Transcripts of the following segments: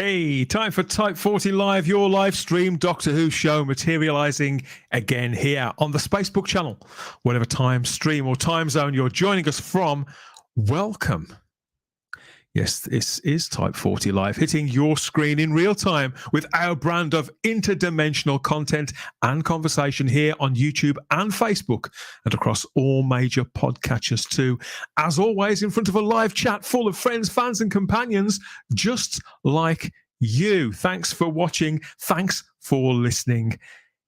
Hey, time for Type 40 Live, your live stream Doctor Who show materialising again here on the Spacebook channel. Whatever time, stream or time zone you're joining us from, welcome. Yes, this is Type 40 Live, hitting your screen in real time with our brand of interdimensional content and conversation here on YouTube and Facebook and across all major podcatchers too. As always, in front of a live chat full of friends, fans and companions, just like you. Thanks for watching. Thanks for listening.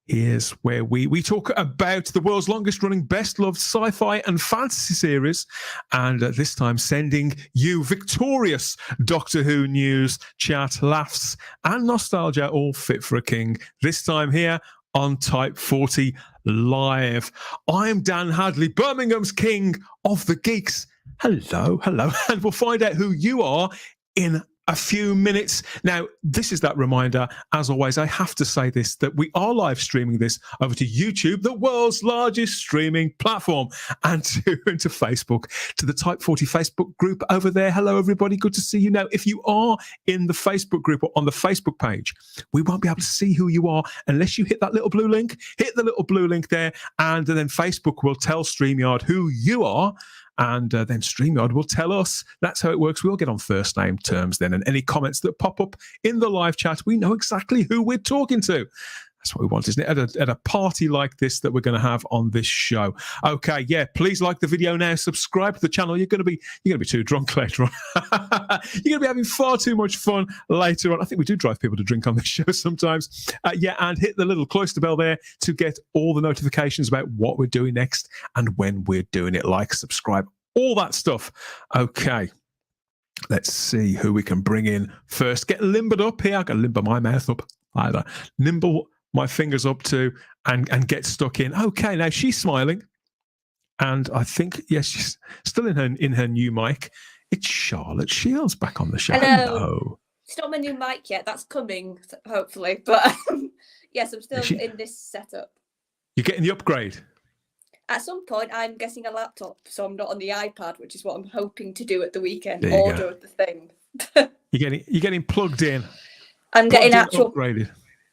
Here's where we talk about the world's longest running, best loved sci-fi and fantasy series. And this time sending you victorious Doctor Who news, chat, laughs and nostalgia, all fit for a king. This time here on Type 40 Live. I'm Dan Hadley, Birmingham's king of the geeks. Hello. And we'll find out who you are in a few minutes. Now, this is that reminder, as always, I have to say this, that we are live streaming this over to YouTube, the world's largest streaming platform, and to Facebook, to the Type 40 Facebook group over there. Hello, everybody. Good to see you. Now, if you are in the Facebook group or on the Facebook page, we won't be able to see who you are unless you hit that little blue link. Hit the little blue link there, and then Facebook will tell StreamYard who you are. And then StreamYard will tell us. That's how it works. We'll get on first name terms then. And any comments that pop up in the live chat, we know exactly who we're talking to. That's what we want, isn't it? At a party like this that we're going to have on this show. Okay, yeah, please like the video now. Subscribe to the channel. You're going to be too drunk later on. You're going to be having far too much fun later on. I think we do drive people to drink on this show sometimes. And hit the little cloister bell there to get all the notifications about what we're doing next and when we're doing it. Like, subscribe, all that stuff. Okay. Let's see who we can bring in first. Get limbered up here. I've got to limber my mouth up. Either nimble my fingers up to and get stuck in. Okay, now she's smiling. And I think, yes, she's still in her new mic. It's Charlotte Shields back on the show. Hello. It's not my new mic yet. That's coming, hopefully. But yes, I'm still in this setup. You're getting the upgrade? At some point, I'm getting a laptop, so I'm not on the iPad, which is what I'm hoping to do at the weekend. Order the thing. You're getting plugged in. I'm getting actual upgraded.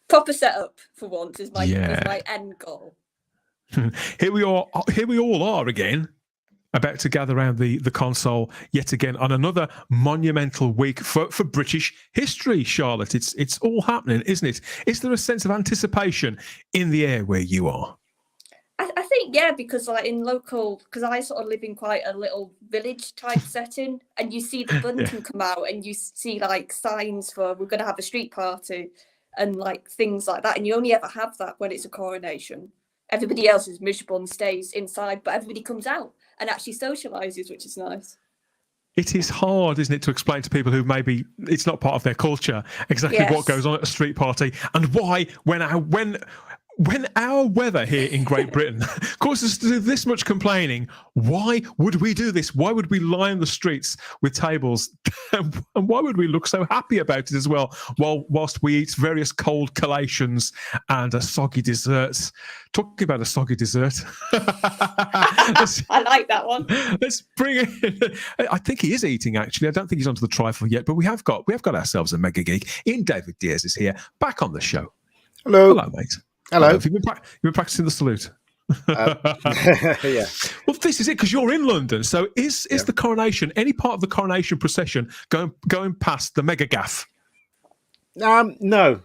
Proper setup for once is my end goal. Here we all are again, about to gather around the console yet again on another monumental week for British history, Charlotte. It's all happening, isn't it? Is there a sense of anticipation in the air where you are? I think, yeah, because because I sort of live in quite a little village type setting, and you see the bunting come out and you see like signs for we're going to have a street party and like things like that. And you only ever have that when it's a coronation. Everybody else is miserable and stays inside, but everybody comes out and actually socialises, which is nice. It is hard, isn't it, to explain to people who maybe it's not part of their culture exactly what goes on at a street party and why when our weather here in Great Britain causes us to do this much complaining. Why would we do this? Why would we line the streets with tables? And why would we look so happy about it as well, whilst we eat various cold collations and soggy desserts? Talking about a soggy dessert. I like that one. Let's bring it. I think he is eating, actually. I don't think he's onto the trifle yet, but we have got ourselves a mega geek. Ian David Diaz is here, back on the show. Hello, mate. Hello. Have you been practicing the salute? Yeah. Well, this is it, because you're in London. So is the coronation, any part of the coronation procession going past the mega gaff? No. No.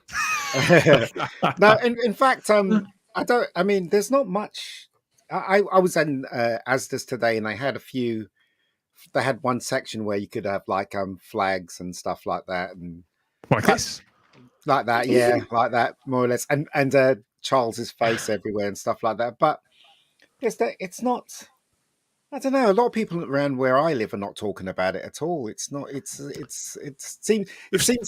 In fact, I don't. I mean, there's not much. I was in Asda's today, and they had They had one section where you could have like flags and stuff like that, and like this, like that, like that, more or less, and Charles's face everywhere and stuff like that. But it's not. I don't know. A lot of people around where I live are not talking about it at all. It's not. It seems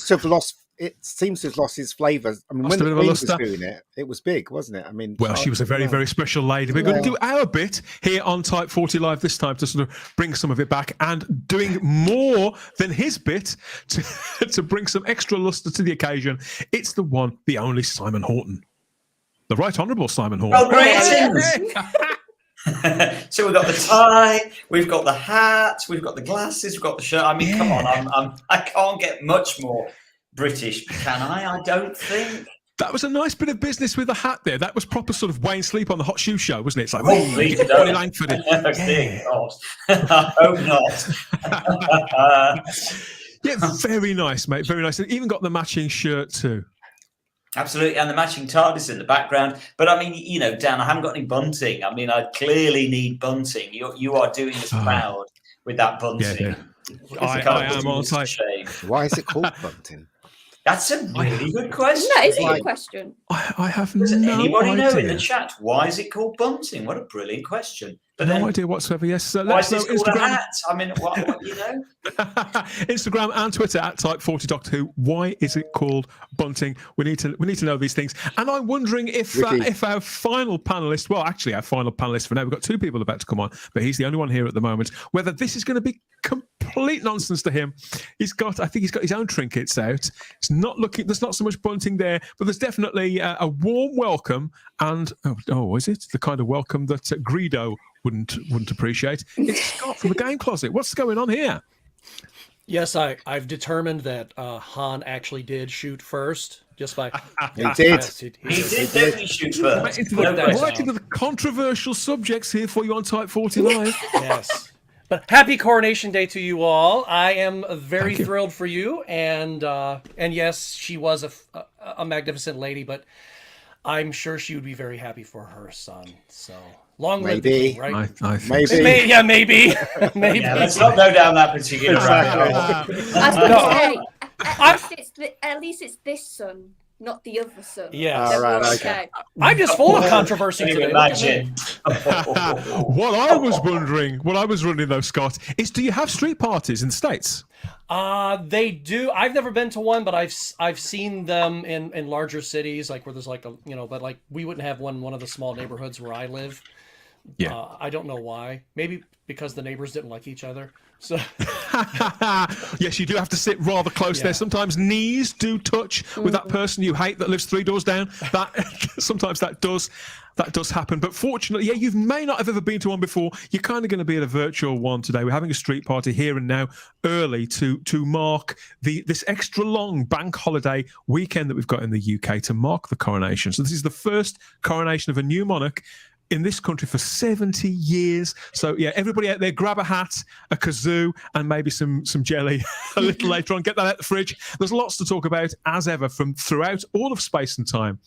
to have lost. It seems to have lost its flavour. I mean, when the Queen was doing it, it was big, wasn't it? I mean, well, she was a very, very special lady. We're going to do our bit here on Type 40 Live this time to sort of bring some of it back, and doing more than his bit to bring some extra lustre to the occasion. It's the one, the only Simon Horton, the Right Honourable Simon Horton. Oh, greetings! So we've got the tie, we've got the hat, we've got the glasses, we've got the shirt. I mean, come on, I can't get much more British, can I? I don't think. That was a nice bit of business with the hat there. That was proper sort of Wayne Sleep on the Hot Shoe Show, wasn't it? It's like, Hopefully, get Bonnie Langford in. Dear God. I hope not. Yeah, very nice, mate. Very nice. And even got the matching shirt too. Absolutely, and the matching TARDIS in the background. But I mean, you know, Dan, I haven't got any bunting. I mean, I clearly need bunting. You are doing us proud with that bunting. Yeah. I am on site. Why is it called bunting? That's a really good question. No, it's a good question. I have Does anybody idea. know in the chat why is it called bunting? What a brilliant question. But no then, idea whatsoever. Yes, why is let us this know called a Instagram. hat? I mean, what you know? Instagram and Twitter at Type40 Doctor Who. Why is it called bunting? We need to know these things. And I'm wondering if our final panelist, well, actually our final panelist for now, we've got two people about to come on, but he's the only one here at the moment. Whether this is going to be complete nonsense to him. I think he's got his own trinkets out. It's not looking. There's not so much bunting there, but there's definitely a warm welcome. And is it the kind of welcome that Greedo wouldn't appreciate? It's Scott from the Game Closet. What's going on here? Yes, I've determined that Han actually did shoot first. Just by He did. Yes, he He did definitely shoot first. Right into down. the controversial subjects here for you on Type 40 Live. Yes. But happy Coronation Day to you all. I am very thrilled for you, and yes, she was a magnificent lady, but I'm sure she would be very happy for her son. So long live the king, right? I think Maybe. so. Maybe. Yeah, let's not go down that particular rabbit hole. I was going to say, at least it's this son, not the other son. Yes. Then Right, we're okay. I'm just full of controversy Can you today. Look at me. imagine? What I was wondering, what I was wondering though, Scott, is do you have street parties in the States? They do. I've never been to one, but I've seen them in larger cities, like where there's like but like we wouldn't have one in one of the small neighborhoods where I live. Yeah. I don't know why. Maybe because the neighbors didn't like each other. So Yes, you do have to sit rather close there. Sometimes knees do touch with that person you hate that lives 3 doors down. That sometimes that does happen. But fortunately, you may not have ever been to one before. You're kind of going to be at a virtual one today. We're having a street party here and now, early to mark this extra long bank holiday weekend that we've got in the UK to mark the coronation. So this is the first coronation of a new monarch in this country for 70 years. So yeah, everybody out there, grab a hat, a kazoo, and maybe some jelly a little later on. Get that out the fridge. There's lots to talk about, as ever, from throughout all of space and time,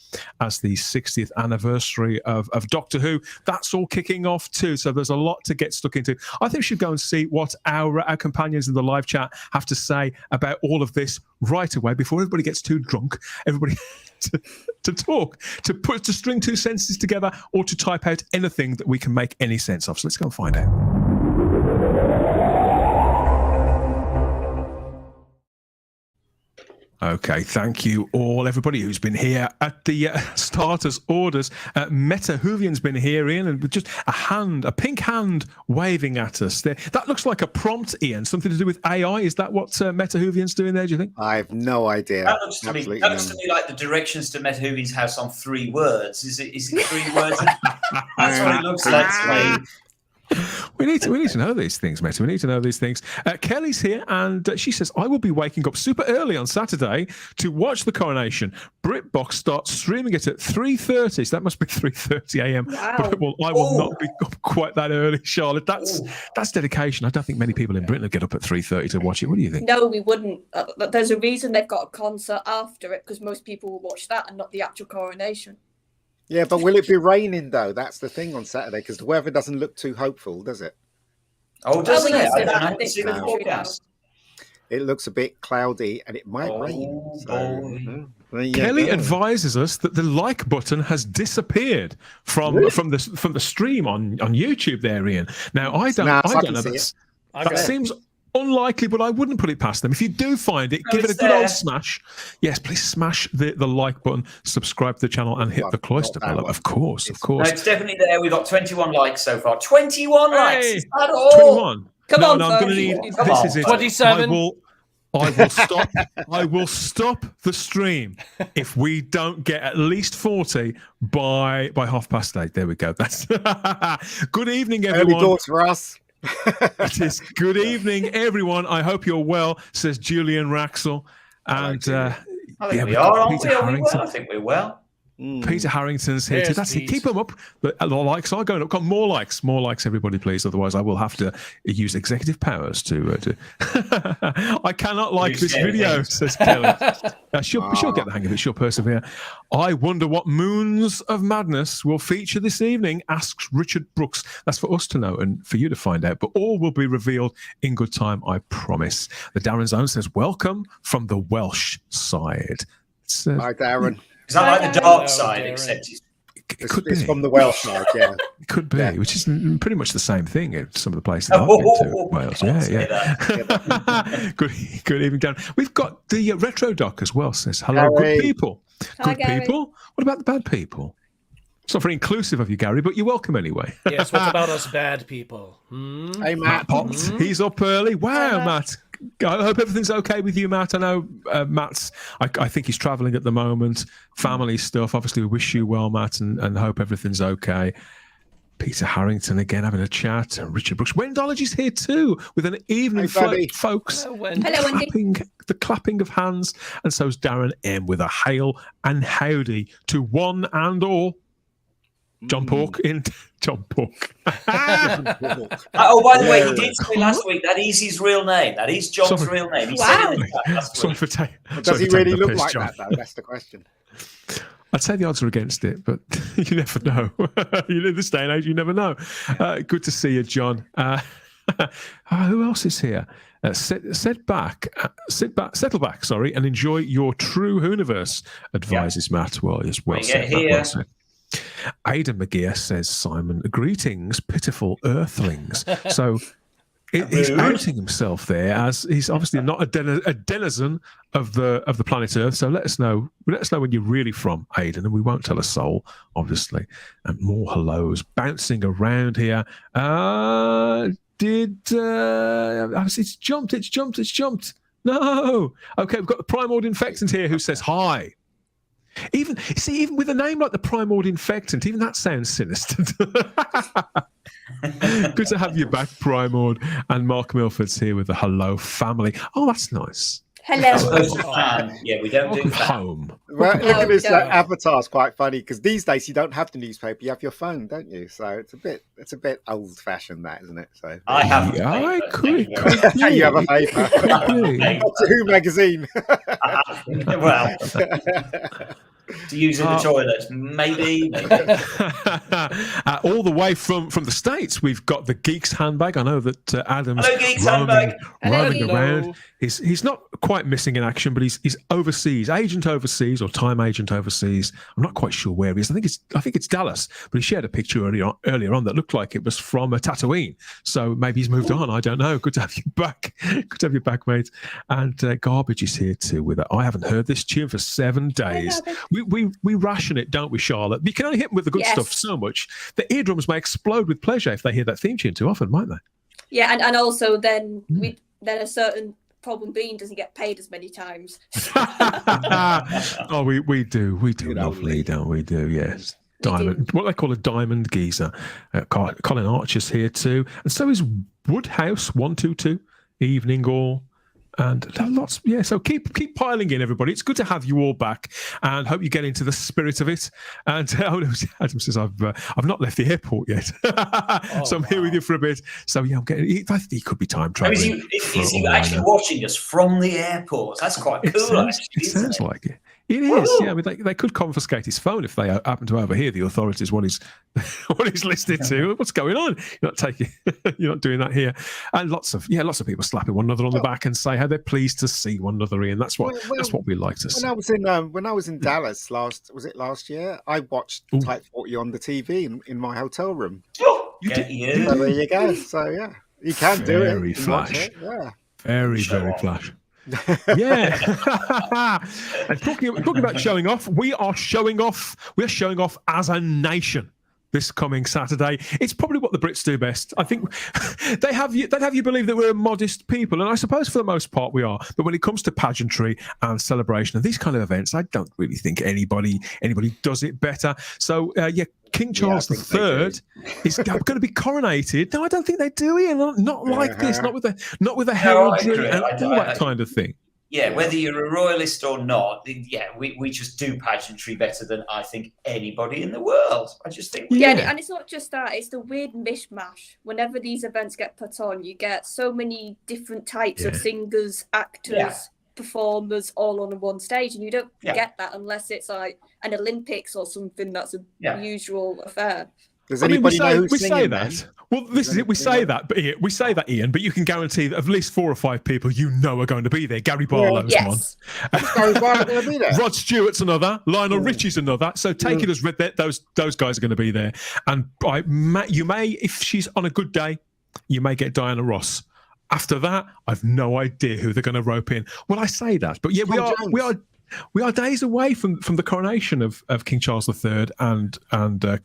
as the 60th anniversary of Doctor Who. That's all kicking off too. So there's a lot to get stuck into. I think we should go and see what our companions in the live chat have to say about all of this right away before everybody gets too drunk. Everybody to talk, to string two sentences together, or to type out anything that we can make any sense of. So let's go and find out. Okay, thank you all, everybody who's been here at the starters orders. Meta Whovians been here, Ian, and with just a pink hand waving at us there. That looks like a prompt, Ian, something to do with AI. Is that what Meta Whovians doing there, do you think? I have no idea. That looks to me like the directions to Meta Whovians' house on 3 words. Is it 3 words? That's what it looks like to me. We need to know these things, mate. We need to know these things. Kelly's here, and she says, I will be waking up super early on Saturday to watch the coronation. BritBox starts streaming it at 3:30, so that must be 3:30 a.m. Wow. But I will not be up quite that early, Charlotte. That's dedication. I don't think many people in Britain would get up at 3:30 to watch it. What do you think? No, we wouldn't. There's a reason they've got a concert after it, because most people will watch that and not the actual coronation. Yeah, but will it be raining though? That's the thing on Saturday, because the weather doesn't look too hopeful, does it? Oh, doesn't it? I that don't this see the country forecast. It looks a bit cloudy, and it might rain. So, Kelly advises us that the like button has disappeared from the stream on YouTube there, Ian. Now I don't know. That seems unlikely, but I wouldn't put it past them. If you do find it, give it a good old smash. Yes, please smash the like button, subscribe to the channel, and hit the cloister bell. Of course. No, it's definitely there. We've got 21 likes so far. 21 likes. Is that all? 21. Come on, I'm going to need. This is it. 27. I will stop. I will stop the stream if we don't get at least 40 by 8:30. There we go. That's good evening, everyone. Early doors for us. It is good evening, everyone. I hope you're well, says Julian Raxel. And I think yeah, we we've are, got aren't Peter we? Are we Harrington. well? I think we're well. Peter Harrington's here too. There's That's it. Pete. Keep them up. The likes are going up. Got more likes, everybody, please. Otherwise, I will have to use executive powers to. I cannot like this video, says Kelly. She'll get the hang of it. She'll persevere. I wonder what Moons of Madness will feature this evening, asks Richard Brooks. That's for us to know and for you to find out. But all will be revealed in good time, I promise. The Darren Zone says, welcome from the Welsh side. Hi, Darren. Is that like the dark side, except It's from the Welsh side, yeah. It could be, which is pretty much the same thing in some of the places I've been to. Wales, yeah. Good evening, Dan. We've got the retro doc as well. Says hello, Gary. good people. Hi, Good people. What about the bad people? It's not very inclusive of you, Gary, but you're welcome anyway. Yes, what about us bad people? Hey, Matt. Potts, he's up early. Wow, Hi, Matt. I hope everything's okay with you, Matt. I know Matt's, I think he's travelling at the moment, family stuff. Obviously, we wish you well, Matt, and hope everything's okay. Peter Harrington again having a chat. Richard Brooks. Wendology's here too with an evening float, folks. Hello, Wendy. Hello, Wendy. The clapping of hands. And so's Darren M with a hail and howdy to one and all. John Pork in John Pork. oh, by the way, he did say last week that is his real name. That is John's real name. He said it in the chat last Sorry week. for taking. Does he really look like that, though? That's the question. I'd say the odds are against it, but you never know. In this day and age, you never know. Good to see you, John. Who else is here? Settle back, sorry, and enjoy your true Whoniverse, advises Matt. Well, yes, well said. Well said. Aidan McGear says, Simon, greetings, pitiful earthlings. So he's outing himself there as he's obviously not a denizen of the planet Earth. So let us know when you're really from, Aidan, and we won't tell a soul, obviously. And more hellos bouncing around here. It's jumped. No. Okay, we've got the Primord Infectant here who says hi. Even with a name like the Primord Infectant, even that sounds sinister. Good to have you back, Primord. And Mark Milford's here with the hello family. Oh, that's nice. Hello. Yeah, we don't do that. Home. Well, look at this don't. avatar's quite funny because these days you don't have the newspaper, you have your phone, don't you? So it's a bit old fashioned, that, isn't it? So I have. Yeah, I could. you have a paper. Doctor Who magazine. Well, to use in the toilet, maybe. All the way from the States, we've got the Geeks handbag. I know that Adam's Hello, Geeks handbag. roaming Hello. around. He's not quite missing in action, but he's overseas, agent overseas or time agent overseas. I'm not quite sure where he is. I think it's Dallas, but he shared a picture earlier on that looked like it was from Tatooine. So maybe he's moved on. I don't know. Good to have you back. Good to have you back, mate. And Garbage is here too with it. I haven't heard this tune for 7 days. We ration it, don't we, Charlotte? You can only hit them with the good stuff so much. The eardrums may explode with pleasure if they hear that theme tune too often, might they? Yeah, and also then a certain problem being doesn't get paid as many times. Oh, we do lovely, don't we? Yes. Diamond, what they call a diamond geezer. Colin Archer's here too, and so is Woodhouse 122. Evening all. And lots, so keep piling in, everybody. It's good to have you all back, and hope you get into the spirit of it. And Adam says, "I've not left the airport yet, so I'm here with you for a bit." So yeah, I'm getting. I think he could be time traveling. Is he actually watching us from the airport? That's quite cool. It sounds like it. It is, yeah. I mean, they could confiscate his phone if they happen to overhear the authorities what he's listening to. What's going on? You're not doing that here. And lots of people slapping one another on the back and say how they're pleased to see one another, Ian. That's what we like to see. When I was in Dallas last year, I watched Type 40 on the TV in my hotel room. You did. So there you go. So yeah, you can do it. Very flash. Yeah. Very flash. Yeah. And talking about showing off, we are showing off. We're showing off as a nation this coming Saturday. It's probably what the Brits do best. I think they'd have you believe that we're a modest people, and I suppose for the most part we are. But when it comes to pageantry and celebration of these kind of events, I don't really think anybody does it better. So King Charles III is going to be coronated. No, I don't think they do, Ian. Not like this. Not with the heraldry and all that kind of thing. whether you're a royalist or not, we just do pageantry better than I think anybody in the world. I just think and it's not just that, it's the weird mishmash. Whenever these events get put on, you get so many different types of singers, actors, performers all on one stage, and you don't get that unless it's like an Olympics or something that's a usual affair. Does anybody know who's singing that? Well, this is it. We say that, Ian, but you can guarantee that at least 4 or 5 people are going to be there. Gary Barlow's one. Gary Barlow going to be there. Rod Stewart's another. Lionel Richie's another. So take it as read that those guys are going to be there. And you may, if she's on a good day, you may get Diana Ross. After that, I've no idea who they're going to rope in. Well, I say that, but we are days away from the coronation of King Charles III and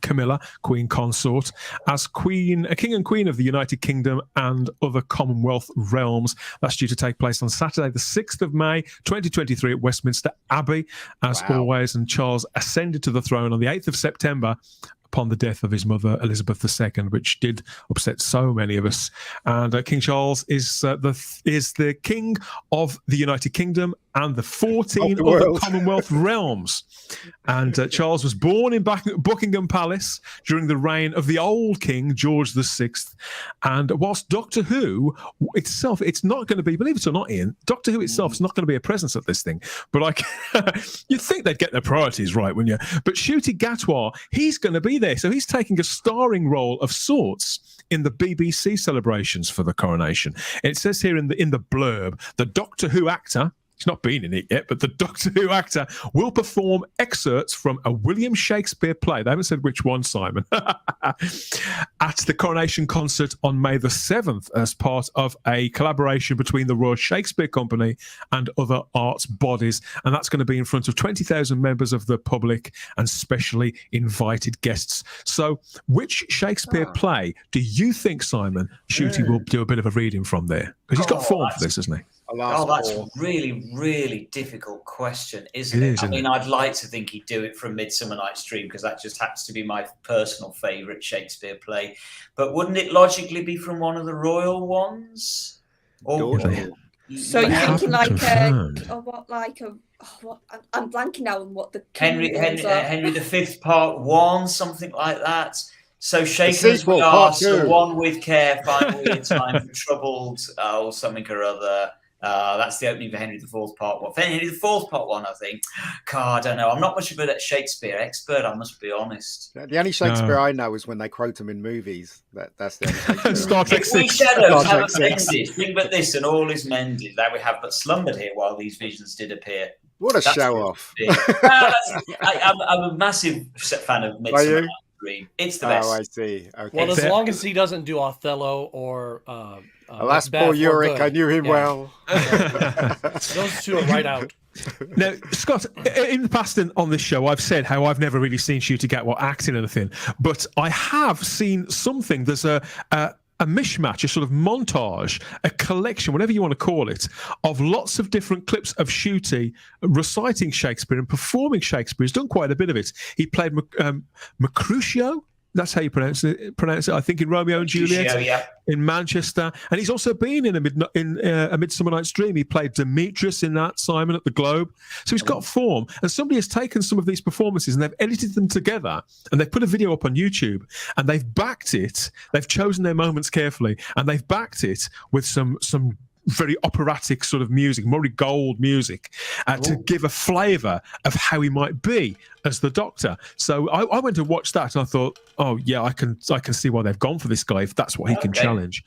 Camilla, Queen Consort, as King and Queen of the United Kingdom and other Commonwealth realms. That's due to take place on Saturday, the 6th of May, 2023 at Westminster Abbey, as always. And Charles ascended to the throne on the 8th of September upon the death of his mother, Elizabeth II, which did upset so many of us. And King Charles is the King of the United Kingdom and the 14 other Commonwealth realms. And Charles was born in Buckingham Palace during the reign of the old King, George VI. And whilst Doctor Who itself, it's not going to be, believe it or not, Ian, Doctor Who itself is not going to be a presence at this thing. But you'd think they'd get their priorities right, wouldn't you? But Ncuti Gatwa, he's going to be there. So he's taking a starring role of sorts in the BBC celebrations for the coronation. It says here in the blurb, the Doctor Who actor, he's not been in it yet, but the Doctor Who actor will perform excerpts from a William Shakespeare play. They haven't said which one, Simon. At the coronation concert on May the 7th as part of a collaboration between the Royal Shakespeare Company and other arts bodies. And that's going to be in front of 20,000 members of the public and specially invited guests. So which Shakespeare play do you think, Simon, Ncuti will do a bit of a reading from there? Because he's got form for this, hasn't he? That's a really, really difficult question, isn't it? I mean, I'd like to think he'd do it from Midsummer Night's Dream because that just happens to be my personal favourite Shakespeare play. But wouldn't it logically be from one of the royal ones? Or, so you're thinking like I'm blanking now on what the Henry V Part 1, something like that. So Shakespeare's Glass, the one with care, finally in time for troubled, something or other. That's the opening for Henry IV Part 1. For Henry IV Part 1, I think. God, I don't know. I'm not much of a Shakespeare expert, I must be honest. The only Shakespeare I know is when they quote him in movies. That's the only Shakespeare. Star Trek 6. We shadows have mended. Think but this, and all is mended. That we have but slumbered here while these visions did appear. What a show off. I'm a massive fan of Midsummer Night's Dream. It's the best. Oh, I see. Okay. Well, as long as he doesn't do Othello or alas, poor Yorick, I knew him well. Those two are right out. Now, Scott, in the past on this show, I've said how I've never really seen Ncuti Gatwa act in anything, but I have seen something. There's a mishmash, a sort of montage, a collection, whatever you want to call it, of lots of different clips of Ncuti reciting Shakespeare and performing Shakespeare. He's done quite a bit of it. He played Mercutio. That's how you pronounce it. I think in Romeo and Juliet in Manchester, and he's also been in a Midsummer Night's Dream. He played Demetrius in that, Simon, at the Globe. So he's got form, and somebody has taken some of these performances and they've edited them together, and they've put a video up on YouTube, and they've backed it. They've chosen their moments carefully, and they've backed it with some very operatic sort of music, Murray Gold music, to give a flavour of how he might be as the Doctor. So I went to watch that and I thought, oh yeah, I can see why they've gone for this guy if that's what he can challenge.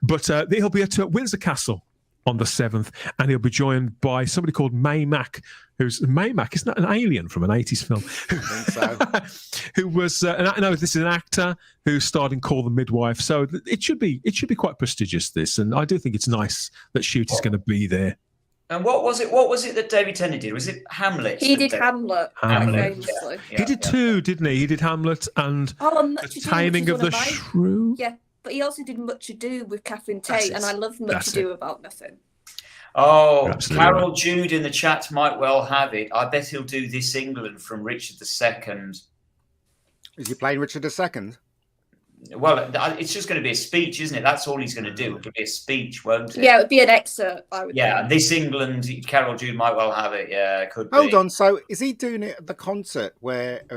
But he'll be at Windsor Castle on the 7th, and he'll be joined by somebody called May Mack, who's isn't that an alien from an 80s film? I think so. Who was this is an actor who starred in Call the Midwife, so it should be quite prestigious, this, and I do think it's nice that Ncuti's going to be there. And what was it that David Tennant did? Was it Hamlet? He did Hamlet. Yeah. He did two, didn't he? He did Hamlet and The Taming of the Shrew. Yeah, but he also did Much Ado with Catherine Tate, and I love Much Ado About Nothing. Oh, Carol Jude in the chat might well have it. I bet he'll do This England from Richard II. Is he playing Richard II? well, it's just going to be a speech, isn't it? That's all he's going to do. It'll be a speech, won't it? Yeah, it would be an excerpt, I would Yeah, think. This England, Carol Jude might well have it. Yeah, it could be. Hold on. So is he doing it at the concert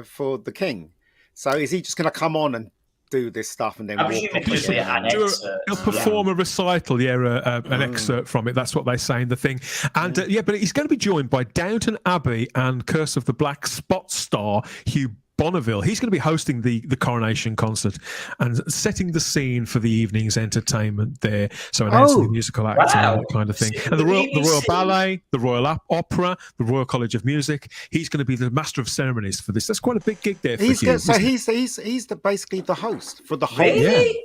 for the King? So is he just going to come on and do this stuff and then I walk presume off it could be again? an excerpt. He'll perform a recital, an excerpt from it. That's what they say in the thing. And but he's going to be joined by Downton Abbey and Curse of the Black Spot star Hugh Bonneville. He's going to be hosting the coronation concert and setting the scene for the evening's entertainment there. So announcing the musical acts and that kind of thing. And the Royal Ballet, the Royal Opera, the Royal College of Music. He's going to be the master of ceremonies for this. That's quite a big gig there for Hugh. So he's basically the host for the whole. Really? Yeah.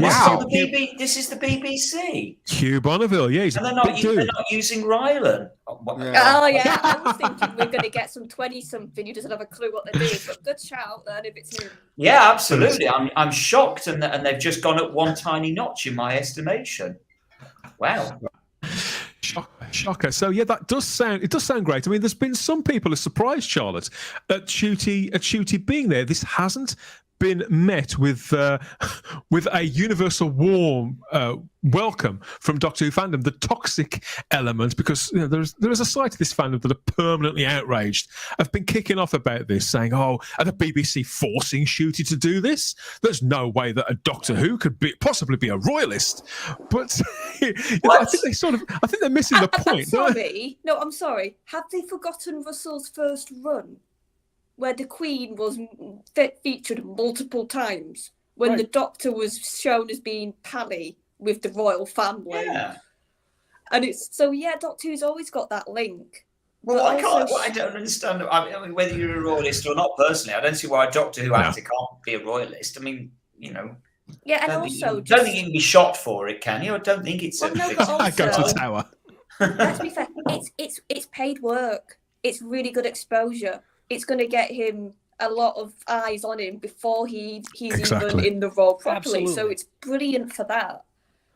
Wow. This is the BBC. Hugh Bonneville, yeah, he's and a they're big dude. not using Rylan. Yeah. Oh yeah, I was thinking we're going to get some 20-something who doesn't have a clue what they're doing. But good shout then if it's him. Yeah, absolutely. I'm shocked, and they've just gone up one tiny notch in my estimation. Wow. Shocker. So yeah, it does sound great. I mean, there's been some people are surprised, Charlotte, at Shooty being there. This hasn't been met with a universal warm welcome from Doctor Who fandom. The toxic element, because there is a side to this fandom that are permanently outraged. I've been kicking off about this, saying, "Oh, are the BBC forcing Shooty to do this? There's no way that a Doctor Who could possibly be a royalist." But I think they're missing the point. I'm sorry. Have they forgotten Russell's first run, where the Queen was featured multiple times, when the Doctor was shown as being pally with the royal family? Yeah. And Doctor Who's always got that link. Well, I don't understand. I mean, whether you're a royalist or not, personally, I don't see why a Doctor Who actor can't be a royalist. I mean, Yeah, and don't think you can be shot for it, can you? I don't think it's. Well, no, I go to the tower. Let's be fair. It's paid work. It's really good exposure. It's going to get him a lot of eyes on him before he's even in the role properly. Absolutely. So it's brilliant for that.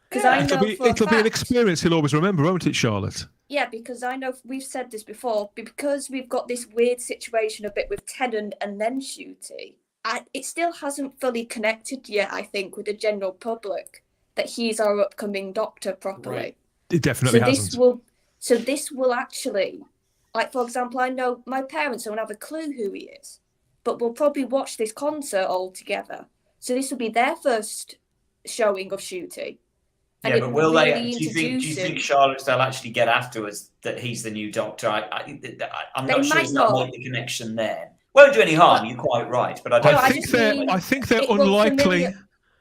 Because I know it'll be an experience he'll always remember, won't it, Charlotte? Yeah, because I know we've said this before. Because we've got this weird situation a bit with Tennant and then Shooty, it still hasn't fully connected yet, I think, with the general public that he's our upcoming Doctor properly. Right. It definitely hasn't. This will actually, like, for example, I know my parents don't have a clue who he is, but we'll probably watch this concert all together. So this will be their first showing of Shooty. Yeah, but will they? Do you think Charlotte they'll actually get afterwards that he's the new Doctor? I'm not sure it's not make the connection there. Won't do any harm. You're quite right, but I think they're unlikely.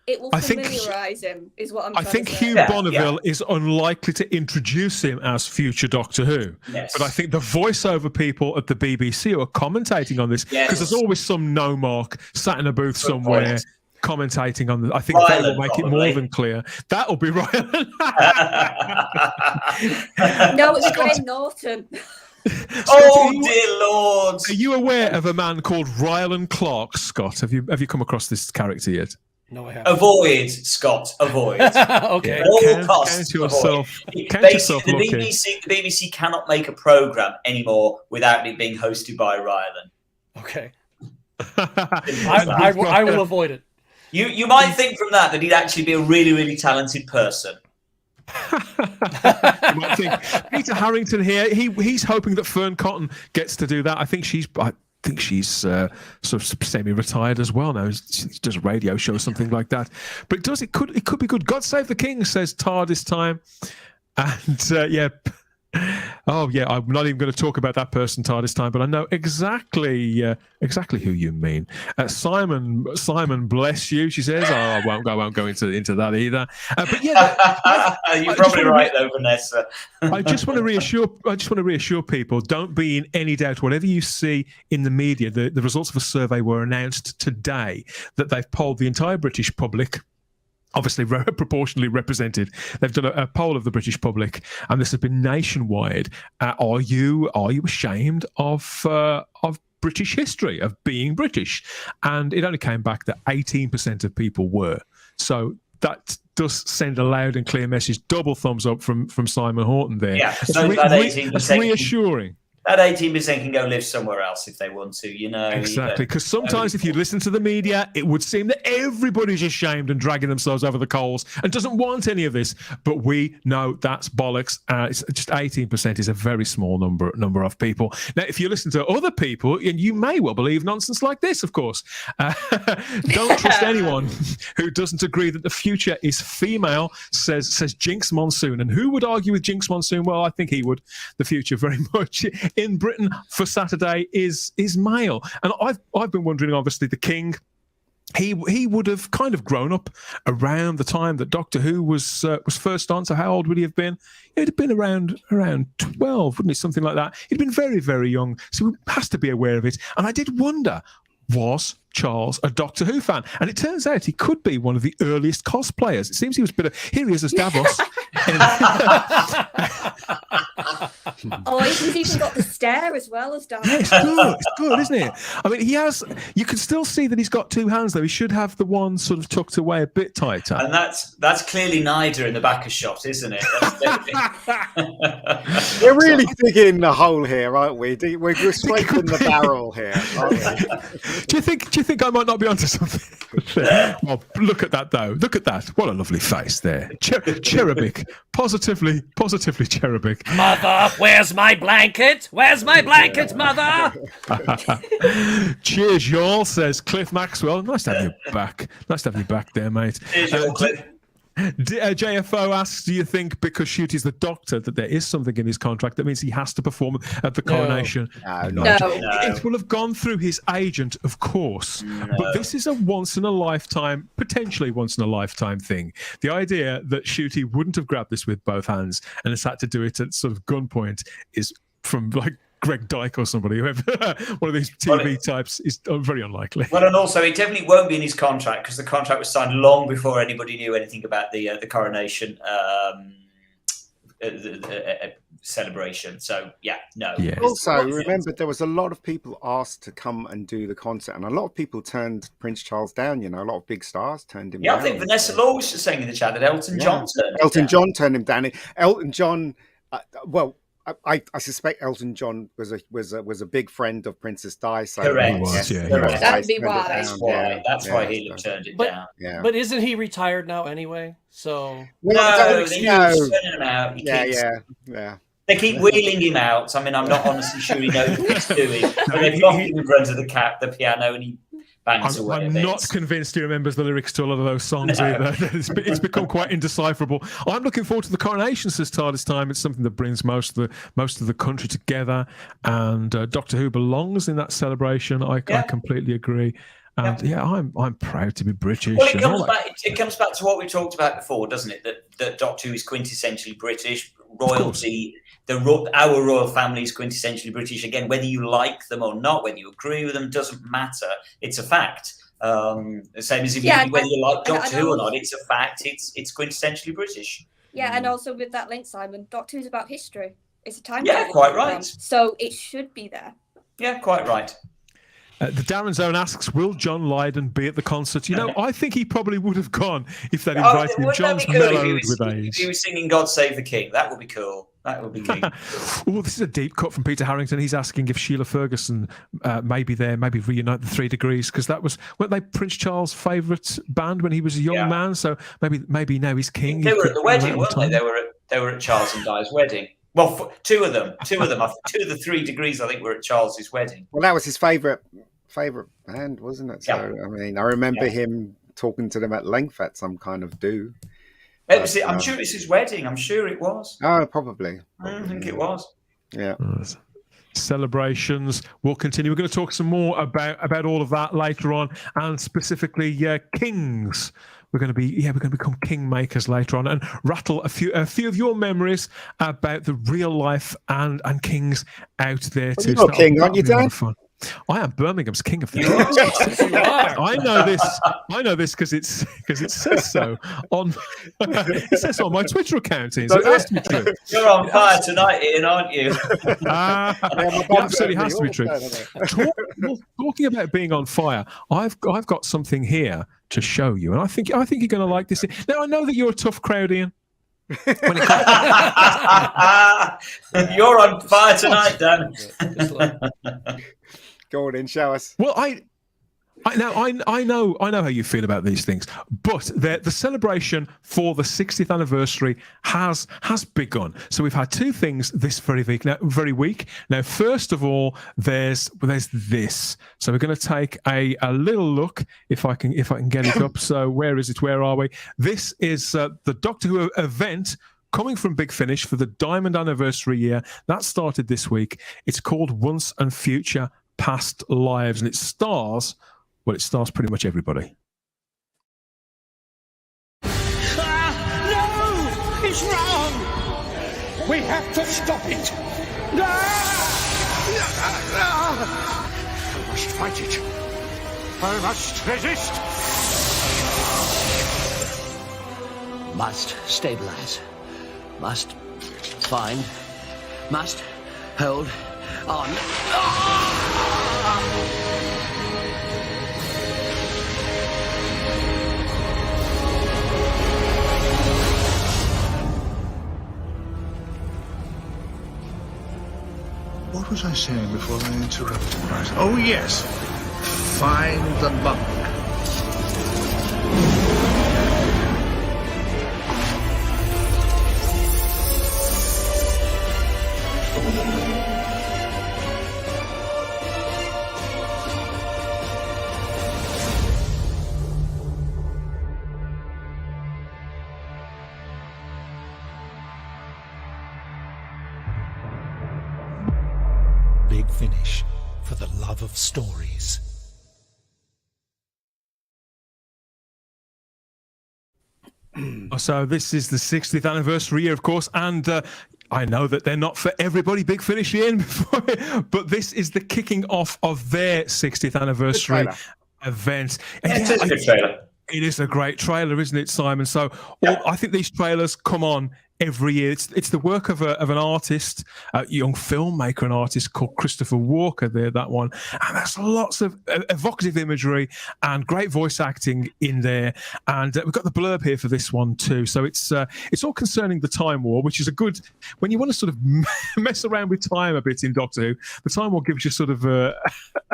It will familiarise him, is what I'm trying to say. I think Hugh Bonneville is unlikely to introduce him as future Doctor Who. Yes. But I think the voiceover people at the BBC who are commentating on this, because there's always some no-mark sat in a booth somewhere commentating on I think Rylan, they will make it more than clear. That'll be Rylan. No, it's Graham Norton. Oh dear Lord! Are you aware of a man called Rylan Clark, Scott? Have you come across this character yet? No, I haven't. Avoid, Scott. Avoid. Okay. At all costs. Basically, the BBC cannot make a programme anymore without it being hosted by Rylan. Okay. I will avoid it. You might think from that he'd actually be a really, really talented person. You might think Peter Harrington here. He's hoping that Fern Cotton gets to do that. I think she's sort of semi-retired as well now. She does a radio show or something like that. But it could be good. God Save the King, says TARDIS time. And I'm not even going to talk about that person TARDIS time, but I know exactly who you mean. Simon, bless you. She says, I won't go into that either. But you're probably right though, Vanessa. I just want to reassure people. Don't be in any doubt. Whatever you see in the media, the results of a survey were announced today that they've polled the entire British public. Obviously, proportionally represented. They've done a poll of the British public, and this has been nationwide. Are you ashamed of British history, of being British? And it only came back that 18% of people were. So that does send a loud and clear message. Double thumbs up from Simon Horton there. Yeah, it's reassuring. That 18% can go live somewhere else if they want to, you know. Exactly, because sometimes if you listen to the media, it would seem that everybody's ashamed and dragging themselves over the coals and doesn't want any of this. But we know that's bollocks. It's just 18% is a very small number of people. Now, if you listen to other people, and you may well believe nonsense like this, of course. Don't trust anyone who doesn't agree that the future is female, says Jinx Monsoon. And who would argue with Jinx Monsoon? Well, I think he would. The future very much in Britain for Saturday is male. And I've been wondering, obviously, the King, he would have kind of grown up around the time that Doctor Who was first on. So how old would he have been? He'd have been around 12, wouldn't he? Something like that. He'd been very, very young. So he has to be aware of it. And I did wonder, was Charles a Doctor Who fan? And it turns out he could be one of the earliest cosplayers. It seems he was a bit of... Here he is as Davos. Oh, he's even got the stare as well as Davos. Yeah, it's good, isn't it? I mean, he has... You can still see that he's got two hands, though. He should have the one sort of tucked away a bit tighter. And that's clearly Nida in the back of shot, isn't it? We're really digging the hole here, aren't we? We're scraping the barrel here, aren't we? Do you think I might not be onto something? Well, look at that, though. Look at that. What a lovely face there. Cherubic. Positively cherubic. Mother, where's my blanket? Where's my blanket, Mother? Cheers, y'all, says Cliff Maxwell. Nice to have you back. Nice to have you back there, mate. Cheers, y'all, Cliff. JFO asks, do you think because Shooty's the Doctor that there is something in his contract that means he has to perform at the coronation? No. It will have gone through his agent, of course. But this is a potentially once in a lifetime thing. The idea that Shooty wouldn't have grabbed this with both hands and has had to do it at sort of gunpoint is from like Greg Dyke or somebody, whoever, one of these TV types, is very unlikely. Well, and also it definitely won't be in his contract because the contract was signed long before anybody knew anything about the coronation celebration. So yeah, no. Yeah. Also, remember there was a lot of people asked to come and do the concert, and a lot of people turned Prince Charles down. You know, a lot of big stars turned him down. I think Vanessa Law was just saying in the chat that Elton John turned him down. Elton John, I suspect Elton John was a big friend of Princess Di. So correct. That'd be why. That's why he turned it down. Yeah. But isn't he retired now anyway? So no, they keep turning him out. Yeah. They keep wheeling him out. I mean, I'm not honestly sure he knows what he's doing. But they've locked him in front of the piano, and he bangs away. I'm not convinced he remembers the lyrics to a lot of those songs either. It's become quite indecipherable. I'm looking forward to the coronation, says TARDIS Time. It's something that brings most of the country together, and Doctor Who belongs in that celebration. I completely agree. And I'm proud to be British. Well, it comes back to what we talked about before, doesn't it? That Doctor Who is quintessentially British. Royalty, our royal family is quintessentially British. Again, whether you like them or not, whether you agree with them, doesn't matter. It's a fact. The same as whether you like Doctor Who or not, it's a fact. It's quintessentially British. Yeah, and also with that link, Simon, Doctor Who's about history. It's a time. Yeah, quite right. So it should be there. Yeah, quite right. The Darren Zone asks, will John Lydon be at the concert? You know, I think he probably would have gone if they'd invited him. John's mellowed with age. If he was singing God Save the King, that would be cool. That would be neat. Oh, this is a deep cut from Peter Harrington. He's asking if Sheila Ferguson maybe reunite the 3 Degrees, because weren't they Prince Charles' favourite band when he was a young man? So maybe now he's king. They were at the wedding, weren't they? They were at Charles and Di's wedding. Well, two of them. 2 of the 3 Degrees, I think, were at Charles's wedding. Well, that was his favourite band, wasn't it? So I mean, I remember him talking to them at length at some kind of do. I'm sure it's his wedding. I'm sure it was. Oh, probably. I think it was. Yeah. Celebrations will continue. We're going to talk some more about all of that later on, and specifically kings. We're going to become kingmakers later on and rattle a few of your memories about the real life and kings out there too. You're a king, aren't you, Dan? I am Birmingham's king of the You are. I know this because it says so on my Twitter account. So it has to be true. You're on fire tonight, Ian, aren't you? It absolutely has to be true. Talking about being on fire, I've got something here to show you, and I think you're going to like this. Now I know that you're a tough crowd, Ian. When it comes, You're on fire tonight, Dan. Go on in, show us. well, I know how you feel about these things, but the celebration for the 60th anniversary has begun. So we've had two things this very week. Now, first of all, there's this. So we're going to take a little look if I can get it up. So where is it? Where are we? This is the Doctor Who event coming from Big Finish for the Diamond Anniversary year. That started this week. It's called Once and Future Past Lives, and it stars pretty much everybody. No! It's wrong! We have to stop it! I must fight it. I must resist. Must stabilize. Must find. Must hold on. What was I saying before I interrupted myself? Oh, yes. Find the bunk. Big Finish, for the love of stories. So this is the 60th anniversary year, of course, and I know that they're not for everybody, Big Finish in before, but this is the kicking off of their 60th anniversary event. And It's a good trailer. It is a great trailer, isn't it, Simon? So I think these trailers come on every year. It's the work of an artist, a young filmmaker and artist called Christopher Walker there, that one. And there's lots of evocative imagery and great voice acting in there. And we've got the blurb here for this one too. So it's all concerning the Time War, which is a good, when you want to sort of mess around with time a bit in Doctor Who, the Time War gives you sort of a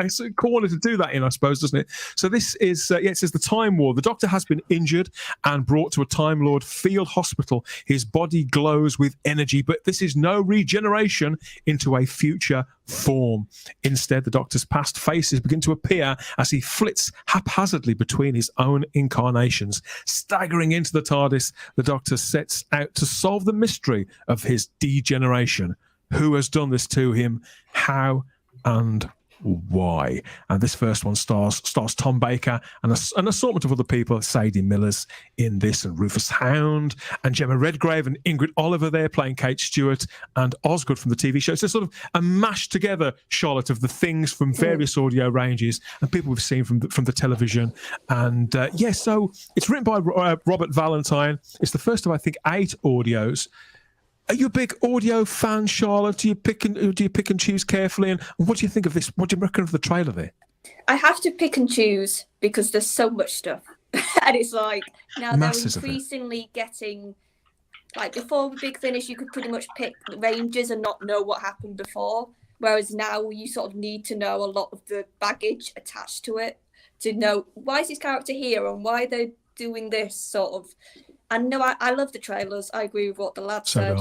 sort of corner to do that in, I suppose, doesn't it? So this is, it says the Time War. The Doctor has been injured and brought to a Time Lord field hospital. His body glows with energy, but this is no regeneration into a future form. Instead, the Doctor's past faces begin to appear as he flits haphazardly between his own incarnations. Staggering into the TARDIS, the Doctor sets out to solve the mystery of his degeneration. Who has done this to him? How and why? And this first one stars Tom Baker and an assortment of other people. Sadie Miller's in this, and Rufus Hound and Gemma Redgrave and Ingrid Oliver there playing Kate Stewart and Osgood from the TV show. It's a sort of a mashed together, Charlotte, of the things from various audio ranges and people we've seen from the television. And so it's written by Robert Valentine. It's the first of, I think, 8 audios. Are you a big audio fan, Charlotte? Do you pick and choose carefully? And what do you think of this? What do you reckon of the trailer there? I have to pick and choose because there's so much stuff. And it's like, now Masses they're increasingly getting, like before with Big Finish, you could pretty much pick the ranges and not know what happened before. Whereas now you sort of need to know a lot of the baggage attached to it to know why is this character here and why they're doing this sort of. And no, I love the trailers. I agree with what the lad said.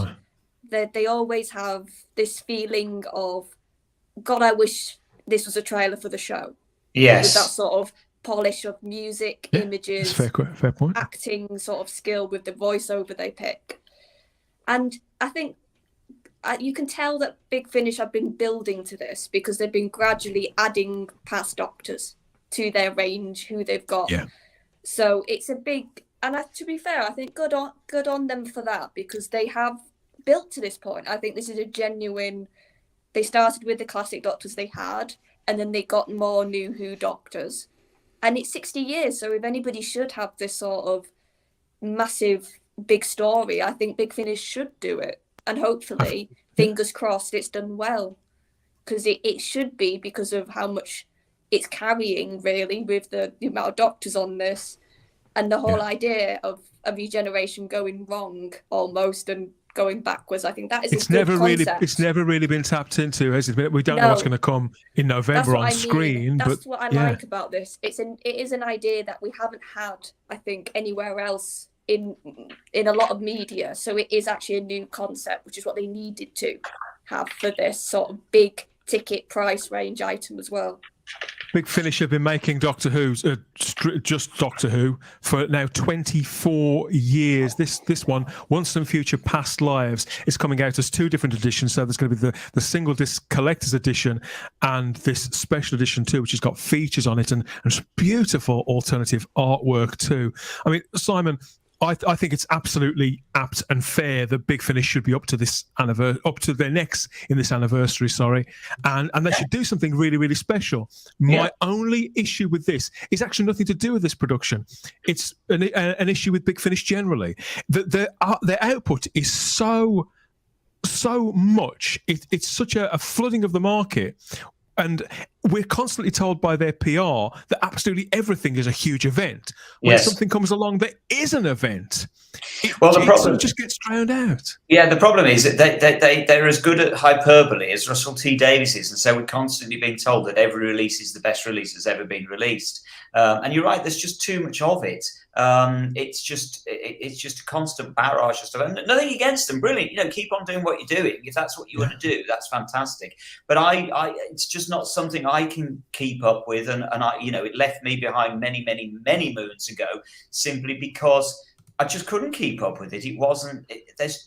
They always have this feeling of, God, I wish this was a trailer for the show. Yes. With that sort of polish of music, images, fair point. Acting sort of skill with the voiceover they pick. And I think you can tell that Big Finish have been building to this because they've been gradually adding past Doctors to their range, who they've got. Yeah. So it's a big... And to be fair, I think good on them for that because they have built to this point. I think this is a genuine. They started with the classic Doctors they had, and then they got more new Who Doctors, and it's 60 years. So if anybody should have this sort of massive big story, I think Big Finish should do it, and hopefully, fingers crossed, it's done well, because it should be because of how much it's carrying really with the amount of Doctors on this. and the whole idea of a regeneration going wrong almost and going backwards. I think that is a good concept. It's never really been tapped into, has it? We don't know what's going to come in November on screen. That's but what I like about this. It is an idea that we haven't had, I think, anywhere else in a lot of media. So it is actually a new concept, which is what they needed to have for this sort of big ticket price range item as well. Big Finish have been making Doctor Who, just Doctor Who, for now 24 years. This one, Once and Future Past Lives, is coming out as 2 different editions. So there's going to be the single disc collector's edition and this special edition too, which has got features on it and beautiful alternative artwork too. I mean, Simon, I think it's absolutely apt and fair that Big Finish should be up to their necks in this anniversary, and they should do something really, really special. My only issue with this is actually nothing to do with this production. It's an issue with Big Finish generally. Their output is so much. It's such a flooding of the market. And we're constantly told by their PR that absolutely everything is a huge event. When something comes along that is an event, the problem just gets drowned out. Yeah, the problem is that they're as good at hyperbole as Russell T Davies is. And so we're constantly being told that every release is the best release that's ever been released. And you're right, there's just too much of it. It's just a constant barrage of stuff. And nothing against them, brilliant. Keep on doing what you're doing. If that's what you want to do, that's fantastic. But it's just not something I can keep up with, and it left me behind many, many, many moons ago, simply because I just couldn't keep up with it. It wasn't.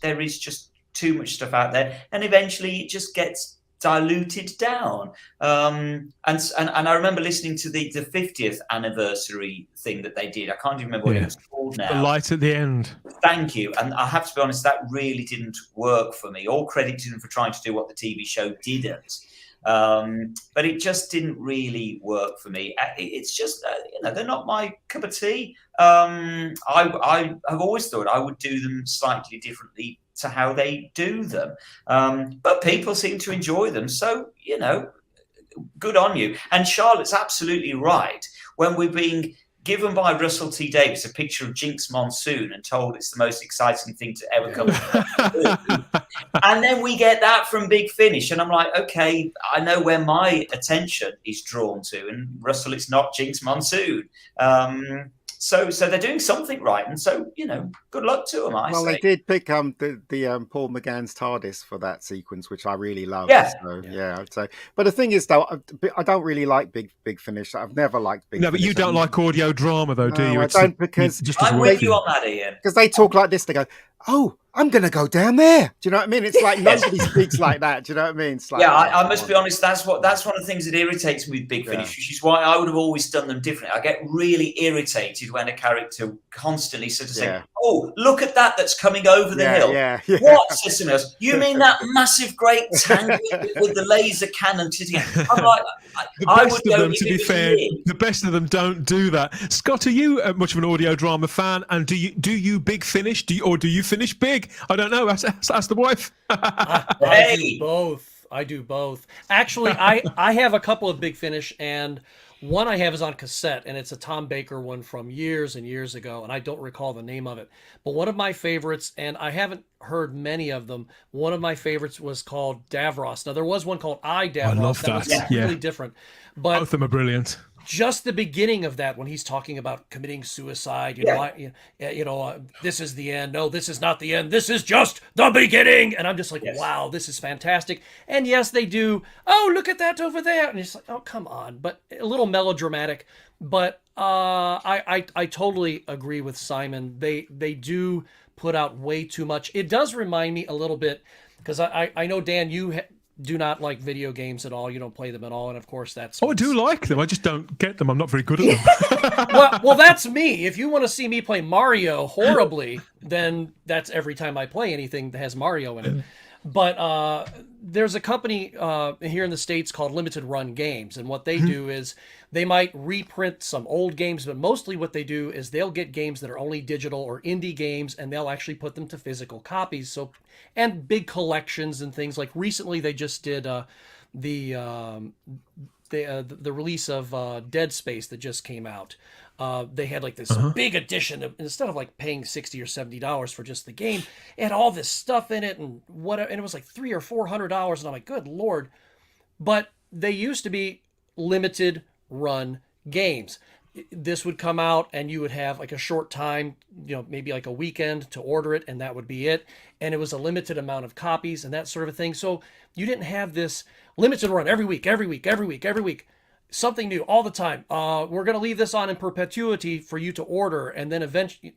There is just too much stuff out there, and eventually it just gets diluted down. And I remember listening to the 50th anniversary thing that they did. I can't even remember what it was called now. The light at the end. Thank you. And I have to be honest, that really didn't work for me. All credit to them for trying to do what the TV show didn't. But it just didn't really work for me. It's just, they're not my cup of tea. I have always thought I would do them slightly differently to how they do them. But people seem to enjoy them. So, good on you. And Charlotte's absolutely right. When we're being given by Russell T Davies a picture of Jinx Monsoon and told it's the most exciting thing to ever come to and then we get that from Big Finish, and I'm like, okay, I know where my attention is drawn to, and Russell, it's not Jinx Monsoon. So they're doing something right, and so good luck to them. I say. They did pick the Paul McGann's TARDIS for that sequence, which I really love. So, but the thing is, though, I don't really like Big Finish. I've never liked Big Finish. No, but you don't like audio drama, though, do you? I don't, because I'm with you on that, Ian. Because they talk like this. They go, "Oh, I'm going to go down there." Do you know what I mean? It's like nobody speaks like that. Do you know what I mean? It's like, I must be honest. That's one of the things that irritates me with Big Finish, which is why I would have always done them differently. I get really irritated when a character constantly sort of say, "Oh, look at that! That's coming over the hill." What, says someone else? You mean that massive great tank with the laser cannon? I'm like, the best of them don't do that. Scott, are you much of an audio drama fan? And do you Big Finish? Do you finish big? I don't know. Ask the wife. I do both. Actually, I have a couple of Big Finish, and one I have is on cassette, and it's a Tom Baker one from years and years ago, and I don't recall the name of it. But one of my favorites, and I haven't heard many of them, one of my favorites was called Davros. Now, there was one called Davros. I love that. Was really different. But both of them are brilliant. Just the beginning of that, when he's talking about committing suicide, this is the end. No, this is not the end. This is just the beginning. And I'm just like, wow, this is fantastic. And yes, they do. Oh, look at that over there. And it's like, oh, come on. But a little melodramatic. But I totally agree with Simon. They do put out way too much. It does remind me a little bit, because I know, Dan, you do not like video games at all. You don't play them at all, and of course that's. Oh, I do like them. I just don't get them. I'm not very good at them. well, that's me. If you want to see me play Mario horribly, then that's every time I play anything that has Mario in it. But there's a company here in the States called Limited Run Games, and what they do is they might reprint some old games, but mostly what they do is they'll get games that are only digital or indie games, and they'll actually put them to physical copies. And big collections and things. Like recently, they just did the release of Dead Space that just came out. they had like this big edition of, instead of like paying $60 or $70 for just the game, it had all this stuff in it and whatever, and it was like $300 or $400, and I'm like, good Lord. But they used to be limited run games. This would come out and you would have like a short time, maybe like a weekend to order it, and that would be it. And it was a limited amount of copies and that sort of thing. So you didn't have this limited run every week. Something new all the time. We're going to leave this on in perpetuity for you to order, and then eventually,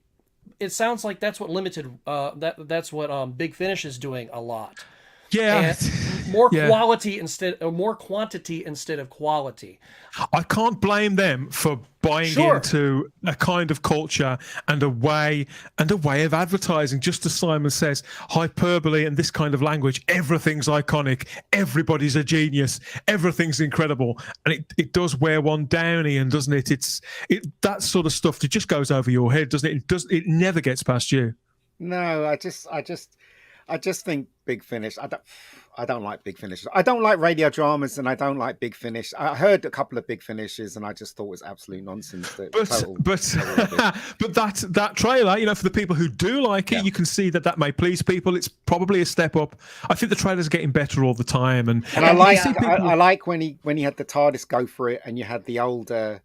it sounds like that's what limited. That's what Big Finish is doing a lot. Yeah, and more quality more quantity instead of quality. I can't blame them for buying into a kind of culture and a way of advertising. Just as Simon says, hyperbole and this kind of language, everything's iconic, everybody's a genius, everything's incredible, and it does wear one down, Ian, doesn't it? It's that sort of stuff that just goes over your head, doesn't it? It never gets past you. No, I just think Big Finish. I don't like Big Finish. I don't like radio dramas, and I don't like Big Finish. I heard a couple of Big Finishes, and I just thought it was absolute nonsense. But that trailer, for the people who do like it, you can see that may please people. It's probably a step up. I think the trailers are getting better all the time, and I like when he had the TARDIS go for it, and you had the older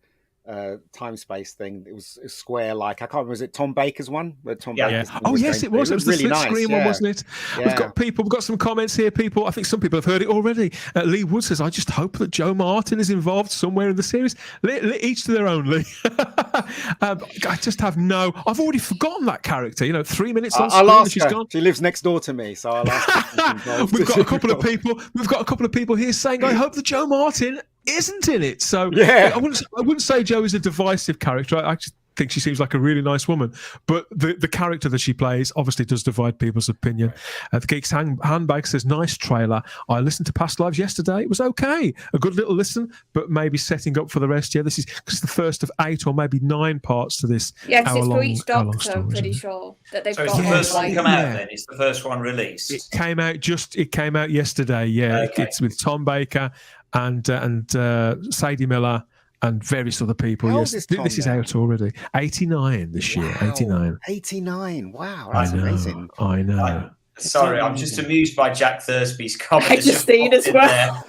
time space thing. It was square, like I can't remember. Was it Tom Baker's one? Baker's oh yes, it was. It was the really split screen one, wasn't it? Yeah. We've got some comments here. I think some people have heard it already. Lee Wood says, "I just hope that Joe Martin is involved somewhere in the series." Each to their own, Lee. I just have I've already forgotten that character. 3 minutes on screen and she's gone. She lives next door to me, so I'll ask her. We've got a couple of people here saying, "I hope that Joe Martin isn't in it." So I wouldn't say Jo is a divisive character. I just think she seems like a really nice woman, but the character that she plays obviously does divide people's opinion. The Geeks Handbag says, nice trailer. I listened to Past Lives yesterday. It was okay, a good little listen, but maybe setting up for the rest. This is the first of 8 or maybe 9 parts to this. Yes, it's for each Doctor. I'm pretty sure that they've got. So it's the first one come out then. It's the first one released. It came out yesterday. Okay. It's with Tom Baker and Sadie Miller and various other people. How yes, old is this is out already. 89 this year. 89. 89. Wow, that's amazing. I know. Sorry, I'm just amused by Jack Thursby's comment. I just seen as well.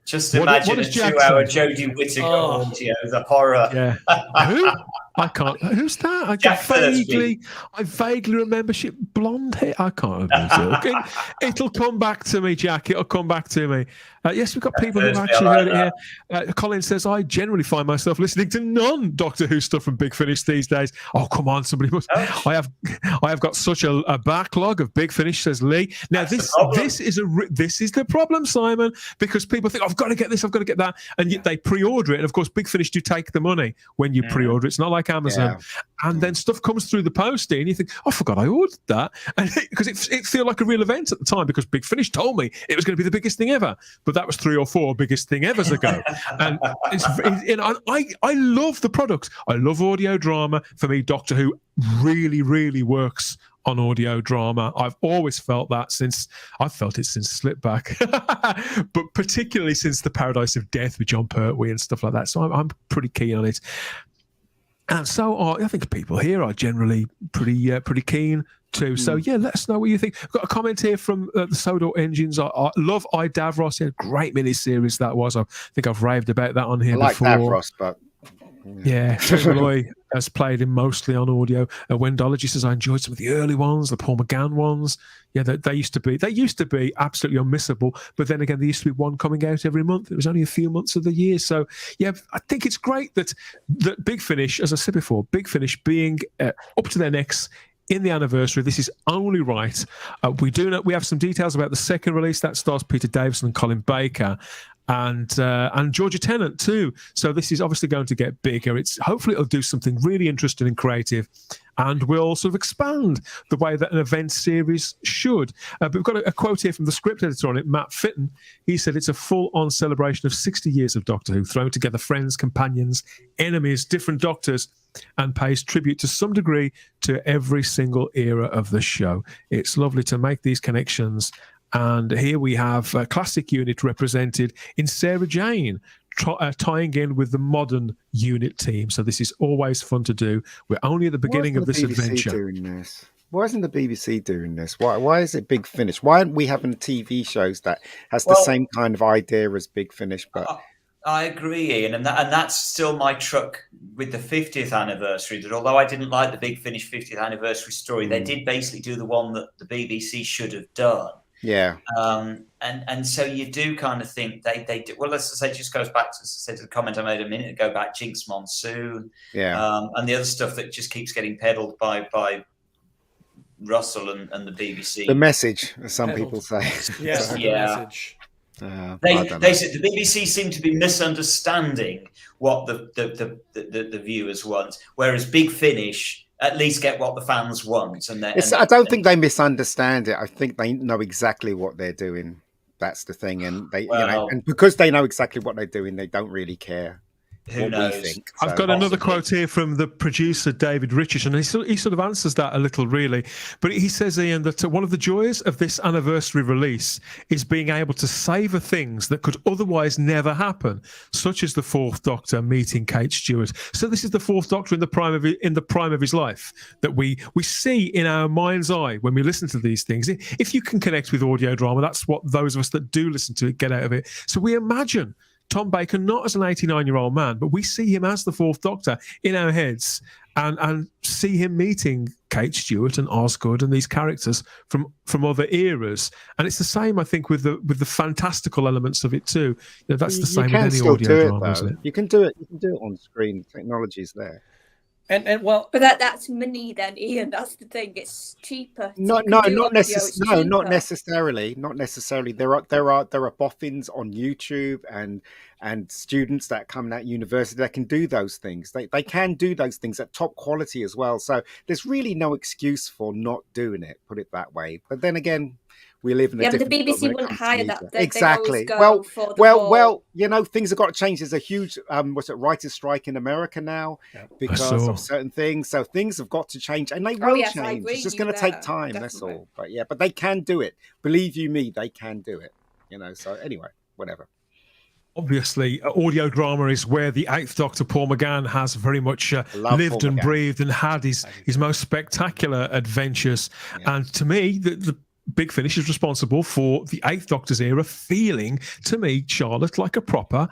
Just imagine a 2-hour Jodie Whittaker audio, the horror. Yeah. Who? I can't. Who's that? I vaguely remember she blonde hair. I can't remember. It'll come back to me, Jack. It'll come back to me. Yes, we've got people who've actually heard it here. Colin says, I generally find myself listening to non-Doctor Who stuff from Big Finish these days. Oh, come on, somebody must. I have got such a backlog of Big Finish, says Lee. Now, this is the problem, Simon, because people think, I've got to get this, I've got to get that, and yet they pre-order it. And of course, Big Finish do take the money when you pre-order it. It's not like Amazon. And then stuff comes through the post and you think, I forgot I ordered that. And because it felt like a real event at the time, because Big Finish told me it was going to be the biggest thing ever. But that was 3 or 4 biggest thing evers ago. And I love the products. I love audio drama. For me, Doctor Who really, really works on audio drama. I've always felt that since Slipback, but particularly since The Paradise of Death with John Pertwee and stuff like that. So I'm pretty keen on it. And so I think people here are generally pretty keen too. So let us know what you think. I've got a comment here from the Sodor Engines. I love I Davros. Yeah, great mini-series that was. I think I've raved about that on here before. Davros, but yeah, Roy has played him mostly on audio. Wendology says, I enjoyed some of the early ones, the Paul McGann ones. Yeah, they used to be absolutely unmissable. But then again, there used to be one coming out every month. It was only a few months of the year. So yeah, I think it's great that Big Finish, as I said before, Big Finish being up to their necks in the anniversary. This is only right. We have some details about the second release that stars Peter Davison and Colin Baker. And Georgia Tennant too. So this is obviously going to get bigger. Hopefully it'll do something really interesting and creative, and will sort of expand the way that an event series should. But we've got a quote here from the script editor on it, Matt Fitton. He said it's a full-on celebration of 60 years of Doctor Who, throwing together friends, companions, enemies, different Doctors, and pays tribute to some degree to every single era of the show. It's lovely to make these connections. And here we have a classic unit represented in Sarah Jane, tying in with the modern unit team. So this is always fun to do. We're only at the beginning of this adventure. Doing this? Why isn't the BBC doing this? Why is it Big Finish? Why aren't we having TV shows that has the same kind of idea as Big Finish? But I agree, Ian, and that's still my truck with the 50th anniversary. That although I didn't like the Big Finish 50th anniversary story, they did basically do the one that the BBC should have done. Yeah. And so you do kind of think they do. Well, let's say it just goes back to the comment I made a minute ago about Jinx Monsoon. Yeah. And the other stuff that just keeps getting peddled by Russell and the BBC. The message, as some people say. Yes, the message. They said the BBC seem to be misunderstanding what the viewers want, whereas Big Finish at least get what the fans want. I don't think they misunderstand it. I think they know exactly what they're doing. That's the thing, and and because they know exactly what they're doing, they don't really care. Who knows? We think. I've got another quote here from the producer, David Richardson. He sort of answers that a little, really. But he says, Ian, that one of the joys of this anniversary release is being able to savour things that could otherwise never happen, such as the Fourth Doctor meeting Kate Stewart. So this is the Fourth Doctor in the prime of his life that we see in our mind's eye when we listen to these things. If you can connect with audio drama, that's what those of us that do listen to it get out of it. So we imagine Tom Baker not as an 89-year-old man, but we see him as the Fourth Doctor in our heads, and see him meeting Kate Stewart and Osgood and these characters from other eras. And it's the same, I think, with the fantastical elements of it too. That's the same with any audio drama, isn't it? You can do it. You can do it on screen. Technology's there. And well, but that's money then, Ian. That's the thing. It's cheaper. Not necessarily. Not necessarily. There are boffins on YouTube and students that come out of university that can do those things. They can do those things at top quality as well. So there's really no excuse for not doing it. Put it that way. But then again, we live in a different but the BBC wouldn't hire that. Exactly. Well, things have got to change. There's a huge writers' strike in America now because of certain things. So things have got to change, and they will change. It's just going to take time. Definitely. That's all. But they can do it. Believe you me, they can do it. So anyway, whatever. Obviously, audio drama is where the Eighth Doctor, Paul McGann, has very much lived and breathed and had his most spectacular adventures. Yeah. And to me, the Big Finish is responsible for the Eighth Doctor's era feeling, to me, Charlotte, like a proper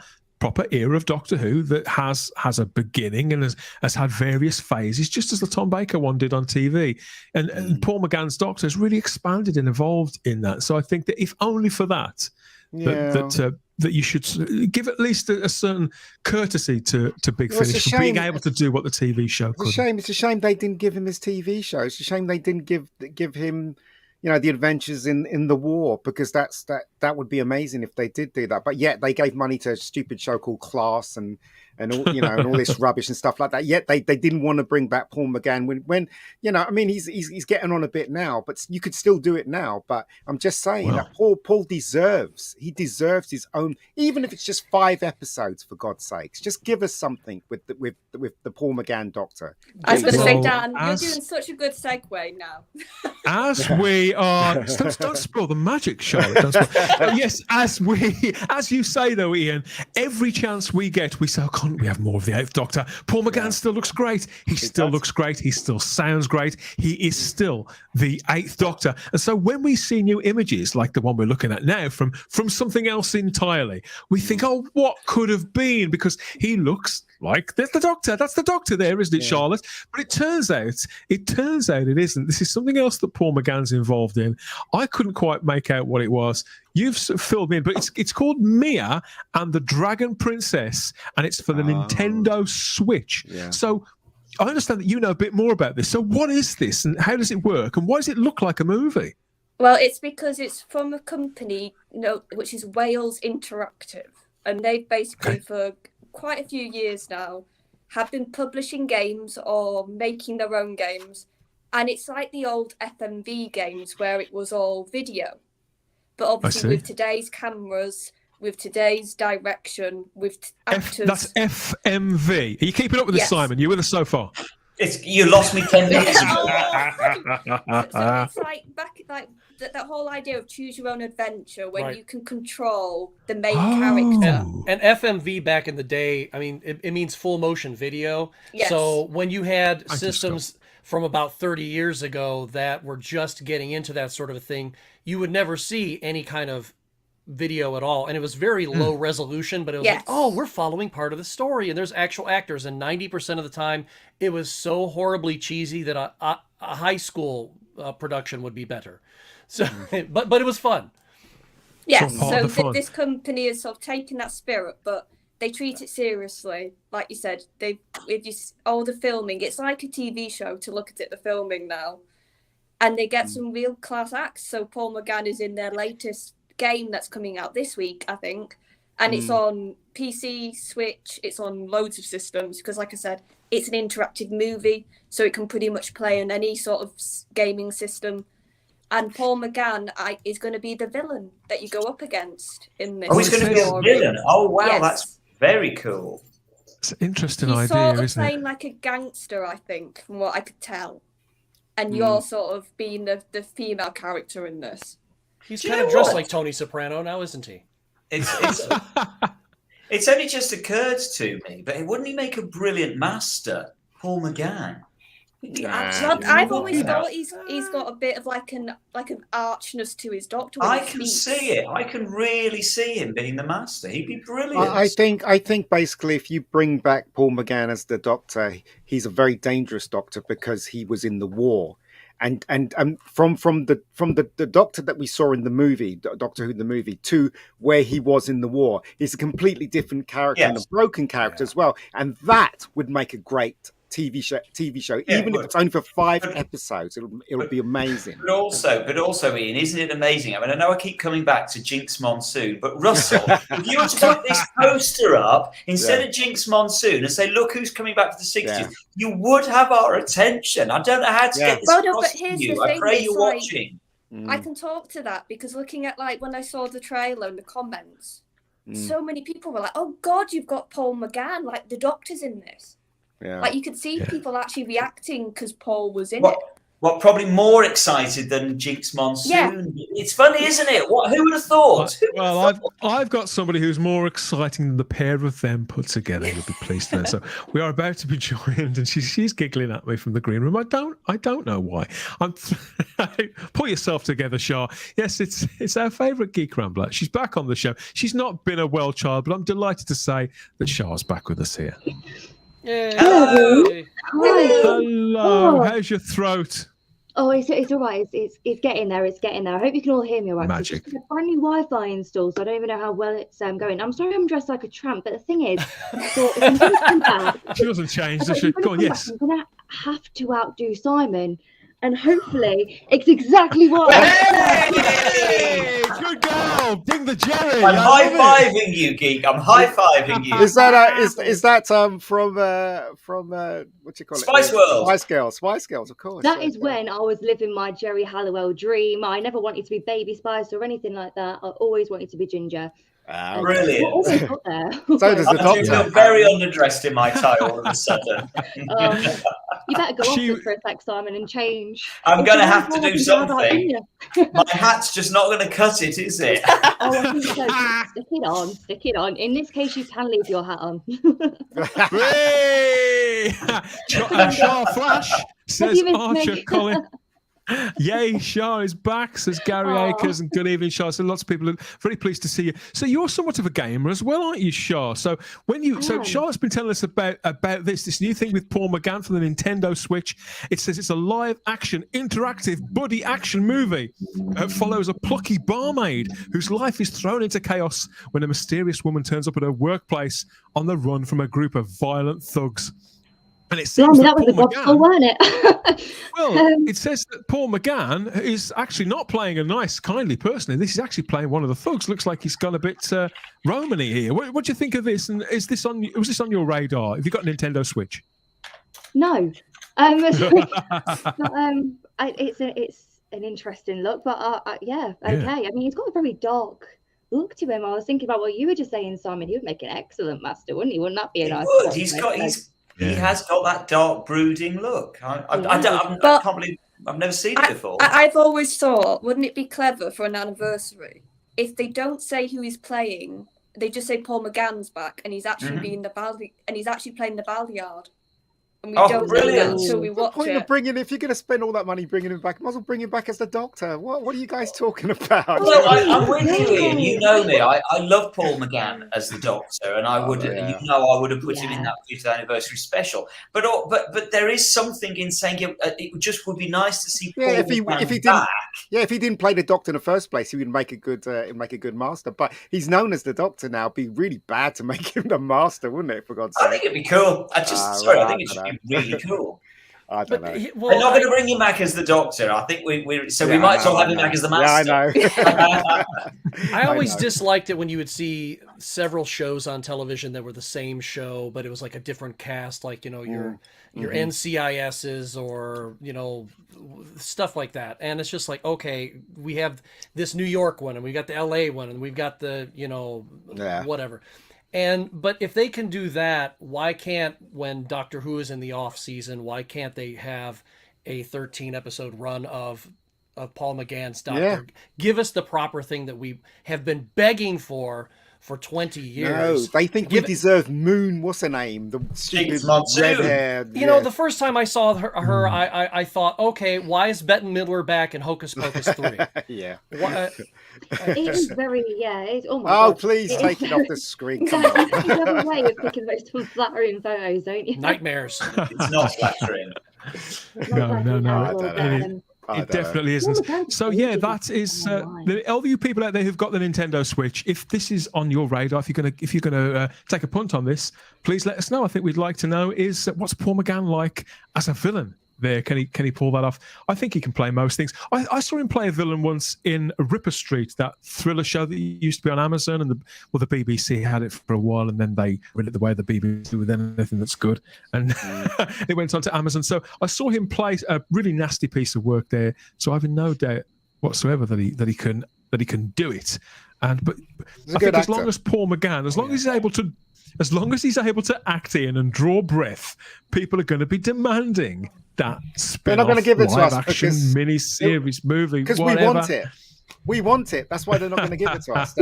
era of Doctor Who that has a beginning and has had various phases, just as the Tom Baker one did on TV. And Paul McGann's Doctor has really expanded and evolved in that. So I think that if only for that, that you should give at least a certain courtesy to Big Finish for being able to do what the TV show could. It's a shame they didn't give him his TV show. It's a shame they didn't give him the adventures in the war, because that would be amazing if they did do that. But yet they gave money to a stupid show called Class and all and all this rubbish and stuff like that. Yet they didn't want to bring back Paul McGann when he's getting on a bit now, but you could still do it now. But I'm just saying that Paul deserves his own, even if it's just 5 episodes, for God's sakes. Just give us something with the Paul MGann Doctor. I was going to say, Dan, you're doing such a good segue now. As we are, don't spoil the magic, Charlotte. Yes, as you say though, Ian, every chance we get, we say, oh, can't we have more of the Eighth Doctor? Paul McGann still looks great. He still looks great. He still sounds great. He is still the Eighth Doctor. And so when we see new images like the one we're looking at now from something else entirely, we think, oh, what could have been? Because he looks like the Doctor. That's the Doctor there, isn't it, Charlotte? But it turns out it isn't. This is something else that Paul McGann's involved in. I couldn't quite make out what it was. You've filled me in, but it's called Mia and the Dragon Princess, and it's for the Nintendo Switch. Yeah. So I understand that you know a bit more about this. So what is this, and how does it work, and why does it look like a movie? Well, it's because it's from a company, which is Wales Interactive, and they've basically for quite a few years now have been publishing games or making their own games, and it's like the old FMV games where it was all video. But obviously with today's cameras, with today's direction, with actors... That's FMV. Are you keeping up with this, Simon? You with us so far? You lost me 10 minutes ago. So it's like that whole idea of choose your own adventure when you can control the main character. And FMV back in the day, I mean, it means full motion video. Yes. So when you had systems from about 30 years ago that were just getting into that sort of a thing, you would never see any kind of video at all. And it was very low resolution, but it was like, oh, we're following part of the story. And there's actual actors. And 90% of the time, it was so horribly cheesy that a high school production would be better. So, but it was fun. Yes, so this company is sort of taking that spirit, but they treat it seriously. Like you said, all the filming, it's like a TV show to look at it, the filming now. And they get some real class acts. So Paul McGann is in their latest game that's coming out this week, I think. And it's on PC, Switch, it's on loads of systems. Because like I said, it's an interactive movie, so it can pretty much play on any sort of gaming system. And Paul McGann is going to be the villain that you go up against in this. Oh, he's going to be a villain? Oh, wow, that's very cool. It's an interesting He's idea, sort of isn't it? playing like a gangster, I think, from what I could tell. And you're sort of being the female character in this. He's kind of dressed like Tony Soprano now, isn't he? It's only just occurred to me, but wouldn't he make a brilliant master, Paul McGann? I've always thought he's got a bit of like an archness to his Doctor. I can see it. I can really see him being the master. He'd be brilliant. I think basically, if you bring back Paul McGann as the Doctor, he's a very dangerous Doctor because he was in the war. And from the Doctor that we saw in the movie, Doctor Who the movie, to where he was in the war, he's a completely different character and a broken character as well. And that would make a great TV show, even if it's only for 5 episodes, it'll be amazing. But also, Ian, isn't it amazing? I mean, I know I keep coming back to Jinx Monsoon, but Russell, if you were to put this poster up instead of Jinx Monsoon and say, "Look who's coming back for the 60s," you would have our attention. I don't know how to get this across to you. I pray you're watching. I can talk to that because looking at like when I saw the trailer and the comments, so many people were like, "Oh God, you've got Paul McGann! Like the Doctor's in this." Yeah. Like you could see people actually reacting because Paul was in it. What, probably more excited than Jinx Monsoon? Yeah. It's funny, isn't it? Who would have thought? I've got somebody who's more exciting than the pair of them put together. You'll be pleased to know. So we are about to be joined, and she's giggling at me from the green room. I don't know why. Pull yourself together, Shah. Yes, it's our favourite geek rambler. She's back on the show. She's not been a well child, but I'm delighted to say that Shah's back with us here. Hello. Hello. How's your throat? Oh, it's all right. It's getting there. It's getting there. I hope you can all hear me all right. Magic. I've got a brand new Wi-Fi installed, so I don't even know how well it's going. I'm sorry I'm dressed like a tramp, but the thing is, so if I'm going to come back, she doesn't change, does she? Go on, yes. I'm going to have to outdo Simon. And hopefully it's exactly what Hey! Good girl! Bring the Jerry! I'm high-fiving you, geek. I'm high-fiving you. Is that from what you call it? Spice World. Spice Girls, of course. That is when I was living my Jerry Halliwell dream. I never wanted to be Baby Spice or anything like that. I always wanted to be Ginger. Brilliant. So does the Doctor. I feel very underdressed in my tie all of a sudden. You better go off it for a sec, Simon, and change. I'm going to have to do something. My hat's just not going to cut it, is it? I think so. Stick it on. In this case, you can leave your hat on. Shah Flash, says Archer Colin. Yay, Shah is back, says Gary Akers, and good evening, Shah. So lots of people are very pleased to see you. So you're somewhat of a gamer as well, aren't you, Shah? So Shah's been telling us about this new thing with Paul McGann for the Nintendo Switch. It says it's a live action, interactive, buddy action movie. It follows a plucky barmaid whose life is thrown into chaos when a mysterious woman turns up at her workplace on the run from a group of violent thugs. And it seems that was the gospel, wasn't it? Well, it says that Paul McGann is actually not playing a nice, kindly person. This is actually playing one of the thugs. Looks like he's gone a bit Romany here. What do you think of this? And was this on your radar? Have you got a Nintendo Switch? No. It's an interesting look, but yeah, okay. Yeah. I mean, he's got a very dark look to him. I was thinking about what you were just saying, Simon. He would make an excellent master, wouldn't he? Wouldn't that be a nice? He has got that dark, brooding look. I can't believe I've never seen it before. I've always thought, wouldn't it be clever for an anniversary if they don't say who he's playing? They just say Paul McGann's back, and he's actually being he's actually playing the Balyard. And we don't know that until we watch it. If you're going to spend all that money bringing him back, might as well bring him back as the Doctor. What are you guys talking about? Well, I'm with you, Ian. You know me. I love Paul McGann as the Doctor, and I would, I would have put him in that 50th anniversary special. But there is something in saying it just would be nice to see Paul McGann back. Yeah, if he didn't play the Doctor in the first place, he would make a good Master. But he's known as the Doctor now. It'd be really bad to make him the Master, wouldn't it? For God's sake. I think it'd be cool. I think it should be really cool. I don't know. They're not going to bring him back as the Doctor. I think we might as well have him back as the Master. Yeah, I know. I always disliked it when you would see several shows on television that were the same show, but it was like a different cast, like your NCISs or stuff like that. And it's just like, okay, we have this New York one, and we've got the LA one, and we've got the whatever. But if they can do that, why can't, when Doctor Who is in the off season, why can't they have a 13 episode run of Paul McGann's Doctor? Yeah. Give us the proper thing that we have been begging for 20 years. No, they think we deserve Moon. What's her name? The stupid red hair. The first time I saw her, I thought, okay, why is Bette Midler back in Hocus Pocus 3? Yeah. It is very, It's, oh my God. Please take it off the screen. Come on. You have a way of picking the most unflattering photos, don't you? Nightmares. It's not flattering. No. It definitely isn't. So that is all you people out there who've got the Nintendo Switch. If this is on your radar, if you're gonna take a punt on this, please let us know. I think we'd like to know is what's Paul McGann like as a villain. There, can he pull that off? I think he can play most things. I saw him play a villain once in Ripper Street, that thriller show that used to be on Amazon, and the BBC had it for a while, and then they went it the way the BBC do with anything that's good, and it went on to Amazon. So I saw him play a really nasty piece of work there. So I have no doubt whatsoever that he can do it. But I think as long as Paul McGann, as long as he's able to act in and draw breath, people are going to be demanding that spin-off live action mini-series movie, because we want it. That's why they're not going to give it to us.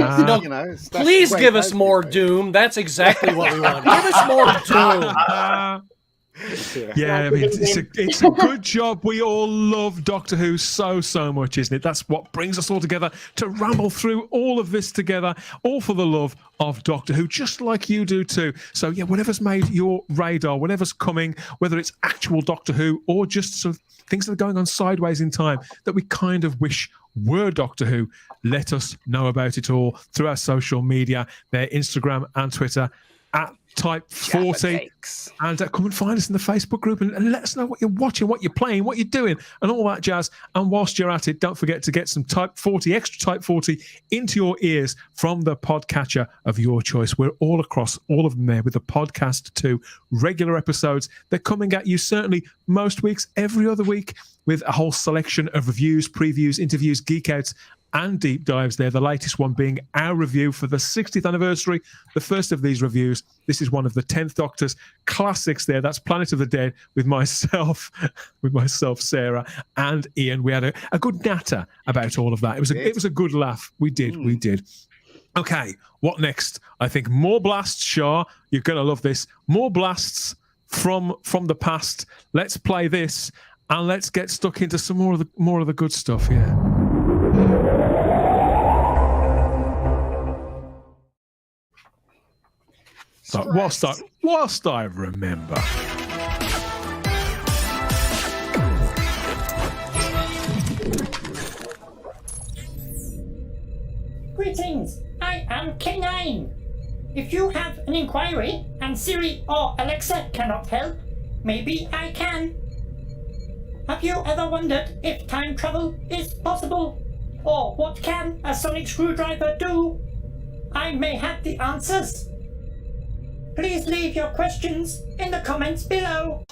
Please give us more Doom. That's exactly what we want. Give us more Doom. I mean, it's a good job. We all love Doctor Who so much, isn't it? That's what brings us all together to ramble through all of this together, all for the love of Doctor Who, just like you do too. So whatever's made your radar, whatever's coming, whether it's actual Doctor Who or just sort of things that are going on sideways in time that we kind of wish were Doctor Who, let us know about it all through our social media, their Instagram and Twitter at Type40, and come and find us in the Facebook group and let us know what you're watching, what you're playing, what you're doing, and all that jazz. And whilst you're at it, don't forget to get some extra Type 40 into your ears from the podcatcher of your choice. We're all across all of them there with the podcast too. Regular episodes, they're coming at you certainly most weeks, every other week, with a whole selection of reviews, previews, interviews, geek outs, and deep dives there. The latest one being our review for the 60th anniversary. The first of these reviews. This is one of the 10th Doctor's classics there. That's Planet of the Dead with myself, Sarah, and Ian. We had a good natter about all of that. It was a good laugh. We did. Okay, what next? I think more blasts, Shah. You're going to love this. More blasts from the past. Let's play this and let's get stuck into some more of the good stuff. Yeah. So whilst I remember. Greetings, I am K9. If you have an inquiry and Siri or Alexa cannot help, maybe I can. Have you ever wondered if time travel is possible? Or what can a sonic screwdriver do? I may have the answers. Please leave your questions in the comments below.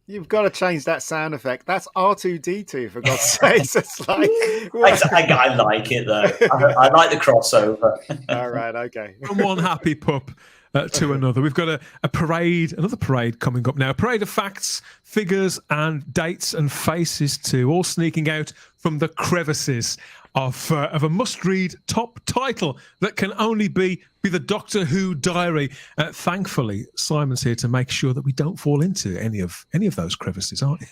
You've got to change that sound effect. That's R2D2, for God's sakes. It's like... I like it, though. I like the crossover. All right, okay. From one happy pup to another. We've got another parade coming up now. A parade of facts, figures, and dates and faces too, all sneaking out from the crevices of a must-read top title that can only be the Doctor Who diary. Thankfully, Simon's here to make sure that we don't fall into any of those crevices, aren't you?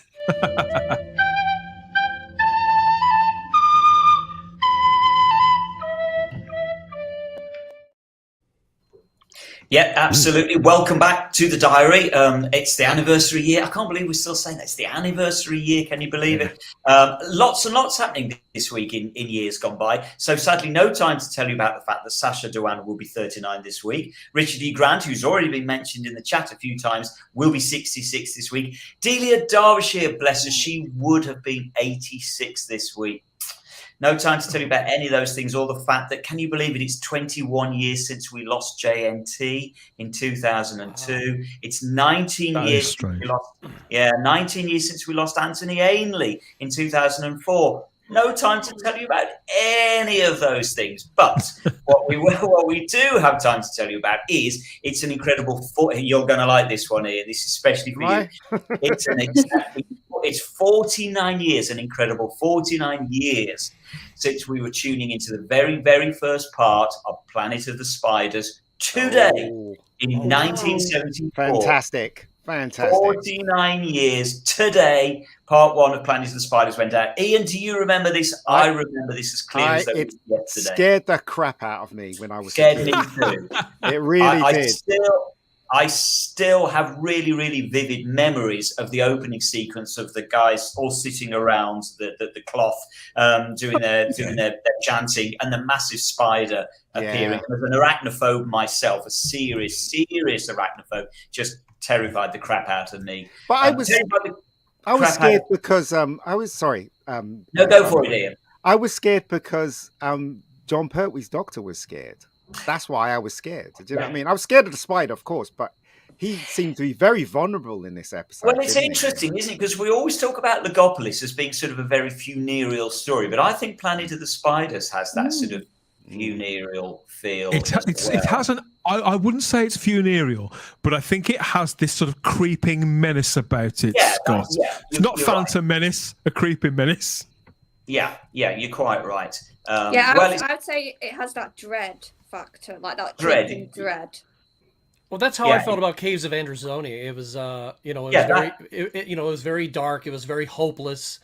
Yeah, absolutely. Welcome back to the diary. It's the anniversary year. I can't believe we're still saying that. It's the anniversary year. Can you believe it? Lots and lots happening this week in years gone by. So sadly, no time to tell you about the fact that Sacha Dhawan will be 39 this week. Richard E. Grant, who's already been mentioned in the chat a few times, will be 66 this week. Delia Derbyshire, bless her, she would have been 86 this week. No time to tell you about any of those things, or the fact that, can you believe it, it's 21 years since we lost JNT in 2002. It's 19 years since we lost, 19 years since we lost Anthony Ainley in 2004. No time to tell you about any of those things. But what we do have time to tell you about is it's an incredible. You're going to like this one here. This is especially for you. It's 49 years, an incredible 49 years since we were tuning into the very, very first part of Planet of the Spiders today in 1974. Fantastic. 49 years today, part one of Planet of the Spiders went out. Ian, do you remember this? I remember this as clear as it scared the crap out of me when I was scared me too. It really did. I still have really, really vivid memories of the opening sequence of the guys all sitting around the cloth, doing their chanting, and the massive spider appearing. As an arachnophobe myself, a serious arachnophobe, just terrified the crap out of me. But I was scared because I was sorry. No, go for it, Ian. I was scared because John Pertwee's Doctor was scared. That's why I was scared. Do you know what I mean? I was scared of the spider, of course, but he seemed to be very vulnerable in this episode. Well, it's interesting, isn't it? Because we always talk about Logopolis as being sort of a very funereal story, but I think Planet of the Spiders has that sort of funereal feel. It has an. I wouldn't say it's funereal, but I think it has this sort of creeping menace about it, Scott. It's not Phantom Menace, a creeping menace. Yeah, you're quite right. I would say it has that dread factor, like that dread. Well, that's how I felt about Caves of Androzoni. It was, it was very dark. It was very hopeless,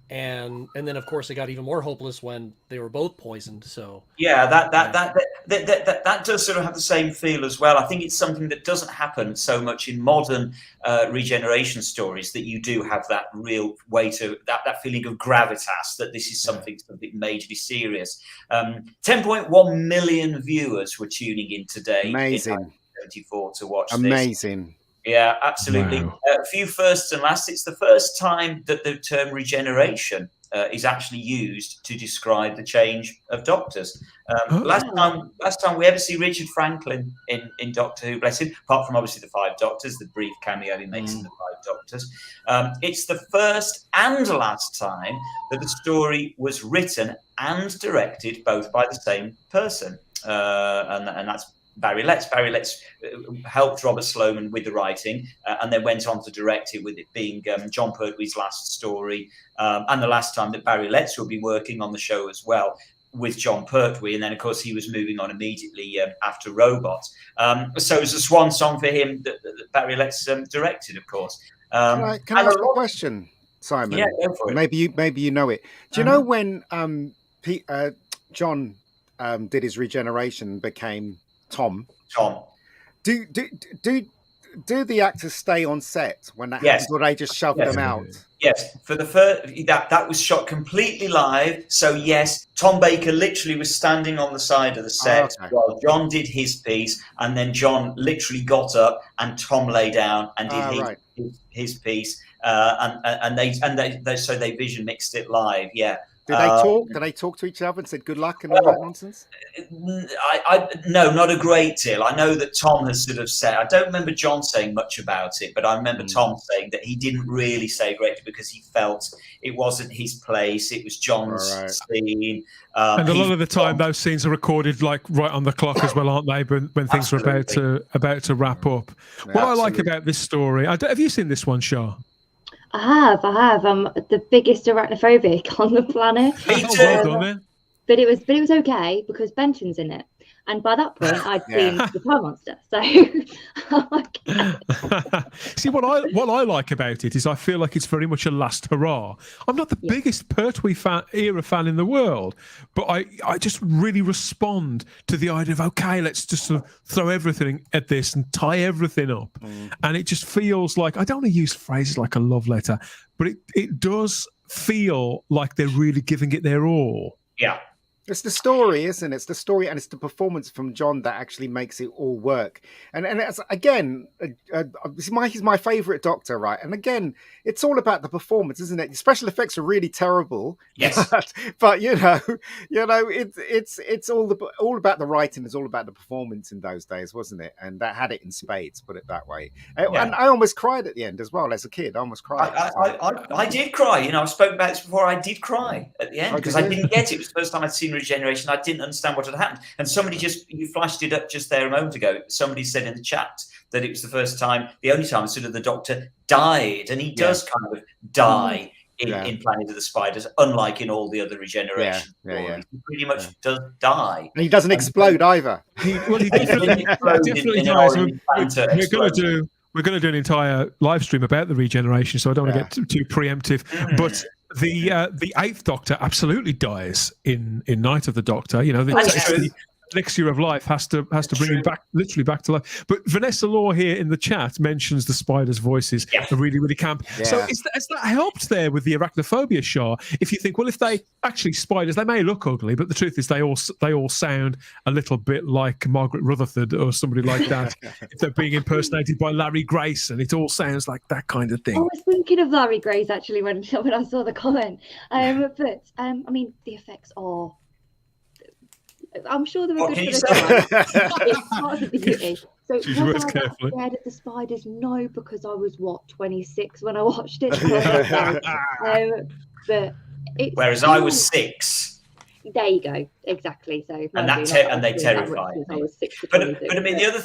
and then of course it got even more hopeless when they were both poisoned. So that does sort of have the same feel as well. I think it's something that doesn't happen so much in modern regeneration stories, that you do have that real way to that feeling of gravitas, that this is something majorly serious. 10.1 million viewers were tuning in today. Amazing. 74 to watch Amazing. This. Yeah, absolutely. Wow. A few firsts and lasts. It's the first time that the term regeneration is actually used to describe the change of doctors. Last time we ever see Richard Franklin in Doctor Who, bless him, apart from obviously the Five Doctors, the brief cameo he makes in the Five Doctors. It's the first and last time that the story was written and directed both by the same person, and that's Barry Letts. Barry Letts helped Robert Sloman with the writing, and then went on to direct it, with it being John Pertwee's last story, and the last time that Barry Letts will be working on the show as well with John Pertwee. And then, of course, he was moving on immediately after Robot. So it was a swan song for him that Barry Letts directed, of course. Can I ask a question, Simon? Yeah, go for it. Maybe you know it. Do you know when John did his regeneration and became Tom? Do the actors stay on set when that happens, or they just shove them out? Yes, for the first that was shot completely live. So yes, Tom Baker literally was standing on the side of the set while John did his piece, and then John literally got up and Tom lay down and did his piece, and they vision mixed it live. Yeah, Did they talk? Did they talk to each other and said good luck and all that nonsense? No, not a great deal. I know that Tom has sort of said, I don't remember John saying much about it, but I remember Tom saying that he didn't really say great deal because he felt it wasn't his place. It was John's scene. And a lot of the time, those scenes are recorded like right on the clock as well, aren't they? When things are about to wrap up. Yeah, what I like about this story, have you seen this one, Shah? I have. I'm the biggest arachnophobic on the planet. Well done, then. But it was okay because Benton's in it, and by that point I'd seen the Pie Monster. So see what I like about it is I feel like it's very much a last hurrah. I'm not the biggest Pertwee era fan in the world, but I just really respond to the idea of okay, let's just sort of throw everything at this and tie everything up, and it just feels like I don't want to use phrases like a love letter, but it does feel like they're really giving it their all. Yeah. It's the story, isn't it? It's the story and it's the performance from John that actually makes it all work. And it's, again, he's my favourite Doctor, right? And again, it's all about the performance, isn't it? The special effects are really terrible. Yes. But it's all about the writing. It's all about the performance in those days, wasn't it? And that had it in spades, put it that way. And I almost cried at the end as well as a kid. I almost cried. I did cry. You know, I've spoken about this before. I did cry at the end because I didn't get it. It was the first time I'd seen Regeneration. I didn't understand what had happened. And somebody you flashed it up just there a moment ago. Somebody said in the chat that it was the only time sort of the Doctor died. And he does kind of die in Planet of the Spiders, unlike in all the other Regeneration stories. He pretty much does die. And he doesn't explode either. He definitely dies. We're going to do an entire live stream about the Regeneration, so I don't want to get too preemptive. But the Eighth Doctor absolutely dies in Night of the Doctor. You know, the elixir of life has to bring him back, literally back to life. But Vanessa Law here in the chat mentions the spiders' voices are really, really camp. Yeah. So has that helped there with the arachnophobia, Shah? If you think, well, if they actually spiders, they may look ugly, but the truth is they all sound a little bit like Margaret Rutherford or somebody like that. If they're being impersonated by Larry Grace, and it all sounds like that kind of thing. I was thinking of Larry Grace actually when I saw the comment. But I mean, the effects are. I'm sure they were good for the time. It's part of the beauty. So was I scared of the spiders? No, because I was 26 when I watched it. But whereas I was 6. There you go, exactly. So and they terrified me. But I mean, the other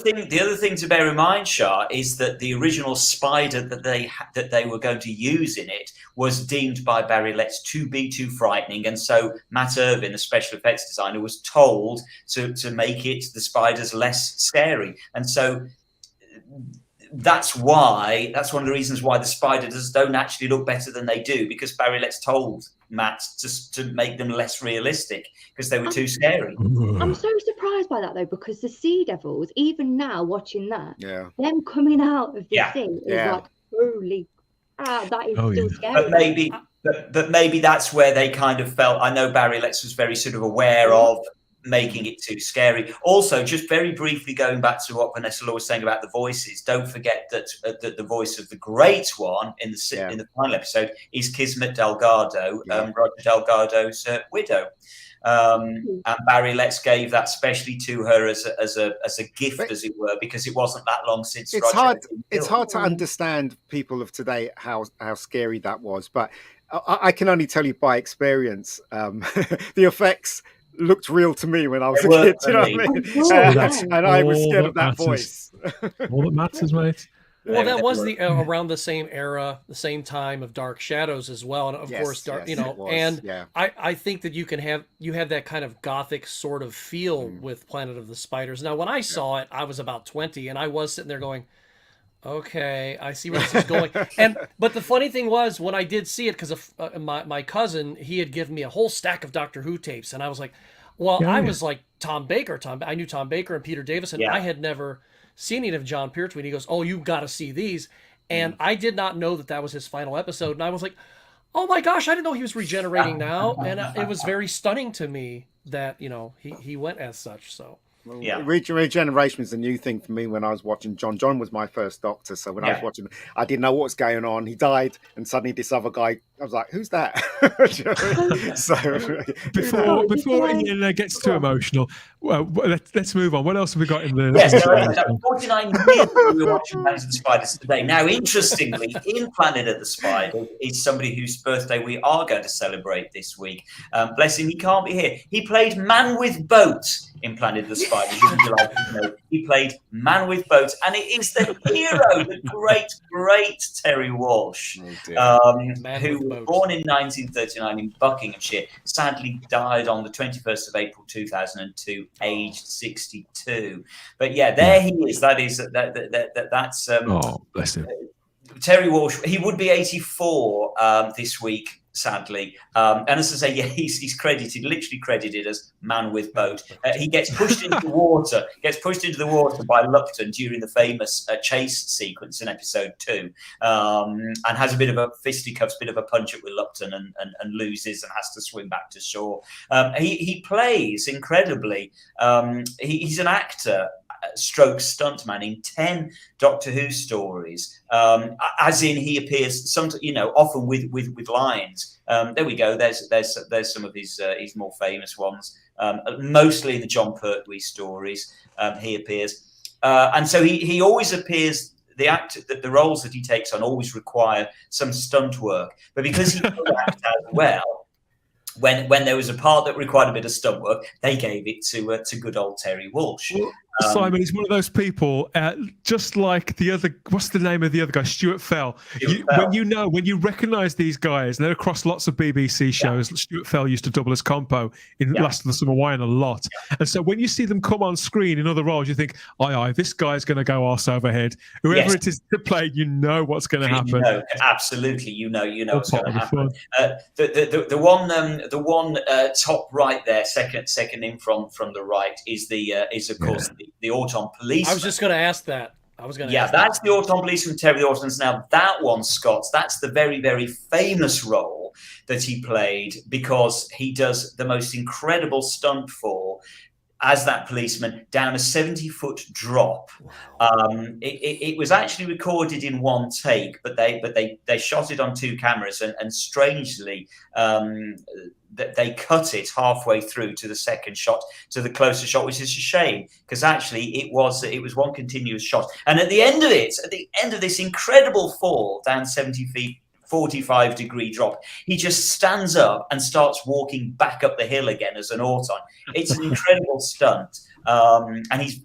thing to bear in mind, Shah, is that the original spider that they were going to use in it was deemed by Barry Letts to be too frightening, and so Matt Irvin, the special effects designer, was told to make the spiders less scary, and so. That's one of the reasons why the spiders don't actually look better than they do, because Barry Letts told Matt to make them less realistic because they were too scary. I'm so surprised by that though, because the Sea Devils, even now watching that, them coming out of the sea is like, holy, that is still scary. But maybe that's where they kind of felt. I know Barry Letts was very sort of aware of making it too scary. Also, just very briefly going back to what Vanessa Law was saying about the voices, don't forget that the voice of the great one in the final episode is Kismet Delgado, Roger Delgado's widow. And Barry Letts gave that specially to her as a gift, as it were, because it wasn't that long since. It's hard to understand people of today how scary that was, but I can only tell you by experience. The effects looked real to me when I was a kid. You know what I mean? And I was scared of that voice. All that matters, mate. Well, that was around the same era, the same time of Dark Shadows as well, and of course, I think that you have that kind of gothic sort of feel with Planet of the Spiders. Now, when I saw it, I was about 20, and I was sitting there going, "Okay, I see where this is going." But the funny thing was, when I did see it, because my cousin, he had given me a whole stack of Doctor Who tapes, and I was like, "Well, I was like Tom Baker. I knew Tom Baker and Peter Davison. I had never seen any of John Pertwee." And he goes, "Oh, you got to see these." And I did not know that was his final episode, and I was like, "Oh my gosh, I didn't know he was regenerating now." And it was very stunning to me that he went as such. So Yeah. Regeneration was a new thing for me when I was watching John. John was my first Doctor, so when I was watching, I didn't know what was going on. He died, and suddenly this other guy, I was like, "Who's that?" So before Ian gets too emotional, well, let's move on. What else have we got in the? Yes, 49 years we were watching Planet of the Spiders today. Now, interestingly, in Planet of the Spiders is somebody whose birthday we are going to celebrate this week. Bless him, he can't be here. He played Man with Boat in Planet of the Spiders. He played Man with Boat, and it is the hero, the great Terry Walsh, who was born in 1939 in Buckinghamshire, sadly died on the 21st of April 2002, aged 62. But yeah, there he is. That's bless him. Terry Walsh. He would be 84 this week, sadly. And as I say, yeah, he's literally credited as Man with Boat. He gets pushed into the water, by Lupton during the famous chase sequence in episode 2, and has a bit of a fisticuffs, bit of a punch-up with Lupton and loses and has to swim back to shore. He plays incredibly. He's an actor, stroke stuntman in 10 Doctor Who stories, as in he appears often with lines. There we go. There's some of his more famous ones, mostly in the John Pertwee stories. He appears, and so he always appears. The roles that he takes on always require some stunt work, but because he could act as well. When there was a part that required a bit of stunt work, they gave it to good old Terry Walsh. Well, Simon, he's one of those people, just like the other. What's the name of the other guy? Stuart Fell. When you recognise these guys, and they're across lots of BBC shows. Yeah. Stuart Fell used to double as Compo in Last of the Summer Wine a lot, and so when you see them come on screen in other roles, you think, "Aye, this guy's going to go arse over head." Whoever it is to play, you know what's going to happen. Absolutely, you know what's going to happen. The one top right there, second in from the right, is of course the Auton policeman. I was just going to ask that. That's the Auton policeman, Terry the Autons. Now that one, Scott, that's the very, very famous role that he played because he does the most incredible stunt for as that policeman down a 70-foot drop. Wow. It was actually recorded in one take, but they shot it on 2 cameras, and strangely they cut it halfway through to the second shot, to the closer shot, which is a shame because actually it was one continuous shot. And at the end of this incredible fall down 70 feet, 45-degree drop, he just stands up and starts walking back up the hill again as an Auton. It's an incredible stunt, and he's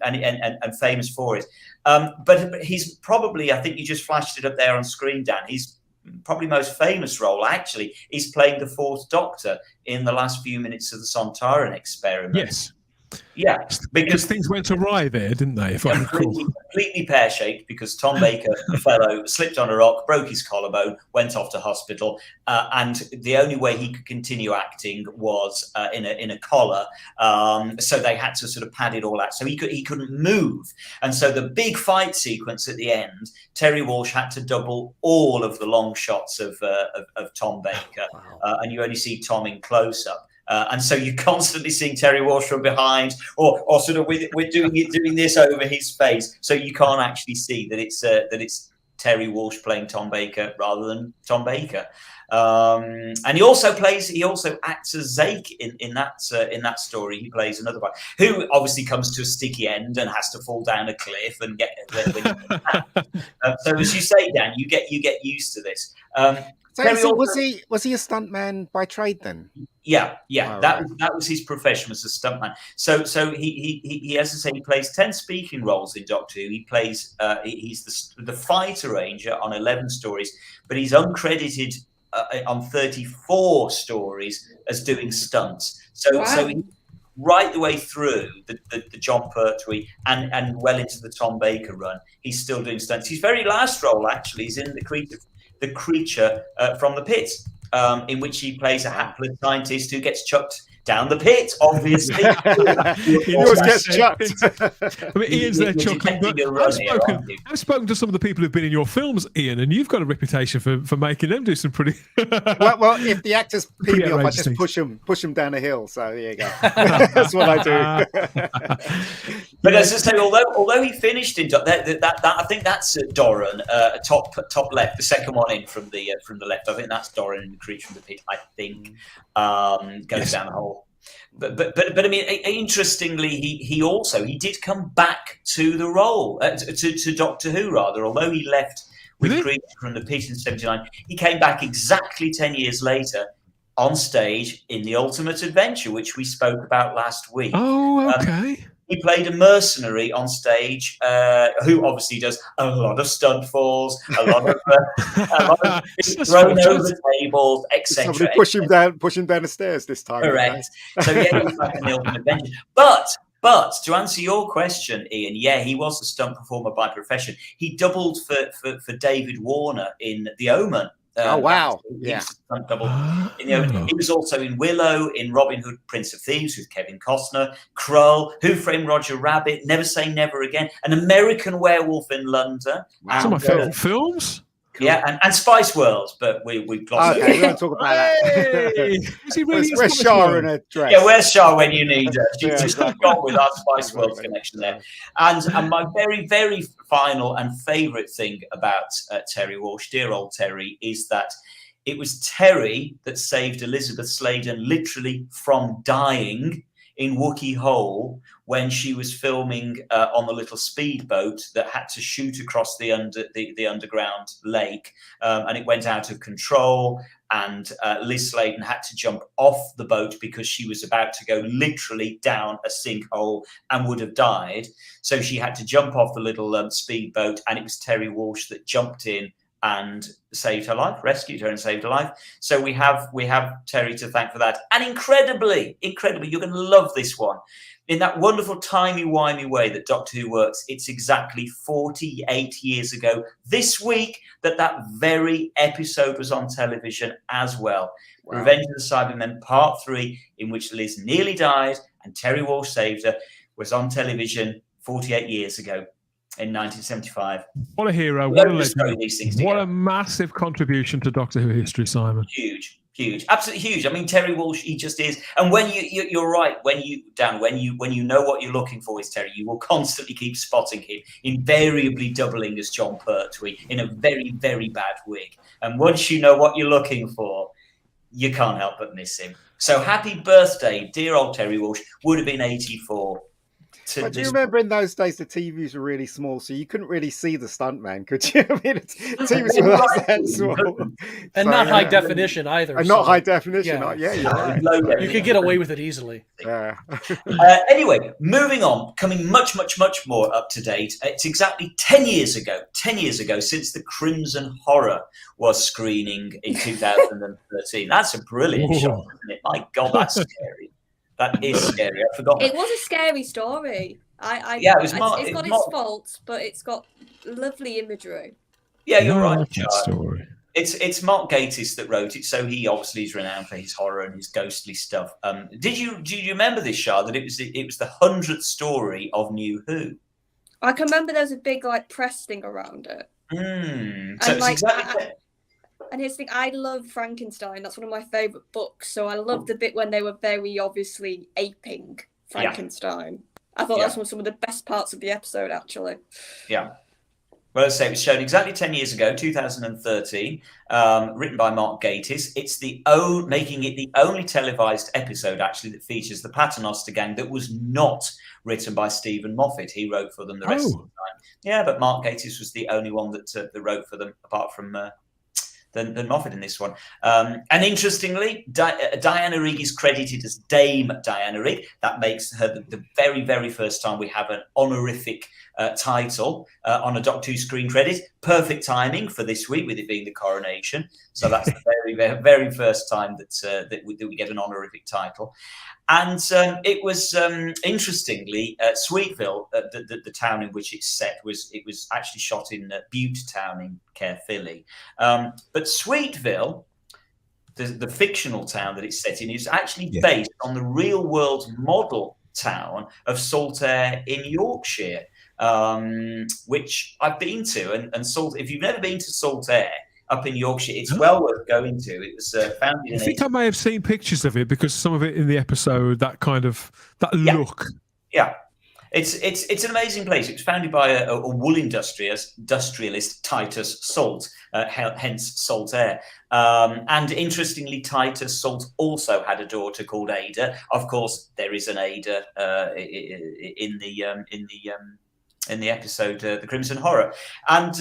famous for it. But he's probably, I think you just flashed it up there on screen, Dan. He's probably most famous role actually is playing the 4th Doctor in the last few minutes of the Sontaran experiment. Yes. Yeah, because things went awry there, didn't they? If I recall, completely pear-shaped because Tom Baker, the fellow, slipped on a rock, broke his collarbone, went off to hospital, and the only way he could continue acting was in a collar. So they had to sort of pad it all out, so he couldn't move. And so the big fight sequence at the end, Terry Walsh had to double all of the long shots of Tom Baker, and you only see Tom in close-up. And so you're constantly seeing Terry Walsh from behind, or sort of we're doing this over his face, so you can't actually see that it's Terry Walsh playing Tom Baker rather than Tom Baker. And he also acts as Zeke in that story. He plays another guy who obviously comes to a sticky end and has to fall down a cliff and get. So as you say, Dan, you get used to this. So was he a stuntman by trade then? Yeah. That was his profession, was a stuntman. So he as I say, he plays 10 speaking roles in Doctor Who. He plays he's the fight arranger on 11 stories, but he's uncredited on 34 stories as doing stunts. So he, right the way through the John Pertwee and well into the Tom Baker run, he's still doing stunts. His very last role actually is in the creature from the pit, in which he plays a hapless scientist who gets chucked down the pit, obviously. Yours gets chucked. I mean, Ian's there chuckling. But I've spoken to some of the people who've been in your films, Ian, and you've got a reputation for making them do some pretty. well, if the actors pee me off, I just push them down a hill. So there you go. That's what I do. But as I say, although he finished in that I think that's Doran, top left, the second one in from the left. I think that's Doran in the Creature from the Pit. I think goes down the hole. But I mean, interestingly, he did come back to the role to Doctor Who rather. Although he left with Creature from the Pit in '79, he came back exactly 10 years later on stage in The Ultimate Adventure, which we spoke about last week. Oh, okay. He played a mercenary on stage who obviously does a lot of stunt falls, a lot of thrown over tables, etc. Somebody push him down the stairs this time. Correct. So yeah, he was back in The Ultimate Adventure. But to answer your question, Ian, yeah, he was a stunt performer by profession. He doubled for David Warner in The Omen. Oh wow! Yeah, he was also in Willow, in Robin Hood, Prince of Thieves with Kevin Costner, Krull, Who Framed Roger Rabbit, Never Say Never Again, An American Werewolf in London. Wow. Some of my favourite films. Cool. Yeah, and Spice World, but we glossed okay, we won't talk about that. Is he really where's Shah in a dress? Yeah, where's Shah when you need her? She's just got with our Spice World connection there. And my very, very final and favourite thing about Terry Walsh, dear old Terry, is that it was Terry that saved Elizabeth Sladen literally from dying in Wookiee Hole when she was filming on the little speedboat that had to shoot across the underground lake, and it went out of control. And Liz Sladen had to jump off the boat because she was about to go literally down a sinkhole and would have died. So she had to jump off the little speedboat, and it was Terry Walsh that jumped in and saved her life, rescued her and saved her life. So we have Terry to thank for that. And incredibly, you're going to love this one. In that wonderful timey-wimey way that Doctor Who works, it's exactly 48 years ago this week that very episode was on television as well. Wow. Revenge of the Cybermen Part 3, in which Liz nearly died and Terry Walsh saved her, was on television 48 years ago. In 1975. What a hero. What a legend. What a massive contribution to Doctor Who history, Simon. Huge, absolutely huge. I mean, Terry Walsh, he just is. And when you're right, when you know what you're looking for is Terry, you will constantly keep spotting him, invariably doubling as John Pertwee in a very, very bad wig. And once you know what you're looking for, you can't help but miss him. So happy birthday, dear old Terry Walsh. Would have been 84. But do you remember in those days the TVs were really small, so you couldn't really see the stuntman, could you? I mean, TVs were that small, and not high definition either. And not high definition. Yeah, you're right. You could get away with it easily. Yeah. Anyway, moving on, coming much more up to date. It's exactly 10 years ago since the Crimson Horror was screening in 2013. That's a brilliant shot, isn't it? My God, that's scary. That is scary. I forgot. It was a scary story. Yeah, it was it's got its faults, but it's got lovely imagery. Yeah, you're right. Story. It's Mark Gatiss that wrote it, so he obviously is renowned for his horror and his ghostly stuff. Do you remember this, Shah? That it was the 100th story of New Who. I can remember there was a big press thing around it. So it's exactly. And here's the thing, I love Frankenstein. That's one of my favourite books. So I love the bit when they were very obviously aping Frankenstein. Yeah. I thought that was some of the best parts of the episode, actually. Yeah. Well, as I say, it was shown exactly 10 years ago, 2013, written by Mark Gatiss. It's making it the only televised episode, actually, that features the Paternoster Gang that was not written by Stephen Moffat. He wrote for them the rest of the time. Yeah, but Mark Gatiss was the only one that wrote for them, apart from than Moffat in this one. And interestingly, Diana Rigg is credited as Dame Diana Rigg. That makes her the very, very first time we have an honorific title on a Doctor Who screen credit. Perfect timing for this week, with it being the coronation. So that's the very, very, very first time that we get an honorific title. And it was, interestingly, Sweetville, the town in which it's set, it was actually shot in Butte Town in Caerphilly. But Sweetville the fictional town that it's set in is actually based on the real world model town of Saltaire in Yorkshire, which I've been to. And if you've never been to Saltaire up in Yorkshire, it's well worth going to. It was founded in... I think I may have seen pictures of it, because some of it in the episode, that look. Yeah. It's an amazing place. It was founded by a wool industrialist, Titus Salt, hence Saltaire. And interestingly, Titus Salt also had a daughter called Ada. Of course, there is an Ada in the episode The Crimson Horror, and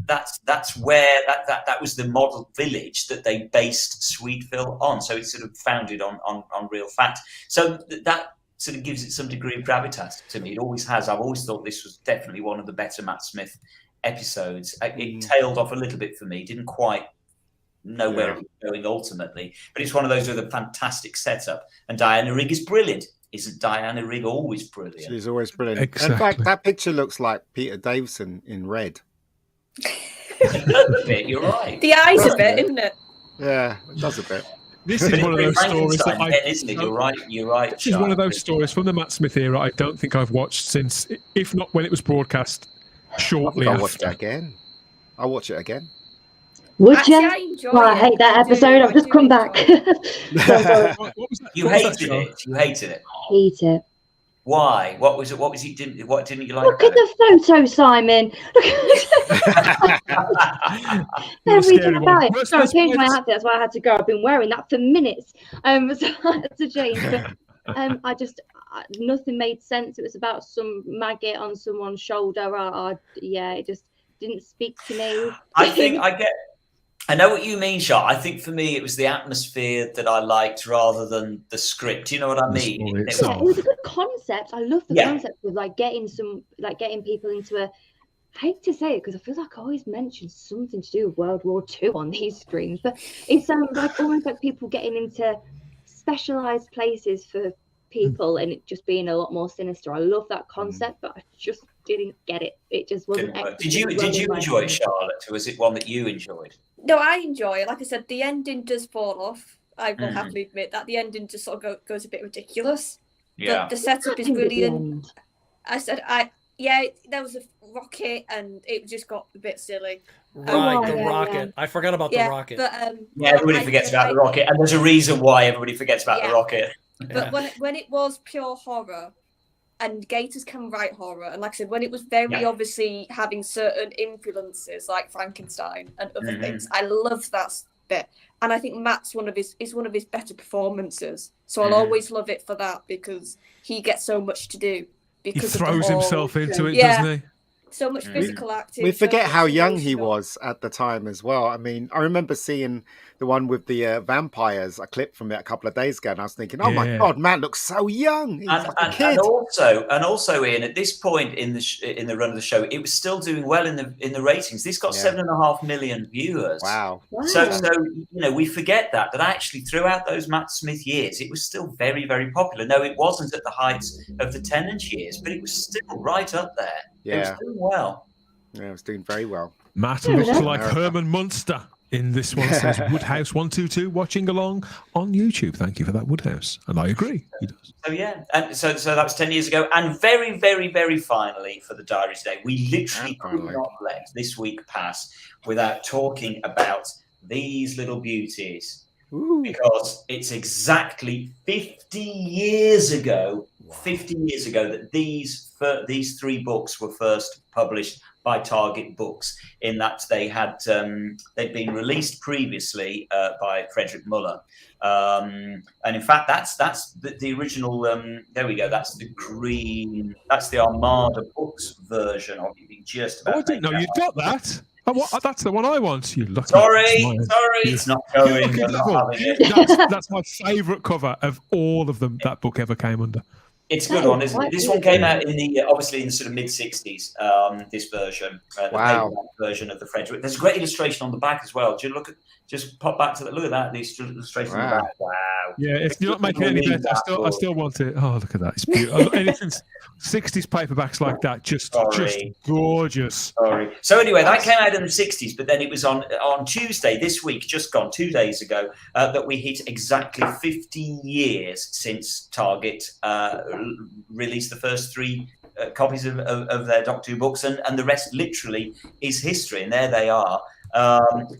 that's where that was the model village that they based Sweetville on. So it's sort of founded on real fact. So that sort of gives it some degree of gravitas to me. It always has. I've always thought this was definitely one of the better Matt Smith episodes. It tailed off a little bit for me. Didn't quite know where it was going ultimately, but it's one of those with a fantastic setup. And Diana Rigg is brilliant. Isn't Diana Rigg always brilliant? She's always brilliant. Exactly. In fact, that picture looks like Peter Davison in Red. It does a bit, you're right. The eyes a bit, isn't it? Yeah, it does a bit. This is one of those stories that isn't it? You're right. This is one of those stories from the Matt Smith era I don't think I've watched since, if not when it was broadcast, shortly I'll watch after. it again. I'll watch it again. Would Actually, you? I enjoy Well, I it. hate that I do, episode. I've I just do come enjoy back. it. What was that? You What was that hated show? it. You hated it. Hate it. Why? What was it? What didn't you like Look about at the photo, Simon. You're a scary Everything one. about it. Where's Sorry, I this changed my place? outfit. That's why I had to go. I've been wearing that for minutes. So I had to change. But, nothing made sense. It was about some maggot on someone's shoulder. It just didn't speak to me. I know what you mean, Shah. I think for me, it was the atmosphere that I liked rather than the script. You know what I mean? It was a good concept. I love the concept of getting people into a. I hate to say it because I feel like I always mention something to do with World War II on these streams, but it's almost like people getting into specialized places for people and it just being a lot more sinister. I love that concept, but I just didn't get it. It just wasn't. Did you enjoy it, Charlotte? Or was it one that you enjoyed? No, I enjoy it. Like I said, the ending does fall off. I will have to admit that the ending just sort of goes a bit ridiculous. Yeah. But the setup is brilliant. There was a rocket and it just got a bit silly. Right, the rocket. I forgot about the rocket. But, everybody forgets about the rocket, and there's a reason why everybody forgets about the rocket. But when it was pure horror, and Gators can write horror, and like I said, when it was very obviously having certain influences like Frankenstein and other things, I love that bit. And I think Matt's one of his better performances. So I'll always love it for that because he gets so much to do. Because He throws himself into it, doesn't he? So much physical acting. We forget how young he was at the time as well. I mean, I remember seeing the one with the vampires, a clip from it a couple of days ago, and I was thinking, "Oh my God, Matt looks so young." He's like a kid. And also, Ian, at this point in the run of the show, it was still doing well in the ratings. This got 7.5 million viewers. Wow! So we forget that actually throughout those Matt Smith years, it was still very, very popular. No, it wasn't at the heights of the Tennant years, but it was still right up there. Yeah. It was doing well. Yeah, it was doing very well. Matt looks like Herman Munster in this one. Says Woodhouse 122 watching along on YouTube. Thank you for that, Woodhouse. And I agree, he does. So yeah, and so that was 10 years ago. And very, very, very finally for the diary today, we literally could not let this week pass without talking about these little beauties. Ooh. Because it's exactly 50 years ago that these three books were first published by Target Books, in that they'd been released previously by Frederick Muller. And in fact, that's the original. There we go. That's the Armada Books version of it. Just about. I didn't know you'd got that. That's the one I want. You lucky. Sorry, it's not going. That's my favourite cover of all of them that book ever came under. It's a good one, isn't it? This one came out in the obviously in the sort of mid-60s. This version, the paperback version of the French. There's a great illustration on the back as well. Do you look at? Just pop back to that. Look at that. These illustrations on the back. Wow. Yeah, if you're not making it any better, I still want it. Oh, look at that! It's beautiful. Anything 60s paperbacks like that, just gorgeous. Sorry. So anyway, that came out in the 60s, but then it was on Tuesday this week, just gone 2 days ago, that we hit exactly 15 years since Target released the first 3 copies of their Doctor Who books, and the rest literally is history. And there they are.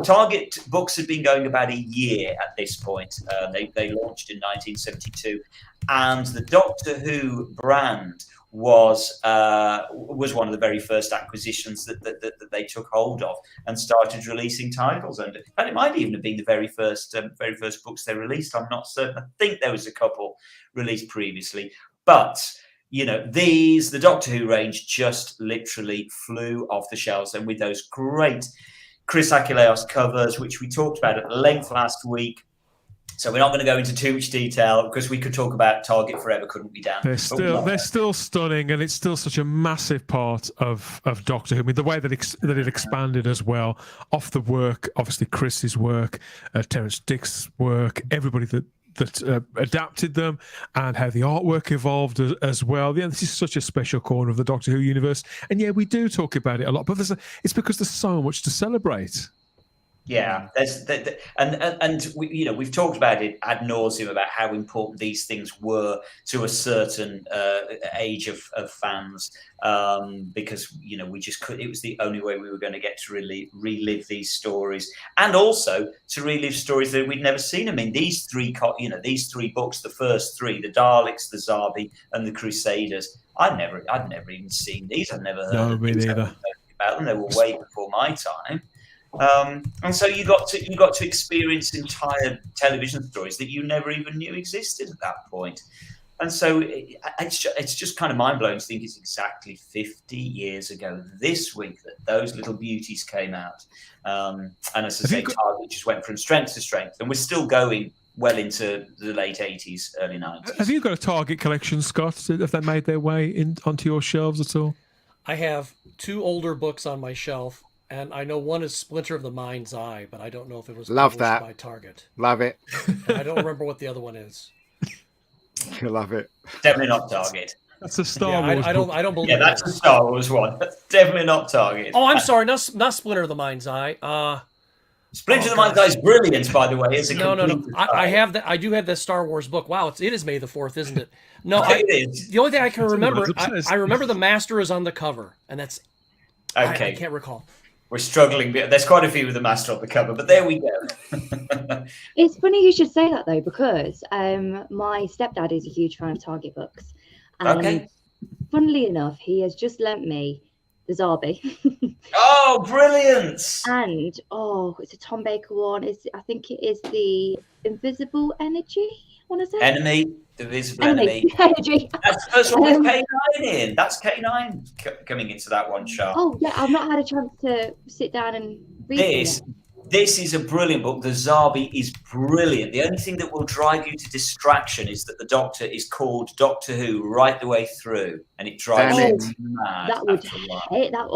Target books had been going about a year at this point. They launched in 1972, and the Doctor Who brand was one of the very first acquisitions that they took hold of and started releasing titles under. And it might even have been the very first books they released. I'm not certain. I think there was a couple released previously, but the Doctor Who range just literally flew off the shelves, and with those great Chris Achilleos covers, which we talked about at length last week. So we're not going to go into too much detail because we could talk about Target forever, couldn't we, Dan? They're still stunning, and it's still such a massive part of Doctor Who. I mean, the way that it expanded as well, off the work, obviously Chris's work, Terence Dick's work, everybody that adapted them, and how the artwork evolved as well. Yeah, this is such a special corner of the Doctor Who universe, and yeah, we do talk about it a lot, but it's because there's so much to celebrate. Yeah, and we've talked about it ad nauseum about how important these things were to a certain age of fans, because we just could. It was the only way we were going to get to really relive these stories, and also to relive stories that we'd never seen. I mean, these 3 books, the first 3, the Daleks, the Zarbi, and the Crusaders. I'd never even seen these. I'd never heard of me neither. About them. They were way before my time. And so you got to experience entire television stories that you never even knew existed at that point. And so it's just kind of mind-blowing to think it's exactly 50 years ago this week that those little beauties came out. And as I say, Target just went from strength to strength, and we're still going well into the late 80s, early 90s. Have you got a Target collection, Scott? Have they made their way onto your shelves at all? I have 2 older books on my shelf. And I know one is Splinter of the Mind's Eye, but I don't know if it was published by Target. Love it. And I don't remember what the other one is. I love it. Definitely not Target. That's a Star Wars. I don't believe. Yeah, that's a Star Wars one. That's definitely not Target. Oh, I'm sorry, not Splinter of the Mind'sEye. Splinter of the Mind's Eye is brilliant, by the way. It's a no. I have that. I do have the Star Wars book. Wow, it is May the 4th, isn't it? No, it is. The only thing I can remember, I remember the Master is on the cover, and that's okay. I can't recall. We're struggling. There's quite a few with the Master on the cover, but there we go. It's funny you should say that, though, because my stepdad is a huge fan of Target books. And funnily enough, he has just lent me the Zarbi. Oh, brilliant! And, it's a Tom Baker one. I think it is the Invisible Energy, I want to say. Enemy. The Visible Enemy. Energy. That's the first one with K9 in. That's K9 coming into that one, Sharp. Oh, yeah, I've not had a chance to sit down and read it. This is a brilliant book. The Zarbi is brilliant. The only thing that will drive you to distraction is that the Doctor is called Doctor Who right the way through, and it drives you mad. That would hate that.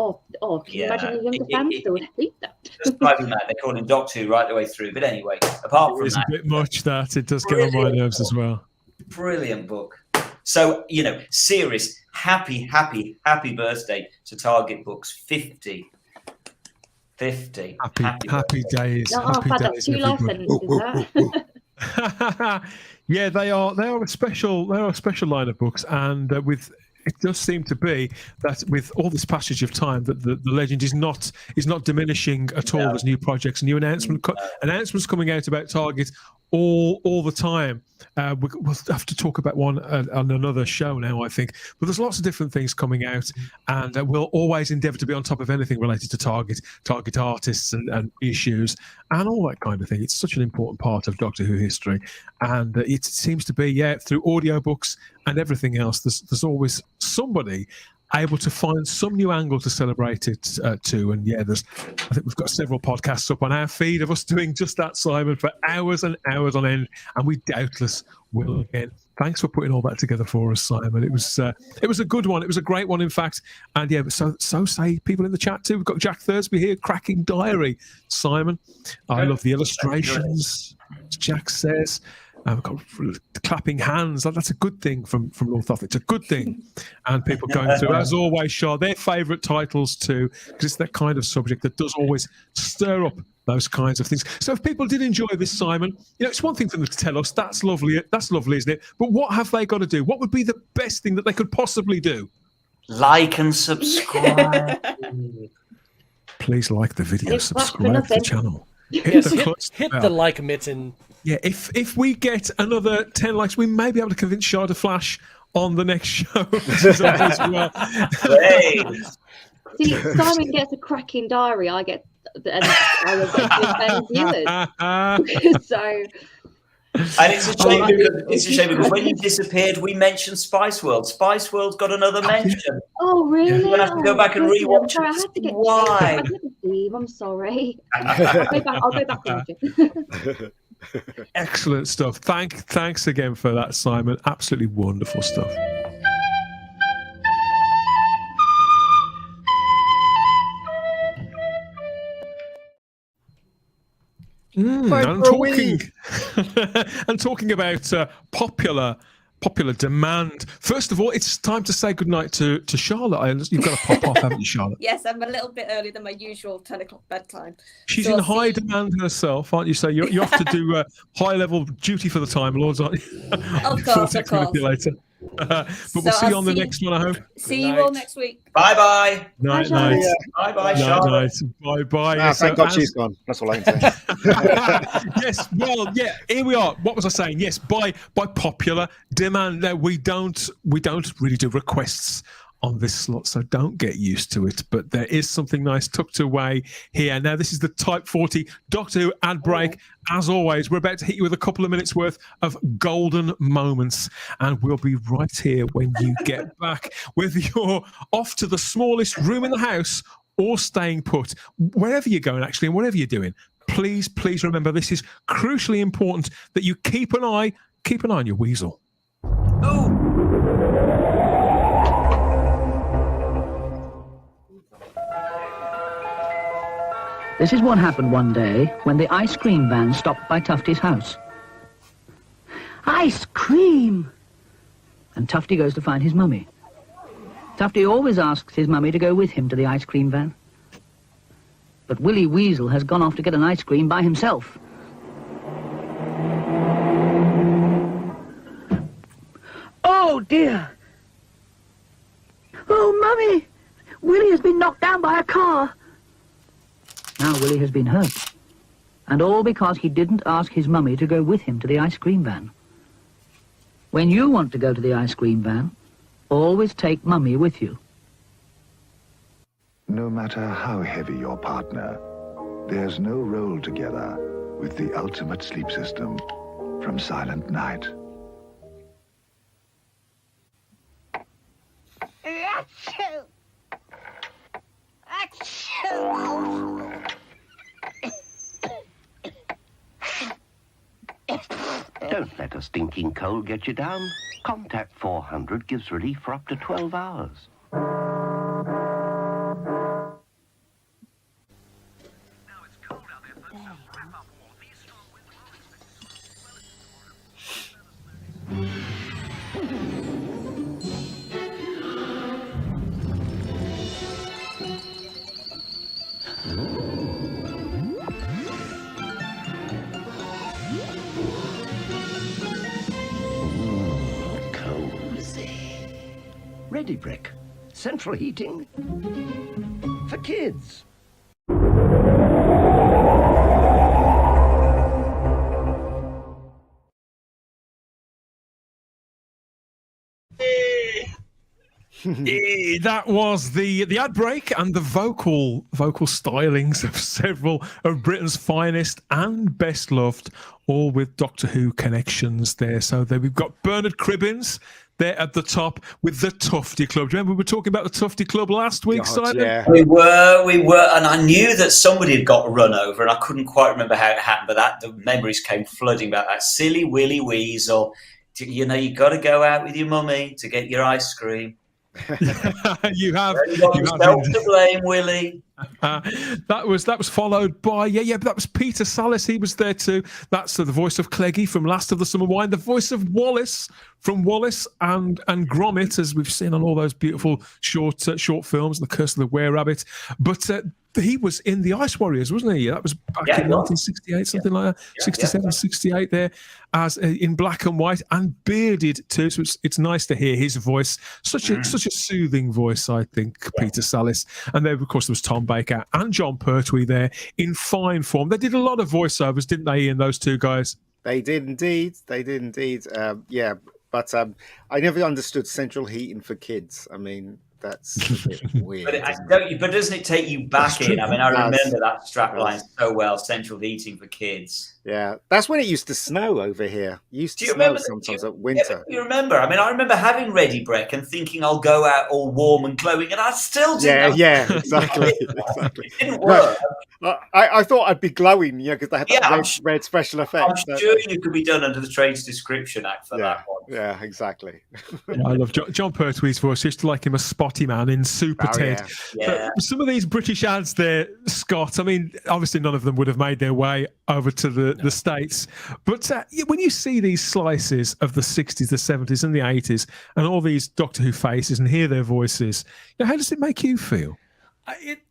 Can you imagine the younger fans still hate that? Just drive you mad. They call him Doctor Who right the way through. But anyway, apart from that, it's a bit much. That it does get on my nerves as well. Brilliant book. So, serious, happy birthday to Target Books. 50. Happy days. Happy days, yeah, they are a special line of books, and it does seem to be that with all this passage of time that the legend is not diminishing at all. There's new projects, new announcements coming out about Target all the time. We'll have to talk about one on another show now, I think. But there's lots of different things coming out, and we'll always endeavour to be on top of anything related to Target artists and issues and all that kind of thing. It's such an important part of Doctor Who history, and it seems to be through audiobooks and everything else. There's always somebody able to find some new angle to celebrate it to. And I think we've got several podcasts up on our feed of us doing just that, Simon, for hours and hours on end, and we doubtless will again. Thanks for putting all that together for us, Simon. It was a good one. It was a great one, in fact. And yeah, so say people in the chat too. We've got Jack Thursby here, cracking diary. Simon, I love the illustrations. Jack says. We've got clapping hands. That's a good thing from Northoff. It's a good thing. And people going through, as always, Shah, their favourite titles too, because it's that kind of subject that does always stir up those kinds of things. So if people did enjoy this, Simon, it's one thing for them to tell us, that's lovely, isn't it? But what have they got to do? What would be the best thing that they could possibly do? Like and subscribe. Please like the video, subscribe to the channel. Hit the like button. Yeah, if we get another 10 likes, we may be able to convince Shah to flash on the next show. As well. See, Simon gets a cracking diary. I get viewers. So. And it's a shame because when you disappeared, we mentioned Spice World. Spice World got another mention. Oh, really? You're gonna have to go back and rewatch it. Why? I'm sorry. I'll go back and watch it. Excellent stuff. Thanks again for that, Simon. Absolutely wonderful stuff. And talking about popular demand. First of all, it's time to say goodnight to Charlotte. You've got to pop off, haven't you, Charlotte? Yes, I'm a little bit earlier than my usual 10 o'clock bedtime. She's in high demand herself, aren't you? So you have to do high-level duty for the Time Lords, aren't you? Of course. Manipulator. But we'll see you on the next one, I hope. See you all next week. Bye-bye. Night. Bye-bye, Charlotte. Bye-bye. Thank God she's gone. That's all I can say. Yes, well, yeah, here we are. What was I saying? Yes, by popular demand. Now, we don't really do requests on this slot, so don't get used to it. But there is something nice tucked away here. Now, this is the Type 40 Doctor Who ad break. As always, we're about to hit you with a couple of minutes worth of golden moments, and we'll be right here when you get back. Whether you're off to the smallest room in the house or staying put, wherever you're going, actually, and whatever you're doing, please remember this is crucially important that you keep an eye on your weasel. Oh. This is what happened one day when the ice cream van stopped by Tufty's house. Ice cream! And Tufty goes to find his mummy. Tufty always asks his mummy to go with him to the ice cream van. But Willy Weasel has gone off to get an ice cream by himself. Oh, dear! Oh, Mummy! Willy has been knocked down by a car. Now Willy has been hurt. And all because he didn't ask his mummy to go with him to the ice cream van. When you want to go to the ice cream van, always take Mummy with you. No matter how heavy your partner, there's no roll together with the ultimate sleep system from Silent Night. Achoo! Achoo! Don't let a stinking cold get you down. Contact 400 gives relief for up to 12 hours. Ready Brick. Central heating for kids. That was the ad break and the vocal stylings of several of Britain's finest and best loved, all with Doctor Who connections there. So there we've got Bernard Cribbins there at the top with the Tufty Club. Do you remember we were talking about the Tufty Club last week, Simon? Yeah. We were, and I knew that somebody had got run over, and I couldn't quite remember how it happened, but the memories came flooding back. That silly Willy Weasel you know, you got to go out with your mummy to get your ice cream. You have yourself to blame, Willie. That was followed by that was Peter Sallis. He was there too. That's the voice of Cleggy from Last of the Summer Wine, the voice of Wallace from Wallace and Gromit, as we've seen on all those beautiful short films, The Curse of the Were-Rabbit. But he was in the Ice Warriors, wasn't he? That was back in 1968, something like that. 67, 68 there, as in black and white and bearded too. So it's nice to hear his voice. Such a soothing voice, I think, Peter Sallis. And then, of course, there was Tom Baker and John Pertwee there in fine form. They did a lot of voiceovers, didn't they, Ian, those two guys? They did indeed. But I never understood central heating for kids. I mean, that's a bit weird. But doesn't it take you back in? I mean, I remember that strapline so well, central heating for kids. Yeah, that's when it used to snow over here. It used to snow sometimes at winter. You remember? I mean, I remember having Ready Breck and thinking I'll go out all warm and glowing, and I still didn't. Yeah, exactly. Exactly. It didn't work. I thought I'd be glowing, because they had that red special effects. I'm sure you could be done under the Trades Description Act for that one. Yeah, exactly. I love John Pertwee's voice. I used to like him as Spotty Man in Super Ted. Yeah. Some of these British ads there, Scott, I mean, obviously none of them would have made their way over to the States. But when you see these slices of the 60s, the 70s and the 80s and all these Doctor Who faces and hear their voices, how does it make you feel?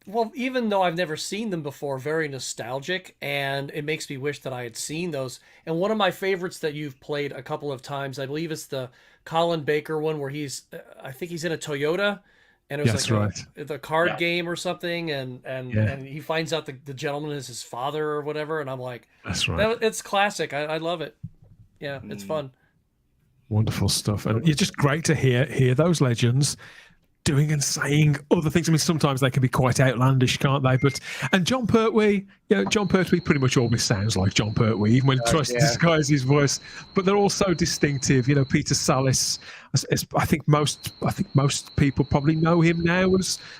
Well, even though I've never seen them before, very nostalgic, and it makes me wish that I had seen those. And one of my favorites that you've played a couple of times, I believe it's the Colin Baker one where I think he's in a Toyota, and it was the card game or something, and he finds out the gentleman is his father or whatever, and I'm like, that's right. It's classic. I love it. Yeah, it's fun. Wonderful stuff, and it's just great to hear those legends doing and saying other things. I mean, sometimes they can be quite outlandish, can't they? And John Pertwee, John Pertwee pretty much always sounds like John Pertwee, even when he tries to disguise his voice. But they're all so distinctive. Peter Sallis, I think most people probably know him now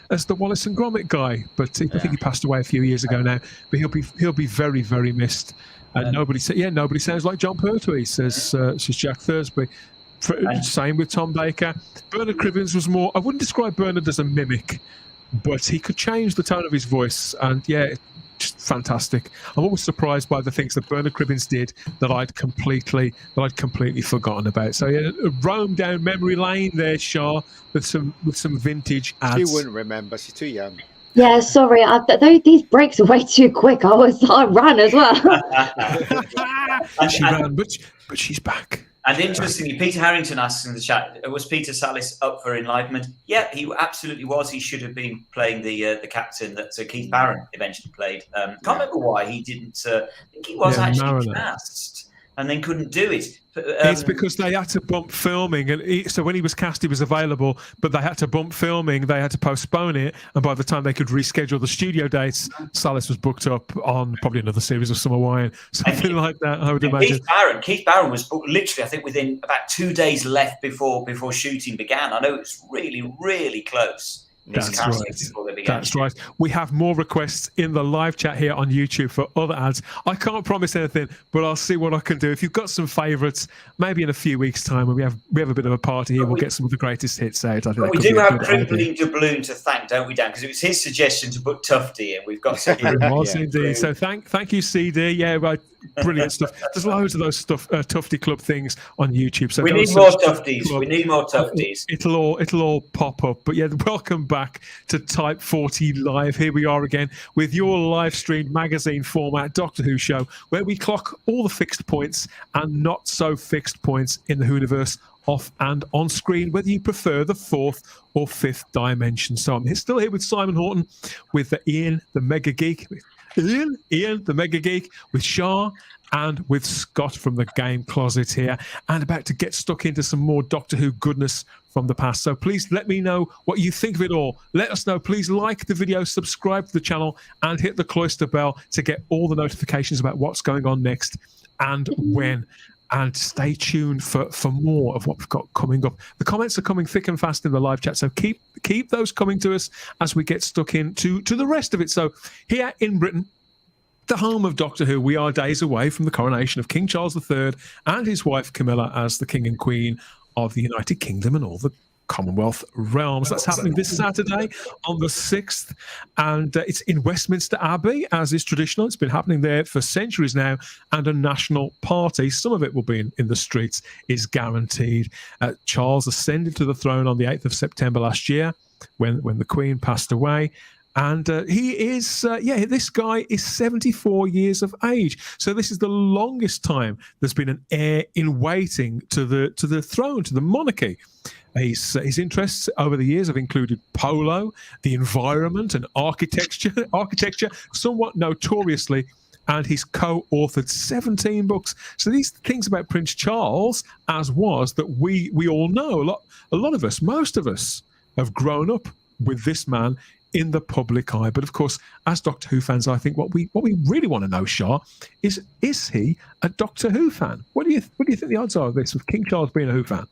as the Wallace and Gromit guy. But I think he passed away a few years ago now. But he'll be very, very missed. And nobody sounds like John Pertwee, says Jack Thursby. Same with Tom Baker. Bernard Cribbins was more, I wouldn't describe Bernard as a mimic, but he could change the tone of his voice, and just fantastic. I'm always surprised by the things that Bernard Cribbins did that I'd completely forgotten about. So roam down memory lane there, Shah, with some vintage ads. She wouldn't remember, she's too young. Yeah, sorry. These breaks are way too quick. I ran as well. She ran, but she's back. And interestingly, Peter Harrington asks in the chat, was Peter Sallis up for enlightenment? Yeah, he absolutely was. He should have been playing the captain that Keith Barron eventually played. Can't remember why he didn't. I think he was actually cast and then couldn't do it. It's because they had to bump filming, and so when he was cast, he was available, but they had to bump filming, they had to postpone it, and by the time they could reschedule the studio dates, Sallis was booked up on probably another series of Summer Wine, something like that, I would imagine. Keith Barron was booked literally, I think, within about 2 days left before shooting began. I know it was really, really close. That's right. That's right. We have more requests in the live chat here on YouTube for other ads. I can't promise anything, but I'll see what I can do. If you've got some favourites, maybe in a few weeks' time when we have a bit of a party here, we'll get some of the greatest hits out. I think we do have Crimpling Doubloon to thank, don't we, Dan? Because it was his suggestion to put Tufty in. We've got some. It was indeed. So thank you, CD. Yeah, right. Brilliant stuff. There's loads of those Tufty Club things on YouTube. So we need more Tufties. We need more Tufties. It'll all pop up. But welcome back to Type 40 Live. Here we are again with your live streamed magazine format Doctor Who show, where we clock all the fixed points and not so fixed points in the Whoniverse off and on screen, whether you prefer the fourth or fifth dimension. So I'm still here with Simon Horton, with Ian the Mega Geek, Ian the Mega Geek, with Shah, and with Scott from the Game Closet here, and about to get stuck into some more Doctor Who goodness from the past. So please let me know what you think of it all. Let us know. Please like the video, subscribe to the channel, and hit the cloister bell to get all the notifications about what's going on next and when. And stay tuned for more of what we've got coming up. The comments are coming thick and fast in the live chat, so keep those coming to us as we get stuck into the rest of it. So here in Britain, the home of Doctor Who, we are days away from the coronation of King Charles III and his wife Camilla as the King and Queen of the United Kingdom and all the Commonwealth realms. That's happening this Saturday on the 6th, and it's in Westminster Abbey, as is traditional. It's been happening there for centuries now, and a national party, some of it will be in the streets, is guaranteed. Charles ascended to the throne on the 8th of September last year when the Queen passed away. And he is, this guy is 74 years of age. So this is the longest time there's been an heir in waiting to the throne, to the monarchy. His interests over the years have included polo, the environment, and architecture, somewhat notoriously, and he's co-authored 17 books. So these things about Prince Charles, as was, that we all know, a lot of us, most of us, have grown up with this man in the public eye. But of course, as Doctor Who fans, I think what we really want to know, Shah, is he a Doctor Who fan? What do you think the odds are of this, with King Charles being a Who fan?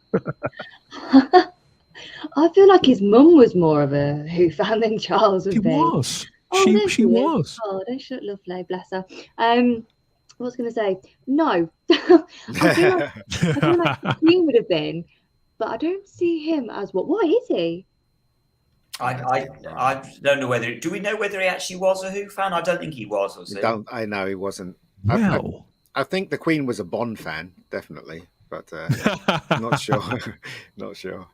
I feel like his mum was more of a Who fan than Charles would be. Was. Oh, she was. Oh, don't shut lovely, bless her. What was I going to say? No. I feel like he would have been, but I don't see him as what. Why is he? I don't know whether. Do we know whether he actually was a Who fan? I don't think he was he? I know he wasn't. Well, I think the Queen was a Bond fan, definitely, but not sure. Not sure.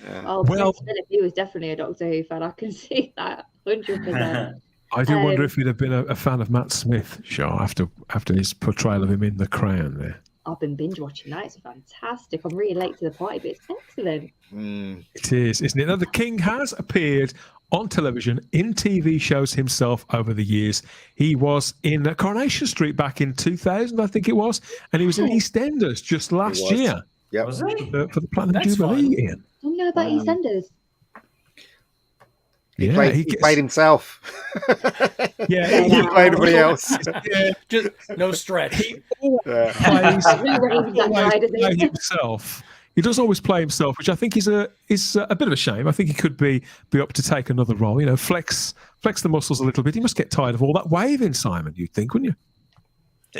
Well, Philip, he was definitely a Doctor Who fan. I can see that 100%. I do wonder if he'd have been a fan of Matt Smith, Shaw, after his portrayal of him in The Crown there. I've been binge watching that. It's fantastic. I'm really late to the party, but it's excellent. It is, isn't it? Now, the King has appeared on television, in TV shows himself over the years. He was in Coronation Street back in 2000, I think it was, and he was in EastEnders just last year. Yeah, was he? For the Platinum Jubilee, Ian. I don't know about EastEnders. He played himself. He played everybody else. Just no stretch. He always plays himself. He does always play himself, which I think is a bit of a shame. I think he could be up to take another role. You know, flex the muscles a little bit. He must get tired of all that waving, Simon. You'd think, wouldn't you?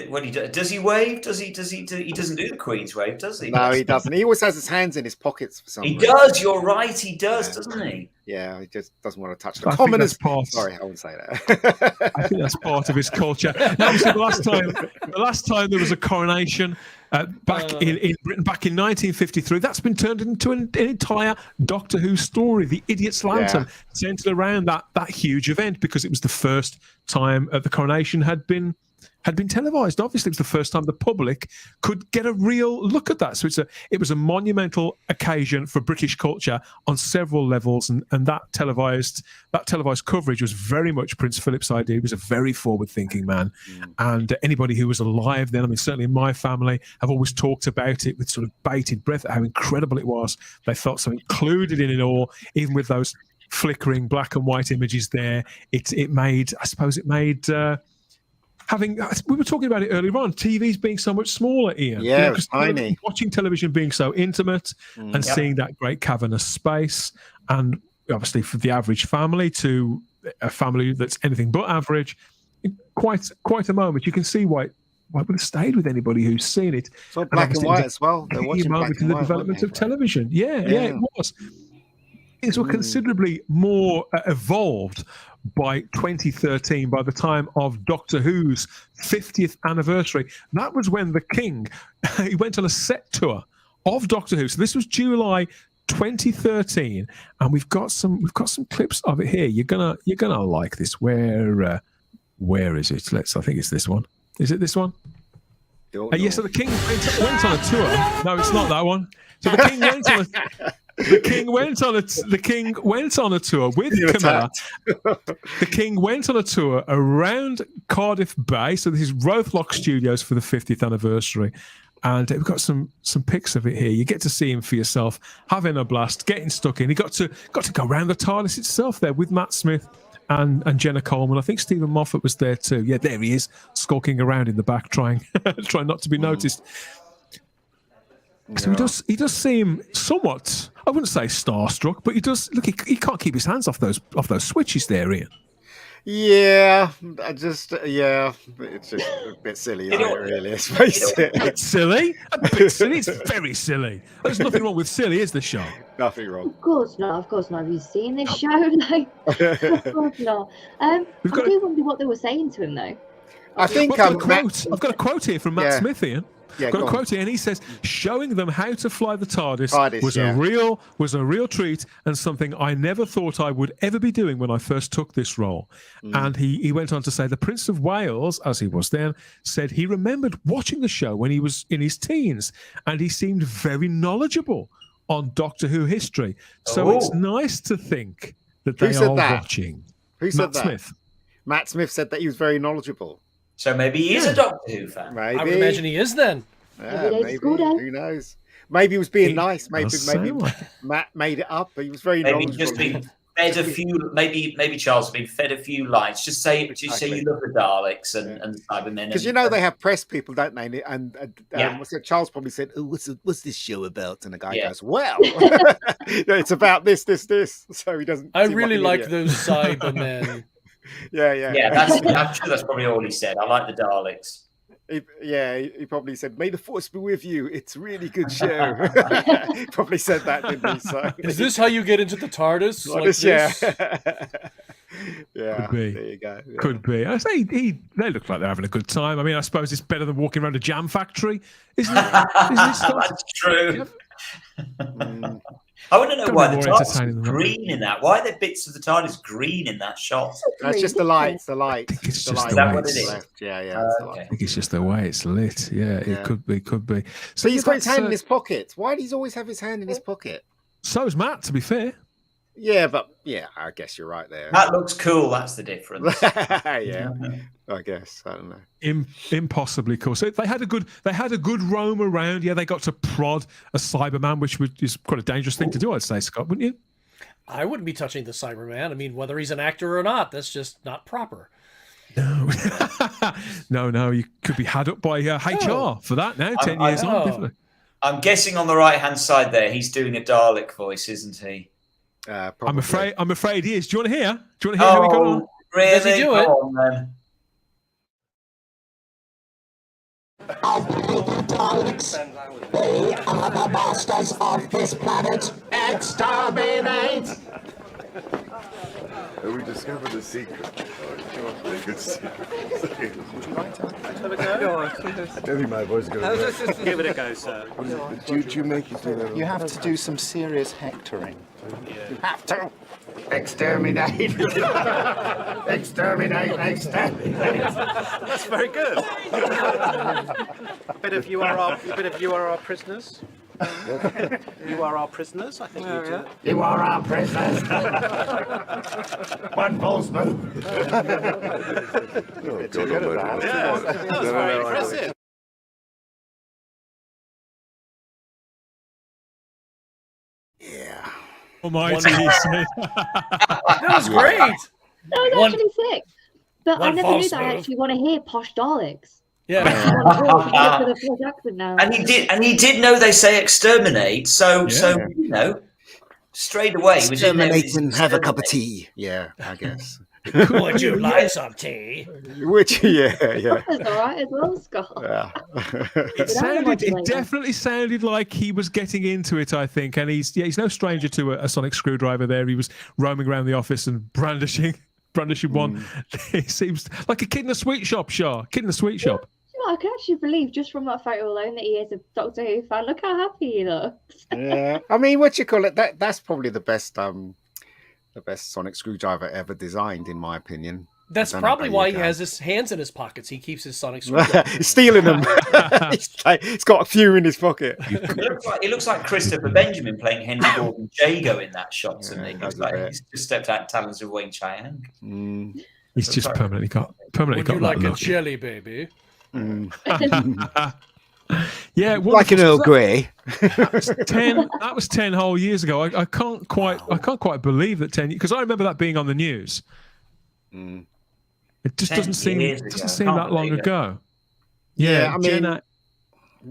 When does he wave? He doesn't do the Queen's wave, does he? No, he doesn't. He always has his hands in his pockets for some reason. He does. You're right. He does, doesn't he? Yeah, he just doesn't want to touch the commoners. Sorry, I wouldn't say that. I think that's part of his culture. Now, obviously, the last time there was a coronation back in Britain, back in 1953, that's been turned into an entire Doctor Who story. The Idiot's Lantern centered around that huge event because it was the first time the coronation had been televised. Obviously, it was the first time the public could get a real look at that. So it was a monumental occasion for British culture on several levels, and that televised coverage was very much Prince Philip's idea. He was a very forward-thinking man, and anybody who was alive then, I mean, certainly in my family, have always talked about it with sort of bated breath at how incredible it was. They felt so included in it all, even with those flickering black and white images there. It made we were talking about it earlier on, TVs being so much smaller, Ian. Yeah, it was tiny. Watching television being so intimate and seeing that great cavernous space, and obviously for the average family to a family that's anything but average, quite a moment. You can see why it would have stayed with anybody who's seen it. It's all black and white as well. They're watching black and in the white, development of television. Yeah, it was. Things were considerably more evolved by 2013, by the time of Doctor Who's 50th anniversary. That was when the King he went on a set tour of Doctor Who. So this was July 2013, and we've got some clips of it here. You're gonna like this. Where is it? I think it's this one. Is it this one? Yes. So the King went on a tour. No, it's not that one. So the King went on a. The King went on a tour with Camilla. The King went on a tour around Cardiff Bay. So this is Rothlock Studios for the 50th anniversary. And we've got some pics of it here. You get to see him for yourself, having a blast, getting stuck in. He got to go around the TARDIS itself there with Matt Smith and Jenna Coleman. I think Stephen Moffat was there too. Yeah, there he is, skulking around in the back, trying not to be noticed. So he does seem somewhat, I wouldn't say starstruck, but he does look. He can't keep his hands off those switches there, Ian. Yeah, it's just a bit silly, isn't it? Really, let's face it. A bit silly. A bit silly. It's very silly. There's nothing wrong with silly, is the show? Nothing wrong. Of course not. Of course not. Have you seen this show? Like, of course not. I do wonder what they were saying to him, though. I think I've got a quote here from Matt Smith, Ian. Yeah, got a quote here, and he says, "Showing them how to fly the TARDIS was a real treat and something I never thought I would ever be doing when I first took this role." And he went on to say, the Prince of Wales, as he was then, said he remembered watching the show when he was in his teens, and he seemed very knowledgeable on Doctor Who history. So it's nice to think that they are watching. Who said Matt that? Smith. Matt Smith said that he was very knowledgeable. So maybe he is a Doctor Who fan. Maybe. I would imagine he is then. Yeah, maybe. Who knows? Maybe he was being nice. Maybe like Matt made it up, but he was very Maybe knowledgeable. just been fed a few. Maybe Charles has been fed a few lines. Just say you love the Daleks and the Cybermen. Because they have press people, don't they? And Charles probably said, "Oh, what's this show about?" And the guy goes, "Well, it's about this." So he doesn't. I really like those Cybermen. Yeah. I'm sure that's probably all he said. I like the Daleks. He probably said, "May the force be with you. It's a really good show." He probably said that, didn't he? So, is this how you get into the TARDIS? Like this? Yeah. Could be. There you go. Yeah. Could be. I say they look like they're having a good time. I mean, I suppose it's better than walking around a jam factory, isn't it? That's true. I want to know why the TARDIS is green in that. Why are there bits of the TARDIS green in that shot? That's just the light. The light. I think it's just the way it's lit. Yeah. I think it's just the way it's lit. Yeah, it could be. So he's got his hand in his pocket. Why does he always have his hand in his pocket? So is Matt, to be fair. Yeah, but I guess you're right there. That looks cool. That's the difference. Yeah, I guess. I don't know. Impossibly cool. So they had a good roam around. Yeah, they got to prod a Cyberman, which is quite a dangerous thing to do, I'd say, Scott, wouldn't you? I wouldn't be touching the Cyberman. I mean, whether he's an actor or not, that's just not proper. No. You could be had up by HR for that now. 10 years on, definitely. I'm guessing on the right-hand side there, he's doing a Dalek voice, isn't he? I'm afraid he is. Do you want to hear? How he got on? Really? Does he do it? On, then. Daleks, they are the masters of this planet. Exterminate! We discovered a secret. A good secret. Would you like to have a go? I don't think my voice goes well. Give it a go, sir. Do you make it do that? You have to do some serious hectoring. You have to exterminate. Exterminate. That's very good. A bit of you are our prisoners. You are our prisoners. I think you do. You are our prisoners. One false move. Oh, God almighty. That's very impressive. Yeah. Almighty, he said. That was great. That was actually sick. But I never knew that I actually want to hear posh Daleks. Yeah. And he did know they say exterminate, so straight away was in there. Exterminate and have a cup of tea. Yeah, I guess. Would you like some tea? Yeah. That's all right as well, Scott. Yeah. It definitely sounded like he was getting into it, I think. And he's no stranger to a sonic screwdriver there. He was roaming around the office and brandishing one. He seems like a kid in a sweet shop, Kid in a sweet shop. I can actually believe just from that photo alone that he is a Doctor Who fan. Look how happy he looks. Yeah. I mean, what you call it? That's probably the best sonic screwdriver ever designed, in my opinion. That's probably why he has his hands in his pockets. He keeps his sonic screwdriver. He's stealing them. He's got a few in his pocket. It looks like Christopher Benjamin playing Henry Gordon Jago in that shot to me. He's just stepped out talents of Wayne Chiang. He's just permanently got Would you like that a look. jelly, baby? Yeah, like an Earl Grey. That was 10 whole years ago. I can't quite believe that 10 because I remember that being on the news. It just doesn't seem that long ago. Yeah, I mean,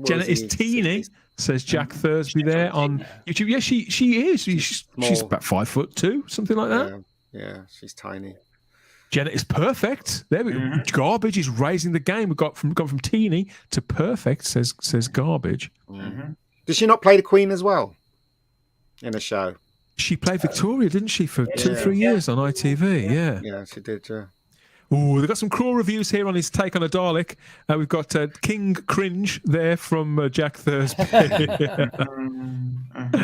Jenna is teeny, says Jack Thursby there on YouTube. Yeah, she is. She's about 5'2", something like that. Yeah, she's tiny. Janet is perfect. There we go. Garbage is raising the game. We've gone from teeny to perfect, says Garbage. Did she not play the Queen as well in a show? She played Victoria, didn't she, for 2-3 years on ITV? Yeah, she did. Oh, they've got some cruel reviews here on his take on a Dalek. We've got King Cringe there from Jack Thursby.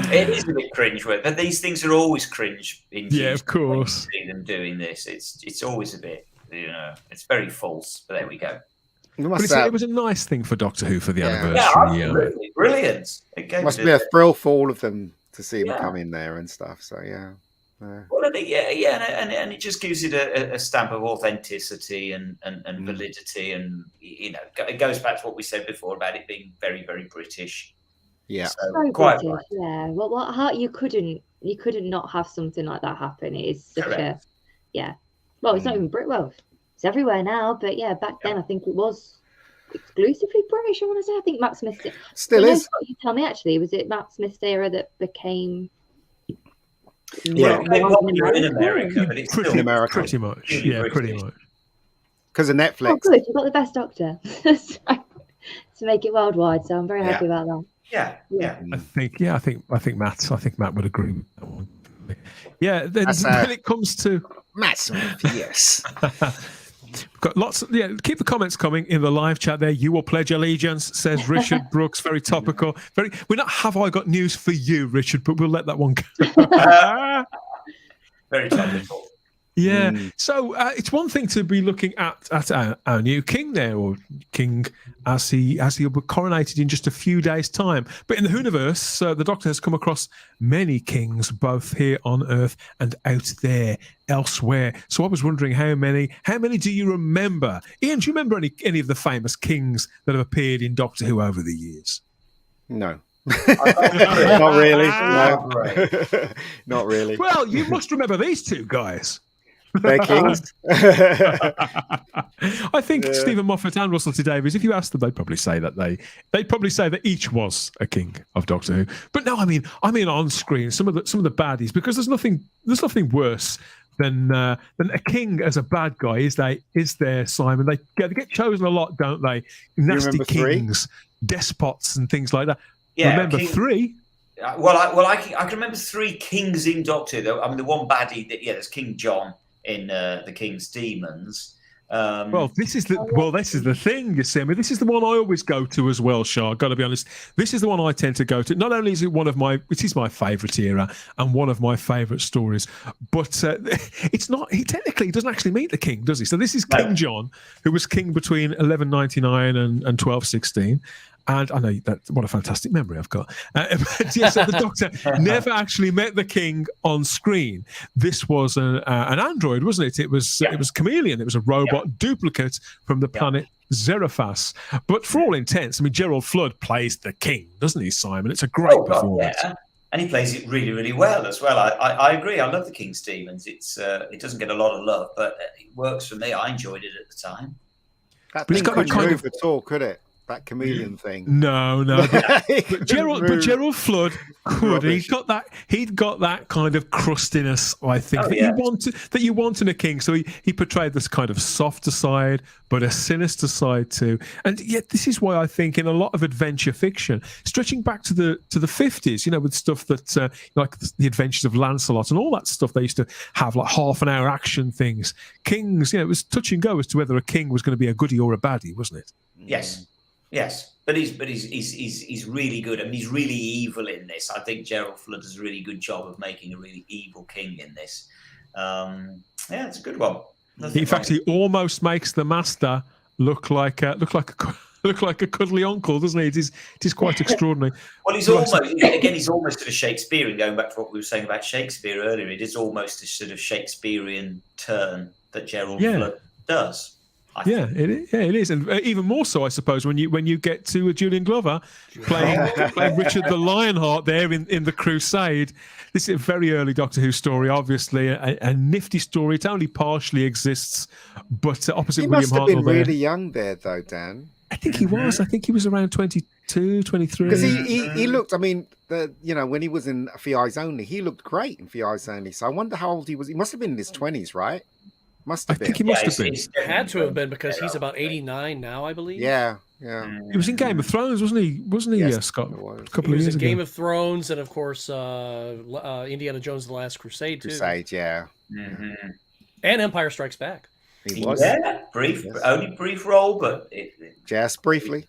It is a bit cringe, but these things are always cringe. Yeah, of course. See them doing this. It's always a bit, it's very false. But there we go. But it was a nice thing for Doctor Who for the anniversary. Yeah, absolutely. Brilliant. It must be a thrill for all of them to see him come in there and stuff. So Well, and it just gives it a stamp of authenticity and validity, and it goes back to what we said before about it being very, very British. Yeah, so quite British, right. yeah. Well, how you couldn't not have something like that happen. It is such Correct. Well, it's not even well, it's everywhere now, but back then I think it was exclusively British. I want to say. I think Matt Smith's still is. You tell me, actually, was it Matt Smith's era that became? Yeah, in America, but it's pretty still America. Pretty much. Yeah, pretty much. Because of Netflix. Oh, good. You've got the best Doctor to make it worldwide. So I'm very happy about that. Yeah. I think Matt would agree with that one. Yeah, then it comes to Matt Smith, yes. We've got lots of, keep the comments coming in the live chat there. You will pledge allegiance, says Richard Brooks. Very topical. We're not have I got news for you, Richard, but we'll let that one go. Very topical. Yeah. So it's one thing to be looking at our new king there, or king as he'll be coronated in just a few days' time. But in the Whoniverse, the Doctor has come across many kings, both here on Earth and out there elsewhere. So I was wondering how many do you remember? Ian, do you remember any of the famous kings that have appeared in Doctor Who over the years? No. Not really. No. Not really. Well, you must remember these two guys. They're kings. I think Stephen Moffat and Russell T Davies, if you asked them, they'd probably say that each was a king of Doctor Who. But no, I mean on screen some of the baddies, because there's nothing worse than a king as a bad guy. Is there, Simon? They get chosen a lot, don't they? Nasty kings, despots, and things like that. Yeah, remember three? I can remember three kings in Doctor Who. I mean, the one baddie there's King John in the King's Demons. This is the thing, you see. I mean, this is the one I always go to as well, Shah. Got to be honest. This is the one I tend to go to. Not only is it it is my favourite era and one of my favourite stories, but it's not. He technically doesn't actually meet the king, does he? So this is King John, who was king between 1199 and 1216. And I know what a fantastic memory I've got. But yes, so the Doctor never actually met the king on screen. This was an android, wasn't it? It was Chameleon. It was a robot duplicate from the planet Zerafas. But for all intents, I mean, Gerald Flood plays the king, doesn't he, Simon? It's a great performance. Yeah. And he plays it really, really well as well. I agree. I love the King's Demons. It doesn't get a lot of love, but it works for me. I enjoyed it at the time. That thing couldn't move at all, could it? That chameleon thing. No. But Gerald Flood could. He'd got that kind of crustiness, I think, that you want in a king. So he portrayed this kind of softer side, but a sinister side too. And yet this is why I think in a lot of adventure fiction, stretching back to the 50s, with stuff that like the Adventures of Lancelot and all that stuff, they used to have like half-an-hour action things. Kings, it was touch and go as to whether a king was going to be a goodie or a baddie, wasn't it? Yes, but he's really good. I mean, he's really evil in this. I think Gerald Flood does a really good job of making a really evil king in this. It's a good one. In fact, he almost makes the Master look like a cuddly uncle, doesn't he? It is quite extraordinary. Well, he's almost sort of Shakespearean. Going back to what we were saying about Shakespeare earlier, it is almost a sort of Shakespearean turn that Gerald Flood does. It is, and even more so, I suppose, when you get to Julian Glover playing Richard the Lionheart there in the Crusade. This is a very early Doctor Who story, obviously a nifty story. It only partially exists, but opposite William Hartnell. He must have been really young there, though, Dan. I think he was. I think he was around 22, 23. Because he looked. I mean, when he was in For Your Eyes Only, he looked great in For Your Eyes Only. So I wonder how old he was. He must have been in his 20s, right? Must I have been. think he must have been. Had to have been because he's about 89 now, I believe. Yeah. He was in Game of Thrones, wasn't he? Wasn't he, Scott? A couple of He was years in ago. Game of Thrones, and of course, Indiana Jones and the Last Crusade too. Crusade, yeah. And Empire Strikes Back. He was. Yeah, only brief role, but just briefly.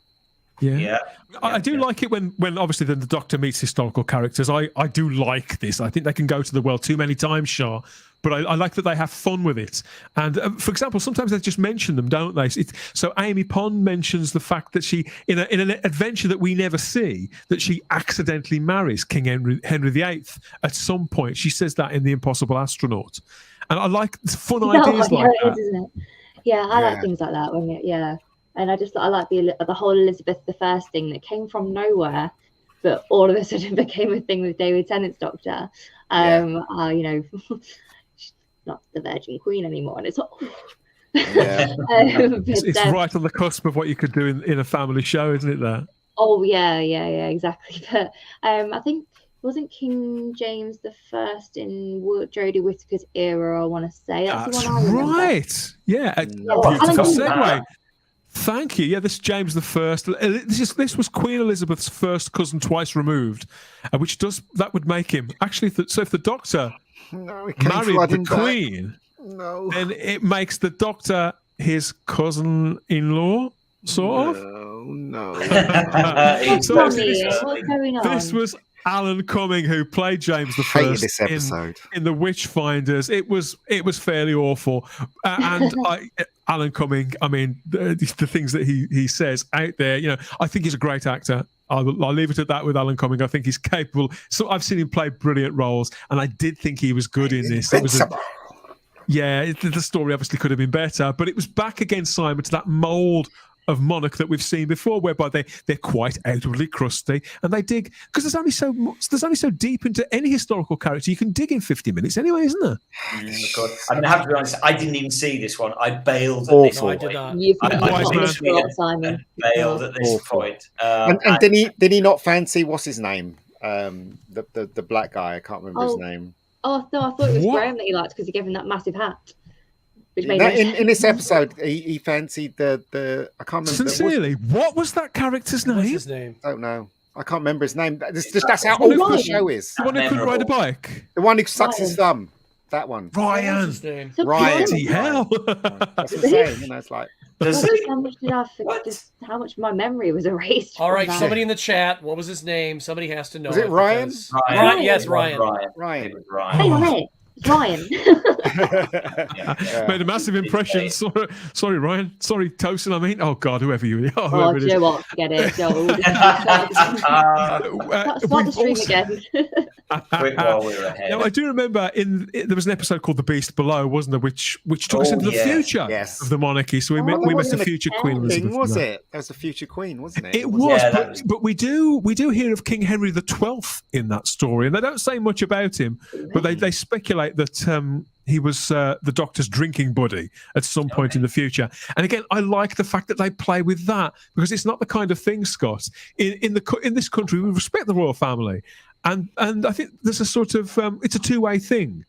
Yeah. I do like it when obviously the Doctor meets historical characters. I do like this. I think they can go to the well too many times, sure. But I like that they have fun with it. And for example, sometimes they just mention them, don't they? So Amy Pond mentions the fact that she, in an adventure that we never see, that she accidentally marries King Henry VIII at some point. She says that in The Impossible Astronaut. And I like fun ideas like that. Isn't it? Yeah, I like things like that. And I like the whole Elizabeth I thing that came from nowhere, but all of a sudden became a thing with David Tennant's Doctor. She's not the Virgin Queen anymore, and it's it's right on the cusp of what you could do in a family show, isn't it? There. Oh yeah, exactly. But I think wasn't King James the First in Jodie Whittaker's era? I want to say that's the one I remember. Right. Yeah. Beautiful segue. Thank you. Yeah, this is James the First. This was Queen Elizabeth's first cousin twice removed, which would make him actually. So if the Doctor married the Queen, then it makes the Doctor his cousin-in-law, sort of. No. What's going on? This was Alan Cumming, who played James the First this episode in The Witchfinders. It was fairly awful, and Alan Cumming. I mean, the things that he says out there. I think he's a great actor. I'll leave it at that with Alan Cumming. I think he's capable. So I've seen him play brilliant roles, and I did think he was good in this. It was the story obviously could have been better, but it was back again, Simon, to that mould of monarch that we've seen before, whereby they're quite outwardly crusty, and they dig because there's only so deep into any historical character you can dig in 50 minutes anyway, isn't there? God. I mean, I have to be honest, I didn't even see this one. I bailed at this point. I bailed at this point. And did he not fancy what's his name? The black guy. I can't remember his name. Oh no, I thought it was Graham that he liked because he gave him that massive hat. In this episode, he fancied the I can't remember. Sincerely, what was that character's name? What's his name? I don't know. I can't remember his name. That's how old the show is. The one who could ride a bike. The one who sucks his thumb. That one. Ryan. What's his name? Ryan. Bloody hell. That's what I'm saying. It's like. How much did I forget? Just how much my memory was erased. All right, somebody in the chat. What was his name? Somebody has to know. Was it Ryan? Ryan. Yes, Ryan. Ryan. Hang on a minute. Ryan. Made a massive impression. Sorry, Ryan. Sorry, Tosin. I mean, oh God, whoever you are. Oh, do you know what? Forget it. Start the stream again. While we're ahead. Now, I do remember there was an episode called The Beast Below, wasn't there, which took us into the future of the monarchy. So we met the future Queen Elizabeth. Was it? That was the future Queen, wasn't it? It was, but we do hear of King Henry XII in that story, and they don't say much about him, but they speculate that he was the Doctor's drinking buddy at some point in the future. And again, I like the fact that they play with that because it's not the kind of thing, Scott. In this country, we respect the royal family, and I think there's a sort of it's a two-way thing.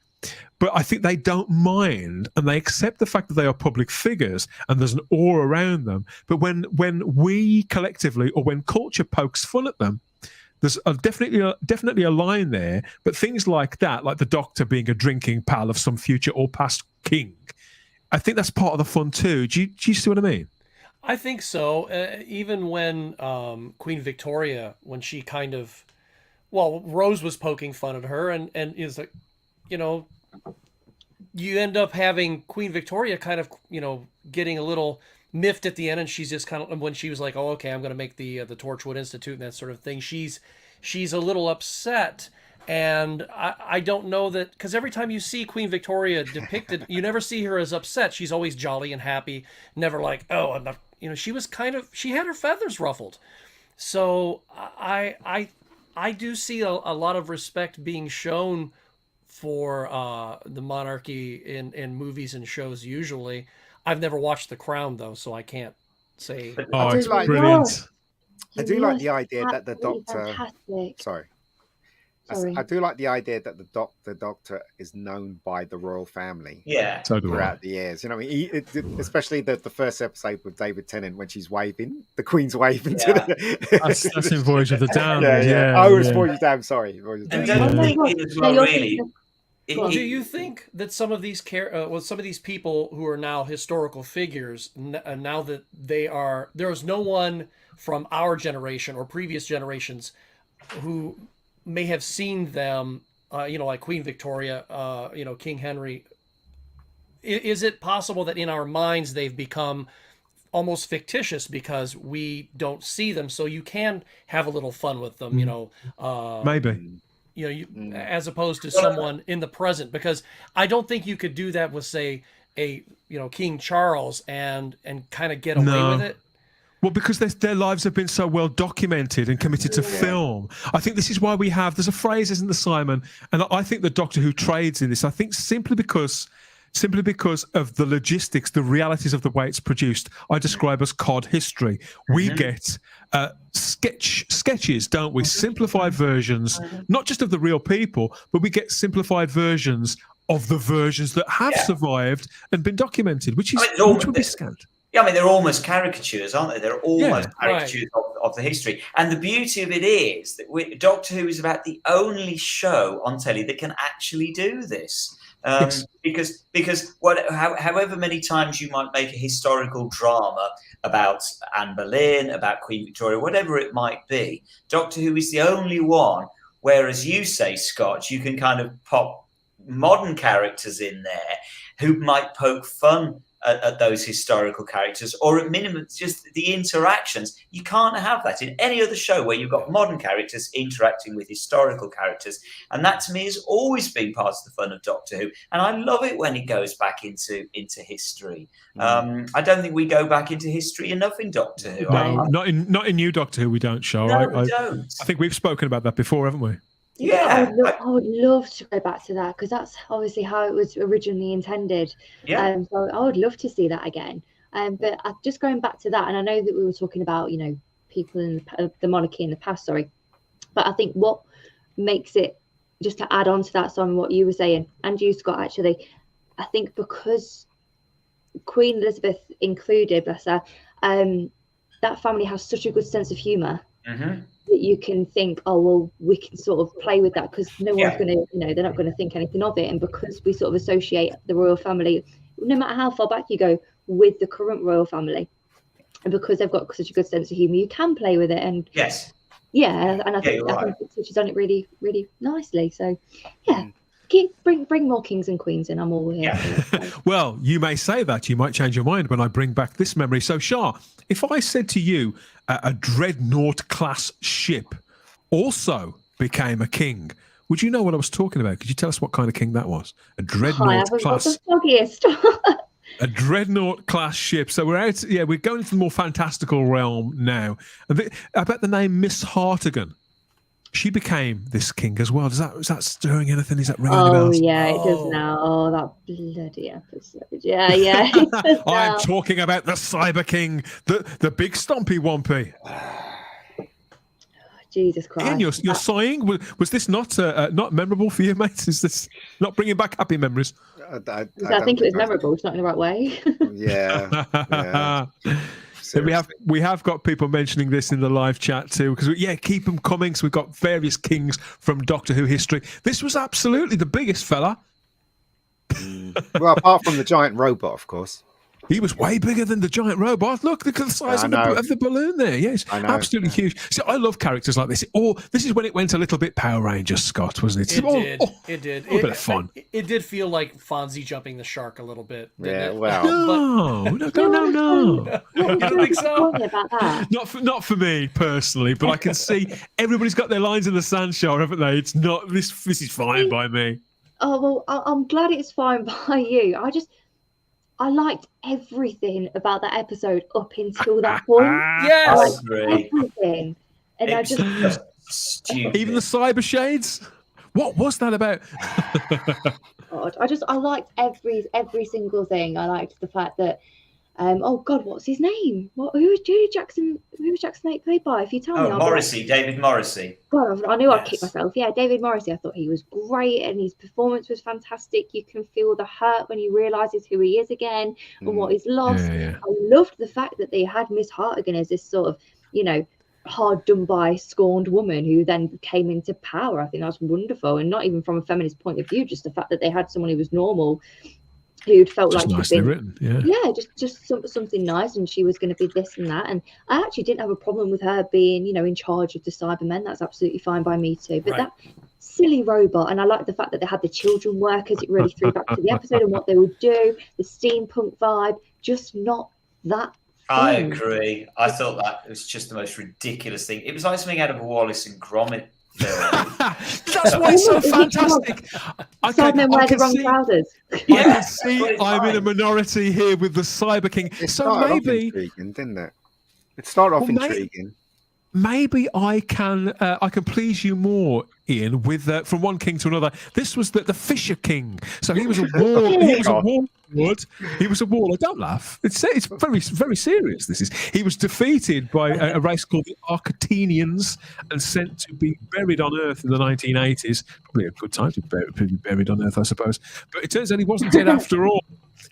But I think they don't mind, and they accept the fact that they are public figures, and there's an awe around them. But when we collectively, or when culture pokes fun at them, there's definitely a line there. But things like that, like the Doctor being a drinking pal of some future or past king, I think that's part of the fun too. Do you see what I mean? I think so. Even when Queen Victoria, when she kind of, Rose was poking fun at her, and it's like, you end up having Queen Victoria kind of, getting a little miffed at the end, and she's just kind of, when she was like, oh, okay, I'm going to make the Torchwood Institute and that sort of thing, she's a little upset. And I don't know that, because every time you see Queen Victoria depicted, you never see her as upset. She's always jolly and happy, never like, oh, I'm not, she was she had her feathers ruffled. So I do see a lot of respect being shown for the monarchy in movies and shows usually. I've never watched The Crown, though, so I can't say. Oh, it's brilliant. I do like the idea that the Doctor... Fantastic. Sorry. Sorry. I do like the idea that the Doctor is known by the royal family. Yeah, so do throughout the years. You know, I mean, especially the first episode with David Tennant when she's waving, the Queen's waving to the. That's in Voyage of the Damned. Yeah. Oh, it's Voyage of the Damned. Sorry, Voyage of the And Damned. don't think as well, really. Do you think that some of these some of these people who are now historical figures, now that there's no one from our generation or previous generations who may have seen them, like Queen Victoria, King Henry. Is it possible that in our minds they've become almost fictitious because we don't see them, so you can have a little fun with them, maybe. As opposed to someone in the present, because I don't think you could do that with, say, King Charles and kind of get away with it. Well, because their lives have been so well documented and committed to film. I think this is why there's a phrase, isn't there, Simon? And I think the Doctor Who trades in this. I think simply because of the logistics, the realities of the way it's produced, I describe as cod history. We get sketches, don't we? Simplified versions, not just of the real people, but we get simplified versions of the versions that have survived and been documented, which would be scanned. Yeah, I mean, they're almost caricatures, aren't they? They're almost caricatures of the history. And the beauty of it is that Doctor Who is about the only show on telly that can actually do this. Because however many times you might make a historical drama about Anne Boleyn, about Queen Victoria, whatever it might be, Doctor Who is the only one where, as you say, Scott, you can kind of pop modern characters in there who might poke fun at those historical characters, or at minimum just the interactions. You can't have that in any other show where you've got modern characters interacting with historical characters, and that to me has always been part of the fun of Doctor Who, and I love it when it goes back into history. I don't think we go back into history enough in Doctor Who. No, not in New Doctor Who we don't, Show. No, we don't. I think we've spoken about that before, haven't we? Yeah, I would love to go back to that, because that's obviously how it was originally intended. Yeah. So I would love to see that again. But just going back to that, and I know that we were talking about, people in the monarchy in the past, but I think what makes it, just to add on to that, Simon, what you were saying, and you, Scott, actually, I think because Queen Elizabeth included, bless her, that family has such a good sense of humour. That you can think, oh well, we can sort of play with that, because no one's going to, they're not going to think anything of it, and because we sort of associate the royal family, no matter how far back you go, with the current royal family, and because they've got such a good sense of humour, you can play with it. And I think it touches on it really, really nicely. So bring more kings and queens in. I'm all here. Well, you may say that. You might change your mind when I bring back this memory. So, Shah, if I said to you a dreadnought class ship also became a king, would you know what I was talking about? Could you tell us what kind of king that was? A dreadnought class. A dreadnought class ship. So we're going into the more fantastical realm now. I bet the name Miss Hartigan, she became this king as well. Is that stirring anything? Is that ringing any bells? Oh yeah, it does now. Oh, that bloody episode. Yeah. I'm talking about the Cyber King, the big stompy wompy. Jesus Christ! Ian, you're sighing. Was this not memorable for you, mate? Is this not bringing back happy memories? I think it was memorable. It's not in the right way. Yeah. So we have got people mentioning this in the live chat too, because keep them coming. So we've got various kings from Doctor Who history. This was absolutely the biggest fella. Well, apart from the giant robot, of course. He was way bigger than the giant robot. Look at the size of the balloon there. Yes, absolutely huge. See, I love characters like this. This is when it went a little bit Power Rangers, Scott, wasn't it? It did. A bit of fun. It did feel like Fonzie jumping the shark a little bit. Yeah, No. You don't think so? About that? Not for me personally, but I can see everybody's got their lines in the sand, Show, haven't they? It's not this. This is fine by me. Oh well, I'm glad it's fine by you. I liked everything about that episode up until that point. Yes, everything, and I just stupid. Even the cyber shades. What was that about? God, I liked every single thing. I liked the fact that Oh God, what's his name? Who was Jackson 8 played by? If you tell me, Morrissey, David Morrissey. God, I knew I'd kick myself. Yeah, David Morrissey. I thought he was great, and his performance was fantastic. You can feel the hurt when he realizes who he is again and what he's lost. I loved the fact that they had Miss Hartigan as this sort of, hard done by, scorned woman who then came into power. I think that's wonderful, and not even from a feminist point of view, just the fact that they had someone who was normal, who'd felt just like nicely she'd been written, just something nice, and she was going to be this and that. And I actually didn't have a problem with her being, in charge of the Cybermen. That's absolutely fine by me too. But that silly robot, and I like the fact that they had the children workers. It really threw back to the episode and what they would do. The steampunk vibe, just not that. I agree. I thought that was just the most ridiculous thing. It was like something out of a Wallace and Gromit film. That's why it's so fantastic. Cybermen wear the wrong trousers. I can see I'm in a minority here with the Cyber King. So maybe intriguing, didn't it? It started off intriguing. Maybe I can please you more, Ian, with from one king to another. This was the Fisher King. So he was a warlord. He was a warlord. Don't laugh. It's very, very serious. He was defeated by a race called the Arcatinians and sent to be buried on Earth in the 1980s. Probably a good time to be buried on Earth, I suppose. But it turns out he wasn't dead after all.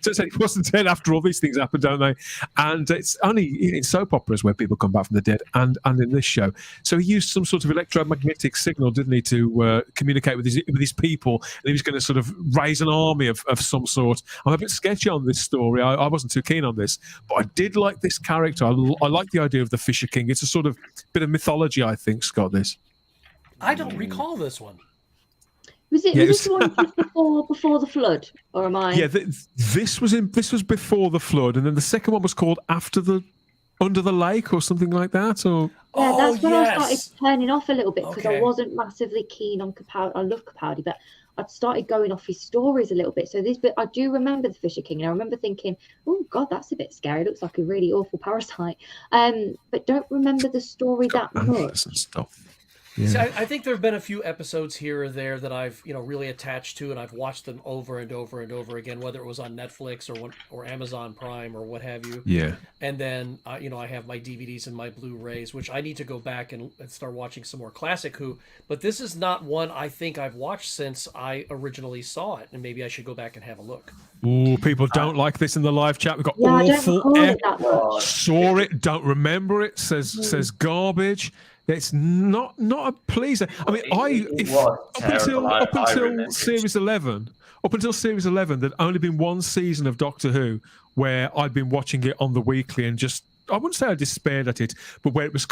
Turns out he wasn't dead after all. These things happen, don't they? And it's only in soap operas where people come back from the dead, and in this show. So he used some sort of electromagnetic signal, didn't he, to communicate with his people, and he was going to sort of raise an army of some sort. I'm a bit sketchy on this story. I wasn't too keen on this, but I did like this character. I like the idea of the Fisher King. It's a sort of bit of mythology, I think, Scott. This. I don't recall this one. Was it the one just before the flood, or am I? Yeah, this was before the flood, and then the second one was called Under the Lake or something like that. Or that's when I started turning off a little bit because I wasn't massively keen on Capaldi. I love Capaldi, but I'd started going off his stories a little bit. So but I do remember the Fisher King, and I remember thinking, "Oh God, that's a bit scary. It looks like a really awful parasite." But don't remember the story that much. And stuff. Yeah. See, I think there have been a few episodes here or there that I've really attached to, and I've watched them over and over and over again, whether it was on Netflix or Amazon Prime or what have you. Yeah. And then I have my DVDs and my Blu-rays, which I need to go back and start watching some more classic Who. But this is not one I think I've watched since I originally saw it, and maybe I should go back and have a look. Ooh, people don't like this in the live chat. We've got awful. Saw it, don't remember it. Says garbage. It's not a pleaser. I mean, up until series 11, there'd only been one season of Doctor Who where I'd been watching it on the weekly and just, I wouldn't say I despaired at it, but where it was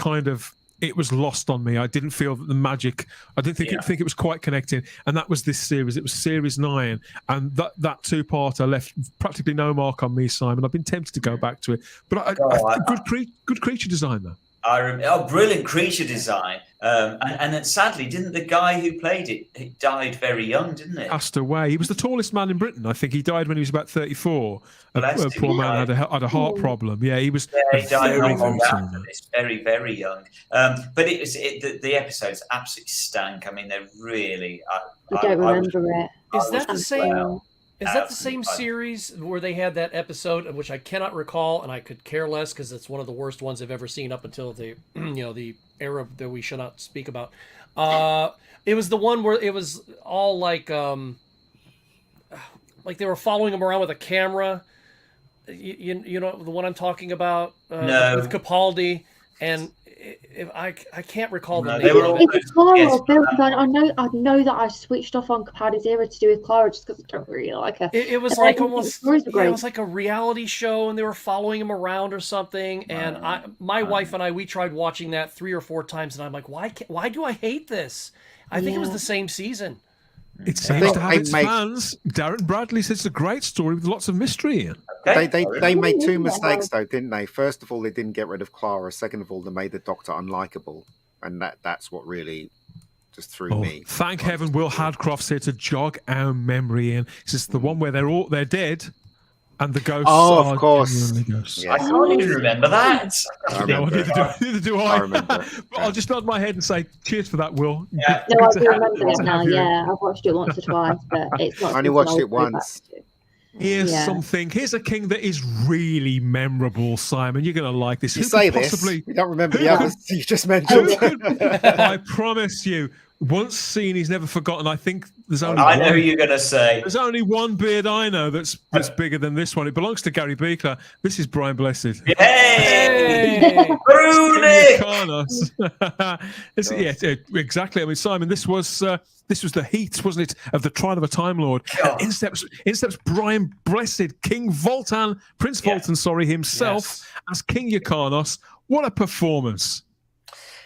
it was lost on me. I didn't feel that the magic. I didn't think it was quite connecting, and that was this series. It was series 9, and that two-parter left practically no mark on me, Simon. I've been tempted to go back to it, but good creature design though. Brilliant creature design. And then sadly, didn't the guy who played it, he died very young, didn't he? Passed away. He was the tallest man in Britain. I think he died when he was about 34. A poor man had a heart problem. Yeah, he was he died very young. It's very, very young. But the episodes absolutely stank. I mean, they're really... I don't remember it. Is that the same... Is that the same series where they had that episode, which I cannot recall, and I could care less because it's one of the worst ones I've ever seen up until the the era that we should not speak about. It was the one where it was all like they were following him around with a camera. You know the one I'm talking about with Capaldi, and I can't recall the name. It's Clara. I know that I switched off on Capaldi's era to do with Clara just because I don't really like her. It was like almost it was like a reality show, and they were following him around or something. And my wife and I, we tried watching that 3 or 4 times, and I'm like, why do I hate this? I think it was the same season. It seems to have its fans. Darren Bradley says it's a great story with lots of mystery in. They made 2 mistakes though, didn't they? First of all, they didn't get rid of Clara. Second of all, they made the Doctor unlikable, and that's what really just threw me. Thank heaven, Will Hadcroft's here to jog our memory in. It's just the one where they're dead, and the ghosts. Oh, of course. Yes. I can't even remember that. Neither do I. remember. But I'll just nod my head and say, cheers for that, Will. Yeah. No, I do remember it now. Yeah, I've watched it once or twice, but it's not. I only watched it once. Here's something. Here's a king that is really memorable, Simon. You're going to like this. You Who say could this. possibly? You don't remember the others you just mentioned. I promise you. Once seen, he's never forgotten. I think there's only. I know who you're going to say. There's only one beard I know that's bigger than this one. It belongs to Gary Beekler. This is Brian Blessed. Hey, Carnos. Yeah, exactly. I mean, Simon, this was the heat, wasn't it, of the trial of a Time Lord? In steps Brian Blessed, King Voltan, Prince Voltan, himself as King Yrcanos. What a performance!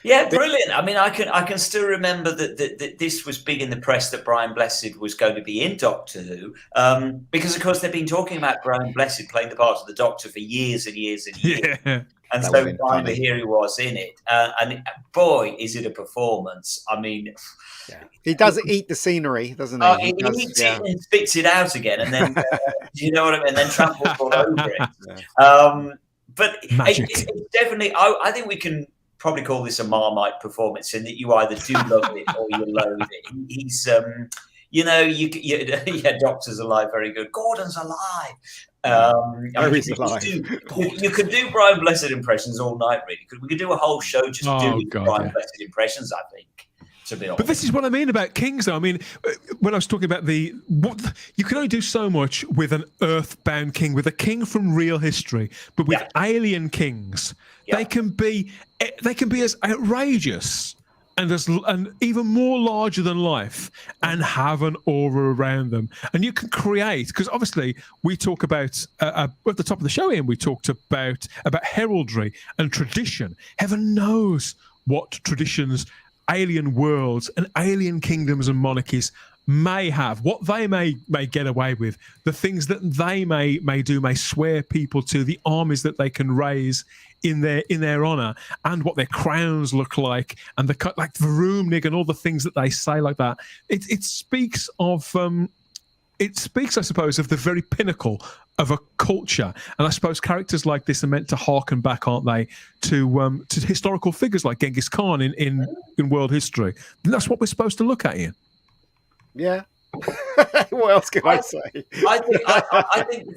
Yeah, brilliant. I mean, I can still remember that this was big in the press that Brian Blessed was going to be in Doctor Who, because of course they've been talking about Brian Blessed playing the part of the Doctor for years and years and years. Yeah. And so finally here he was in it, and boy, is it a performance! I mean, he does eat the scenery, doesn't he? He eats it and spits it out again, and then you know what I mean, and then tramples all over it. But it's definitely, I think we can probably call this a Marmite performance, in that you either do love it or you loathe it. He's, Doctor's alive, very good. Gordon's alive. You could do Brian Blessed impressions all night, really. We could do a whole show just doing Brian Blessed impressions, I think. But this is what I mean about kings, though. I mean, when I was talking about you can only do so much with an earthbound king, with a king from real history, but with alien kings, they can be as outrageous and even more larger than life, and have an aura around them. And you can create, because obviously we talk about at the top of the show, Ian, we talked about heraldry and tradition. Heaven knows what traditions alien worlds and alien kingdoms and monarchies may have, what they may get away with, the things that they may swear people to, the armies that they can raise in their honor, and what their crowns look like, and the Varumnig and all the things that they say like that. It speaks, I suppose, of the very pinnacle of a culture. And I suppose characters like this are meant to harken back, aren't they, to historical figures like Genghis Khan in world history. And that's what we're supposed to look at, Ian. Yeah. What else can I say? I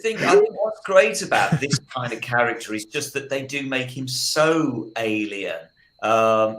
think what's great about this kind of character is just that they do make him so alien.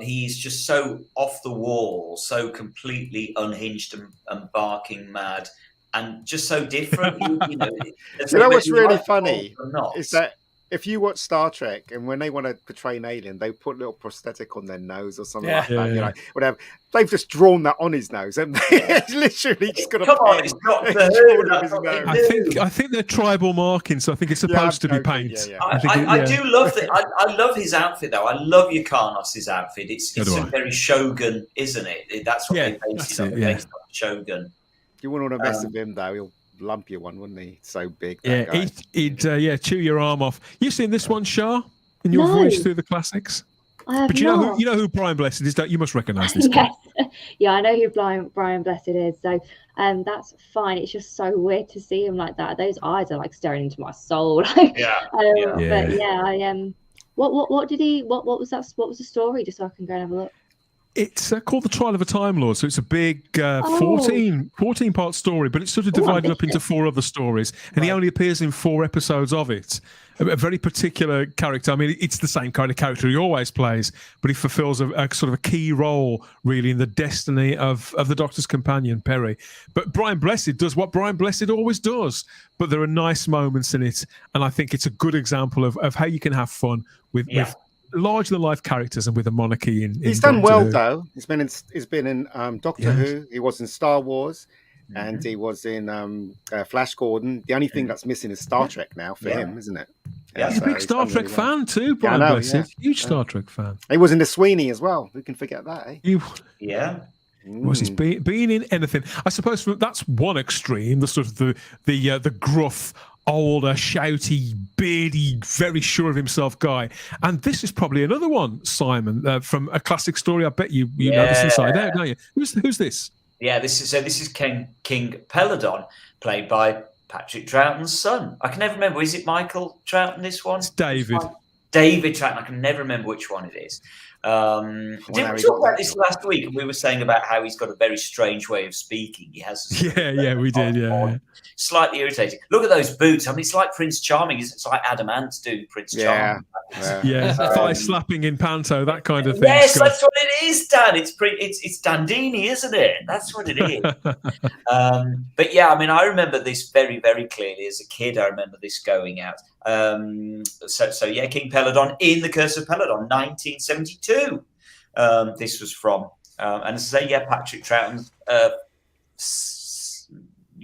He's just so off the wall, so completely unhinged and barking mad, and just so different. You know what's really funny is that if you watch Star Trek, and when they want to portray an alien, they put a little prosthetic on their nose or something like that. You know, whatever. They've just drawn that on his nose, and it's literally just got a come on, it's not the I think they're tribal markings, so I think it's supposed to be paint. I do love that. I love his outfit, though. I love Yrcanos' outfit. It's a very Shogun, isn't it? That's what they based it on. Based on Shogun. You wouldn't want to mess with him, though. He'll lump you one, wouldn't he? So big. He'd chew your arm off. You seen this one, Shah, in your voyage through the classics? But you know who Brian Blessed is? You must recognise this guy. Yeah, I know who Brian Blessed is. So that's fine. It's just so weird to see him like that. Those eyes are like staring into my soul. But what did he? What was that? What was the story? Just so I can go and have a look. It's called The Trial of a Time Lord, so it's a big 14-part story, but it's sort of divided up into 4 other stories, and he only appears in 4 episodes of it. A very particular character. I mean, it's the same kind of character he always plays, but he fulfills a sort of a key role, really, in the destiny of the Doctor's companion, Perry. But Brian Blessed does what Brian Blessed always does, but there are nice moments in it, and I think it's a good example of how you can have fun with larger-than-life characters and with a monarchy in He's done well, though. He's been in Doctor Who. He was in Star Wars, and he was in Flash Gordon. The only thing that's missing is Star Trek now for him, isn't it? Yeah, he's a big Star Trek fan too, Brian Blessed. Huge Star Trek fan. He was in the Sweeney as well. Who can forget that, eh? Was he's been in anything? I suppose that's one extreme, the sort of the gruff, older, shouty, beardy, very sure of himself guy. And this is probably another one, Simon, from a classic story. I bet you know this inside out, don't you? Who's this? Yeah, this is King Peladon, played by Patrick Troughton's son. I can never remember. Is it Michael Troughton, this one? It's David. David Troughton. I can never remember which one it is. Didn't we talk about this last week? And we were saying about how he's got a very strange way of speaking. He has we did. Yeah, slightly irritating. Look at those boots. I mean, it's like Prince Charming. It's like Adamant doing Prince Charming. Thigh slapping in panto, that kind of thing. Yes, that's what it is, Dan. It's Dandini, isn't it? That's what it is. But yeah, I mean, I remember this very, very clearly as a kid. I remember this going out. So yeah, King Peladon in The Curse of Peladon, 1972. This was from, and as I say, yeah, Patrick Troughton's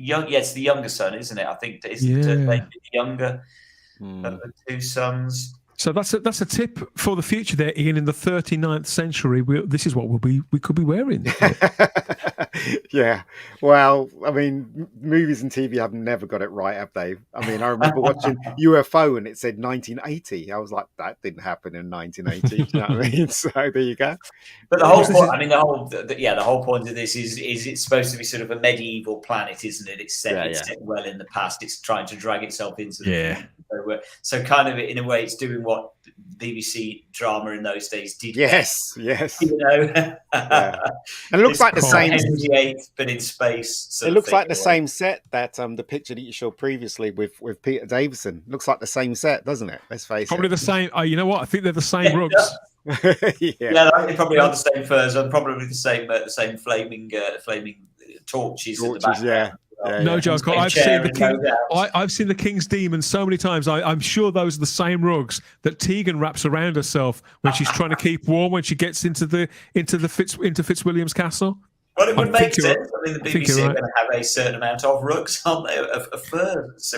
it's the younger son, isn't it? I think it's the younger of the two sons. So that's a tip for the future there, Ian. In the 39th century, this is what we could be wearing. Yeah. Well, I mean, movies and TV have never got it right, have they? I mean, I remember watching UFO and it said 1980. I was like, that didn't happen in 1980. You know what I mean? So there you go. But the whole point, I mean, the whole point of this is it's supposed to be sort of a medieval planet, isn't it? It's set well in the past. It's trying to drag itself into the future. So kind of in a way, it's doing what BBC drama in those days did. Yes. You know, and it looks like the same. Henry VIII, but in space. It looks like the same set that the picture that you showed previously with Peter Davison. Looks like the same set, doesn't it? Let's face it. Probably the same. Oh, you know what? I think they're the same rugs. They probably are the same furs, and probably the same flaming torches at the back. No joke. I've seen the King's Demon so many times. I'm sure those are the same rugs that Tegan wraps around herself when she's trying to keep warm when she gets into Fitzwilliam's castle. Well, it would make sense. I mean, the BBC are going to have a certain amount of rugs, aren't they, of furs?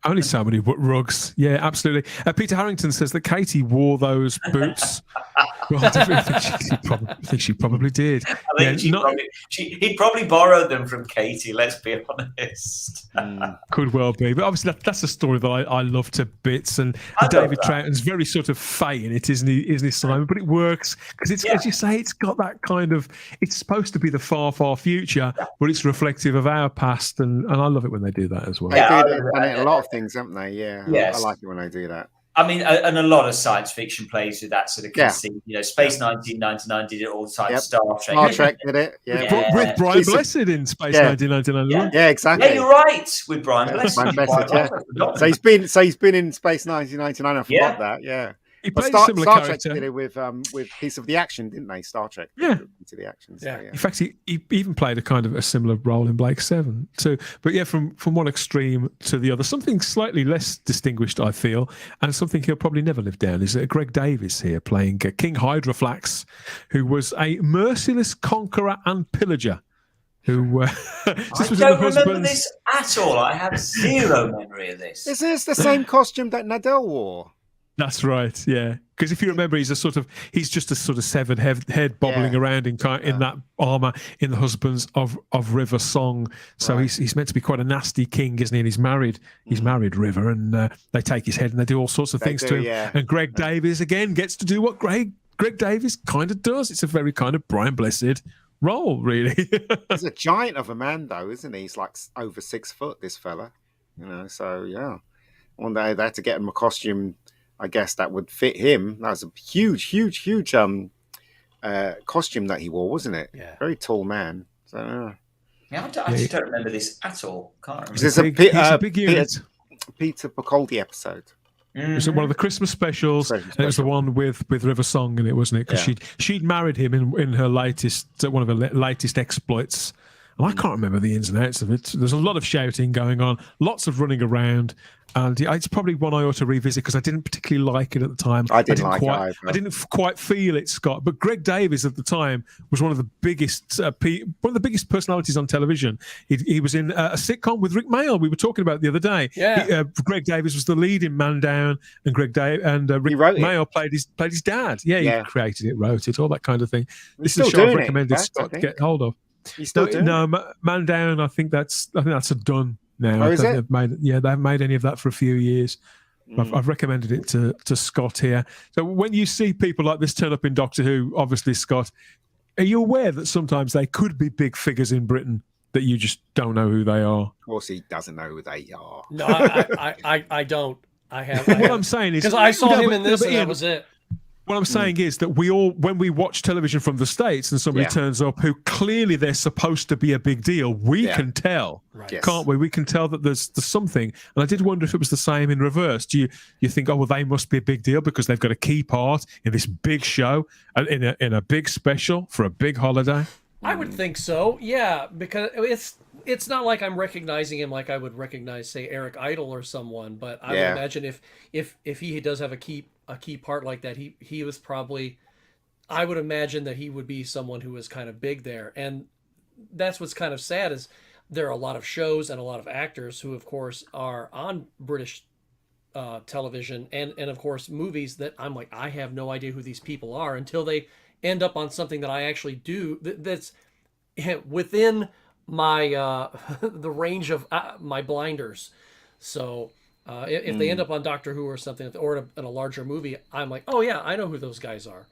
Only so many rugs. Yeah, absolutely. Peter Harrington says that Katie wore those boots. Well, I think she probably did. I think he'd probably borrowed them from Katie, let's be honest. Could well be. But obviously that's a story that I love to bits. And David Troughton's very sort of fey in it, isn't he, Simon? But it works because it's, as you say, it's got that kind of, it's supposed to be the far, far future, but it's reflective of our past. And I love it when they do that as well. They do a lot of things, haven't they? Yeah. Yes. I like it when they do that. I mean, and a lot of science fiction plays with that sort of conceit. You know, Space 1999 did it all the time. Yep. Star Trek did it. With Brian Blessed in Space 1999. Yeah, exactly. Yeah, you're right. With Brian Blessed. So he's been in Space 1999. I forgot that. Yeah. He played a similar Star character. Trek did it with Piece of the Action, didn't they? Star Trek. Yeah. To the action. So, yeah. In fact, he even played a kind of a similar role in Blake 7 too. But yeah, from one extreme to the other, something slightly less distinguished, I feel, and something he'll probably never live down is Greg Davies here playing King Hydraflax, who was a merciless conqueror and pillager. Who I don't remember this at all. I have zero memory of this. Is this the same costume that Nadell wore? That's right, yeah. Because if you remember, he's just a sort of severed head bobbling around in that armor in the Husbands of River song. So he's meant to be quite a nasty king, isn't he? And he's married River, and they take his head and they do all sorts of things to him. Yeah. And Greg Davies again gets to do what Greg Davies kind of does. It's a very kind of Brian Blessed role, really. He's a giant of a man, though, isn't he? He's like over 6 foot. This fella, So yeah, one day they had to get him a costume, I guess, that would fit him. That was a huge costume that he wore, wasn't it? Yeah. Very tall man. So I actually don't remember this at all. Can't remember. There's a big unit. Peter Capaldi episode. It was one of the Christmas specials, and it was the one with River Song in it, wasn't it? Because she'd married him in her latest, one of her latest exploits. And I can't remember the ins and outs of it. There's a lot of shouting going on, lots of running around, and it's probably one I ought to revisit because I didn't particularly like it at the time. I didn't like it either. I didn't quite feel it, Scott. But Greg Davies at the time was one of the biggest personalities on television. He was in a sitcom with Rick Mayall. We were talking about it the other day. Yeah. Greg Davies was the lead in Man Down, and Rick Mayall played his dad. Yeah, he created it, wrote it, all that kind of thing. This is a show I've recommended Scott get hold of. No, Man Down. I think that's a done now. Oh, is it? They haven't made any of that for a few years. I've recommended it to Scott here. So when you see people like this turn up in Doctor Who, obviously, Scott, are you aware that sometimes they could be big figures in Britain that you just don't know who they are? Of course, he doesn't know who they are. No, I don't. I have. What I'm saying is because I saw him in this, and that was it. What I'm saying is that we all, when we watch television from the States and somebody turns up who clearly they're supposed to be a big deal, we can tell, can't we? We can tell that there's something. And I did wonder if it was the same in reverse. Do you think, oh, well, they must be a big deal because they've got a key part in this big show, in a big special for a big holiday? I would think so, yeah, because it's not like I'm recognizing him like I would recognize, say, Eric Idle or someone, but I would imagine if he does have a key part like that, he was probably, I would imagine that he would be someone who was kind of big there. And that's what's kind of sad is there are a lot of shows and a lot of actors who, of course, are on British television and of course movies that I'm like, I have no idea who these people are until they end up on something that I actually do that's within my the range of my blinders. So if they end up on Doctor Who or something, or in a larger movie, I'm like, oh yeah, I know who those guys are.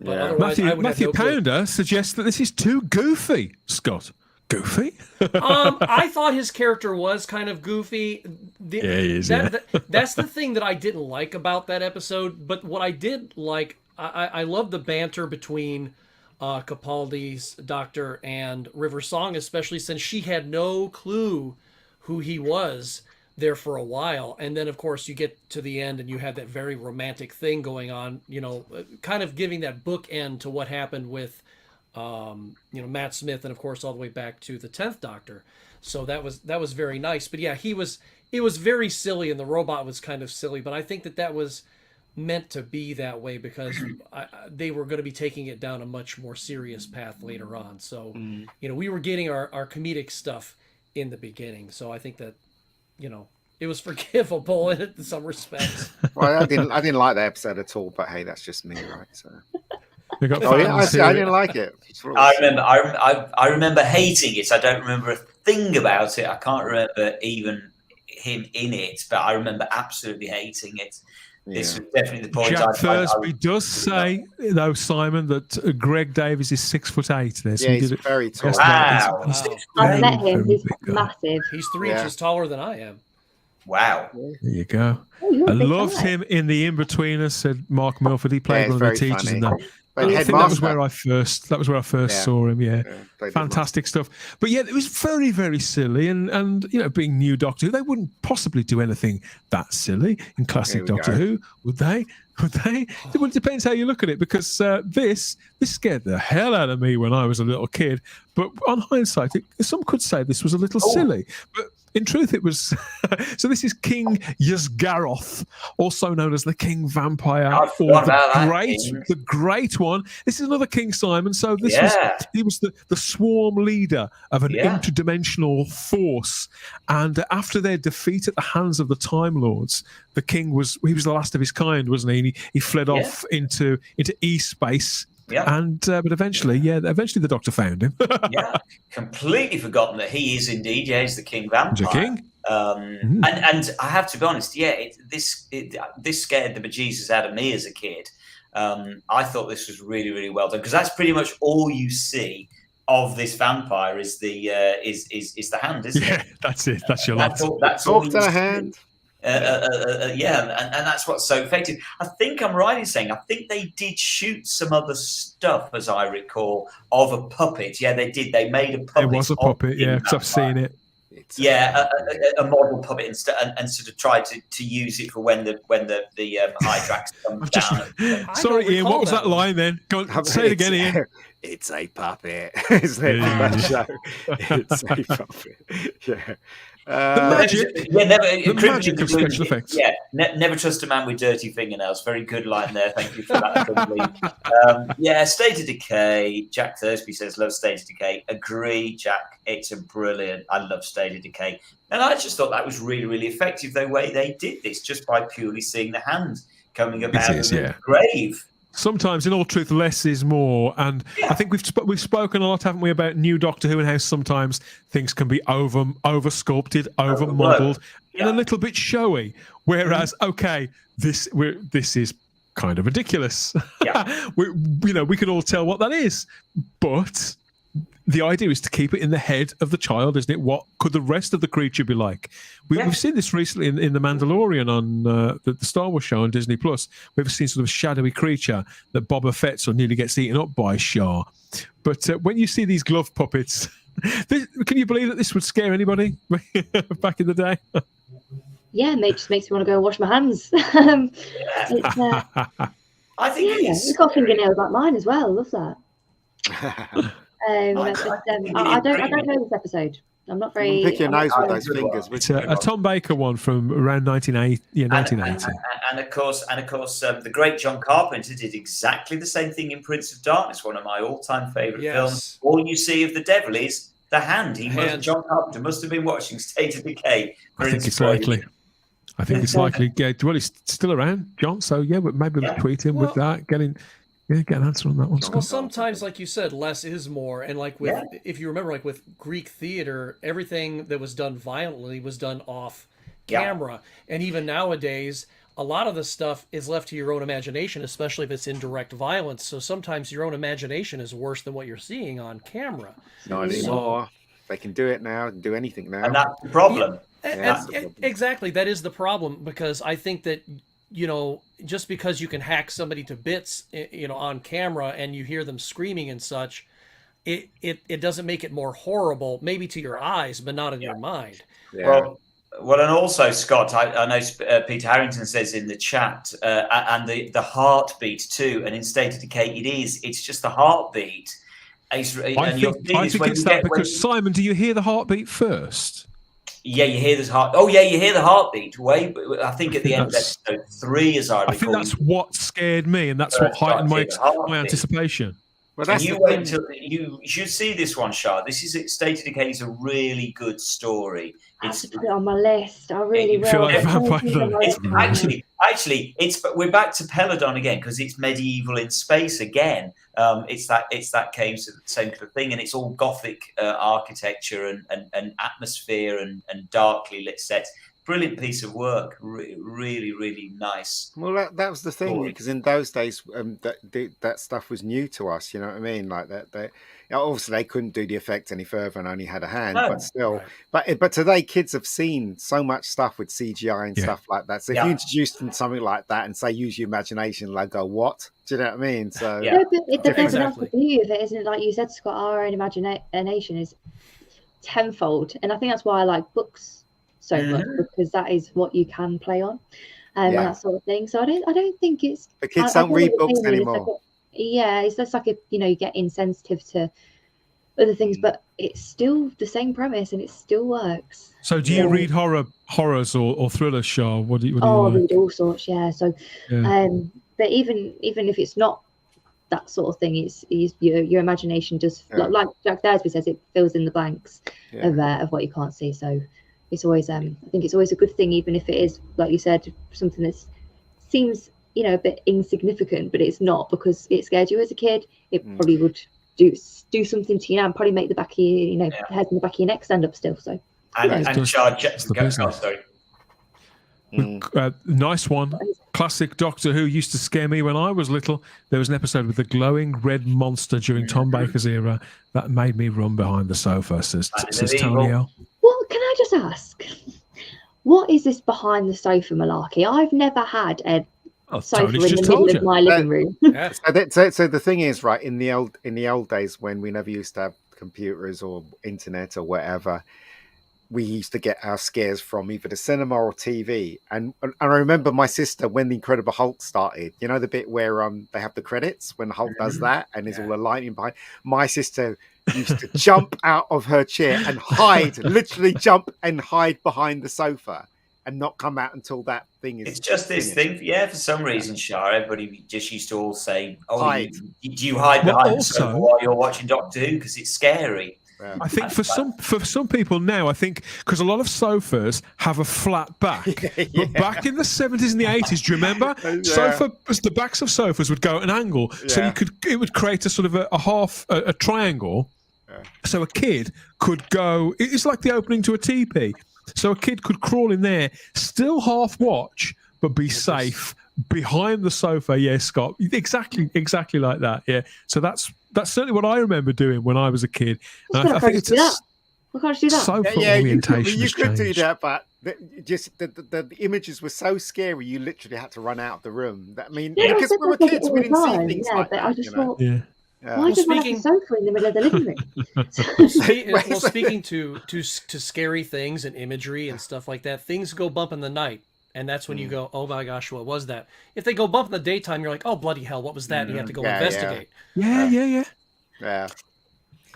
But otherwise, Matthew Pounder suggests that this is too goofy, Scott. Goofy? I thought his character was kind of goofy. He is. That's the thing that I didn't like about that episode. But what I did like, I love the banter between Capaldi's Doctor and River Song, especially since she had no clue who he was there for a while. And then, of course, you get to the end and you have that very romantic thing going on, kind of giving that bookend to what happened with, Matt Smith and, of course, all the way back to the 10th Doctor. So that was very nice. But yeah, it was very silly and the robot was kind of silly. But I think that was meant to be that way because they were going to be taking it down a much more serious path later on. So, we were getting our comedic stuff in the beginning. So I think that, it was forgivable in some respects. Well, I didn't like the episode at all, but hey, that's just me, right? So. I didn't like it. I remember hating it. I don't remember a thing about it. I can't remember even him in it, but I remember absolutely hating it. This was definitely the point. Jack Thursby does say, though, Simon, that Greg Davies is 6'8". There, so he's very tall. Wow. I've met him. He's massive. He's 3 inches taller than I am. Wow. There you go. I loved him in The In-Betweeners, said Mark Milford. He played one of the teachers in that. I think that was where I first saw him. Yeah, fantastic stuff. But yeah, it was very, very silly, and being new Doctor Who, they wouldn't possibly do anything that silly in classic Doctor Who, would they? Would they? Well, it depends how you look at it, because this scared the hell out of me when I was a little kid. But on hindsight, some could say this was a little silly. But in truth, it was. So this is King Ysgaroth, also known as the King Vampire, or the Great One. This is another King, Simon. So he was the swarm leader of an interdimensional force, and after their defeat at the hands of the Time Lords, the King was the last of his kind, wasn't he? And he fled off into E-space. Yeah, and but eventually the Doctor found him. Completely forgotten that he is indeed, he's the King Vampire. He's a king. And I have to be honest, this scared the bejesus out of me as a kid. I thought this was really, really well done, because that's pretty much all you see of this vampire is the hand, isn't it? Yeah, that's it. That's your lot. That's all to the hand. And that's what's so effective. I think I'm right in saying I think they did shoot some other stuff, as I recall, of a puppet. Yeah, they did. They made a puppet. It was a puppet, because I've seen it. A model puppet and sort of tried to use it for when the Hydrax comes down. Sorry, Ian. What was that line then? Go on, say it again, Ian. It's a puppet, isn't it? It's a puppet. Yeah. The magic of special effects. Yeah, never trust a man with dirty fingernails. Very good line there. Thank you for that. State of Decay. Jack Thursby says, love State of Decay. Agree, Jack. It's a brilliant. I love State of Decay. And I just thought that was really, really effective, the way they did this, just by purely seeing the hand coming up out of the grave. Sometimes, in all truth, less is more, and I think we've spoken a lot, haven't we, about new Doctor Who and how sometimes things can be over sculpted, over modelled, and a little bit showy. Whereas, this is kind of ridiculous. We can all tell what that is, but the idea is to keep it in the head of the child, isn't it? What could the rest of the creature be like? We've seen this recently in The Mandalorian on the Star Wars show on Disney Plus. We've seen sort of a shadowy creature that Boba Fett sort of nearly gets eaten up by Shah. But when you see these glove puppets, can you believe that this would scare anybody back in the day? Yeah, it just makes me want to go and wash my hands. I think it's got fingernails like mine as well. I love that. I don't know this episode. I'm not very. Pick your nose with those fingers. It's a Tom Baker one from around 1980. And of course, the great John Carpenter did exactly the same thing in Prince of Darkness, one of my all-time favourite films. All you see of the devil is the hand. John Carpenter must have been watching State of Decay. I think it's likely. Yeah, well, he's still around, John. So yeah, but maybe we'll tweet him with that. Get an answer on that one, Scott. Well, sometimes, like you said, less is more. And like with, if you remember, like with Greek theater, everything that was done violently was done off camera. And even nowadays, a lot of the stuff is left to your own imagination, especially if it's in direct violence. So sometimes your own imagination is worse than what you're seeing on camera. Not anymore. They can do it now, do anything now. And that's the problem. Exactly. That is the problem, because I think that, just because you can hack somebody to bits, on camera and you hear them screaming and such, it doesn't make it more horrible, maybe to your eyes, but not in your mind. Yeah. Well, and also, Scott, I know Peter Harrington says in the chat, and the heartbeat too, and in State of Decay, it's just the heartbeat. I think it's that because, Simon, do you hear the heartbeat first? Yeah, you hear this heart. Oh, yeah, you hear the heartbeat. I think at the end of episode 3, as I recall. I think that's what scared me, and that's what heightened my anticipation. Well, that's you should see this one, Shah. This is State of Decay is a really good story. I have to put it on my list. I really will. We're back to Peladon again because it's medieval in space again. It's that same sort of thing, and it's all Gothic architecture and atmosphere and darkly lit sets. Brilliant piece of work, really, really nice. Well, that was the thing, because in those days, that stuff was new to us. You know what I mean? Like that, obviously they couldn't do the effect any further and only had a hand, but still. Right. But today, kids have seen so much stuff with CGI and stuff like that. So if you introduce them something like that and say use your imagination, they'll go, "What?" Do you know what I mean? So that's the beauty of it, isn't it? Like you said, Scott, our own imagination is tenfold, and I think that's why I like books so much, because that is what you can play on, and that sort of thing. So I don't think it's the kids don't read books anymore. It's just like you get insensitive to other things, but it's still the same premise and it still works. So do you read horrors or thrillers, Shah? What do you I read all sorts, So but even if it's not that sort of thing, it's your imagination does like Jack Daresby says, it fills in the blanks of what you can't see. So it's always I think it's always a good thing, even if it is, like you said, something that seems a bit insignificant, but it's not, because it scared you as a kid. It probably would do something to you now, and probably make the back of your head and the back of your neck stand up still. So and charge sorry. Nice one. Classic Doctor Who used to scare me when I was little. There was an episode with the glowing red monster during Tom Baker's era that made me run behind the sofa, says Tony L. Well, can I just ask, what is this behind the sofa malarkey? I've never had a sofa in the middle of my living room. So the thing is, right, in the old days when we never used to have computers or internet or whatever, we used to get our scares from either the cinema or TV. And I remember my sister, when the Incredible Hulk started, the bit where they have the credits when Hulk does that and there's all the lightning behind. My sister used to jump out of her chair and literally jump and hide behind the sofa and not come out until that thing is. It's just this thing, for some reason, Shah, everybody just used to all say, do you hide behind the sofa while you're watching Doctor Who because it's scary? I think for some people now, I think because a lot of sofas have a flat back, but back in the 70s and the 80s, do you remember? The backs of sofas would go at an angle, so it would create a sort of a triangle, so a kid could go. It's like the opening to a teepee, so a kid could crawl in there, still half watch, but be safe behind the sofa. Yeah, Scott, exactly like that. Yeah, so that's certainly what I remember doing when I was a kid. And I think it's we can't do that. sofa Yeah, orientation. you could do changed. that, but the images were so scary. You literally had to run out of the room. I mean, because we were kids, we didn't see things like that. I just thought, yeah. why does one have a sofa in the middle of the living room? Well, speaking to scary things and imagery and stuff like that, things go bump in the night, and that's when you go, "Oh my gosh, what was that?" If they go bump in the daytime, you're like, "Oh bloody hell, what was that?" And you have to go investigate. Yeah.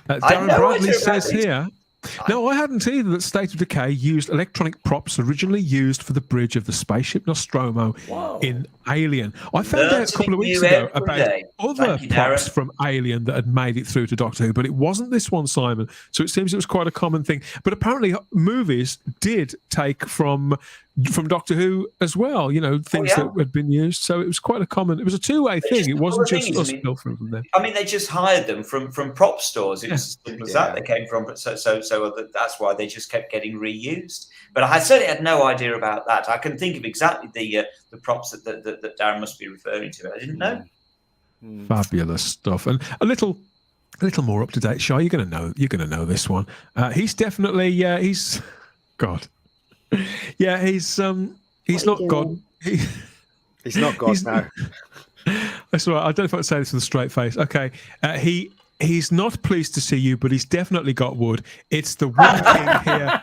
Darren Bradley says here. No, I hadn't either that State of Decay used electronic props originally used for the bridge of the spaceship Nostromo in Alien. I found out a couple of weeks ago about other props from Alien that had made it through to Doctor Who, but it wasn't this one, Simon. So it seems it was quite a common thing. But apparently movies did take from Doctor Who as well, you know, things that had been used. So it was quite a common, it was a two-way thing. It wasn't just us pilfering from them. I mean, they just hired them from prop stores. It was as simple as that. They came from, so that's why they just kept getting reused. But I certainly had no idea about that. I can think of exactly the props that Darren must be referring to. I didn't know. Fabulous stuff. And a little more up to date. Shy, you're gonna know this one. He's definitely he's God. Yeah, he's not God. He's not God now. That's right. I don't know if I can say this with a straight face. Okay, he's not pleased to see you, but he's definitely got wood. It's the Wood King here.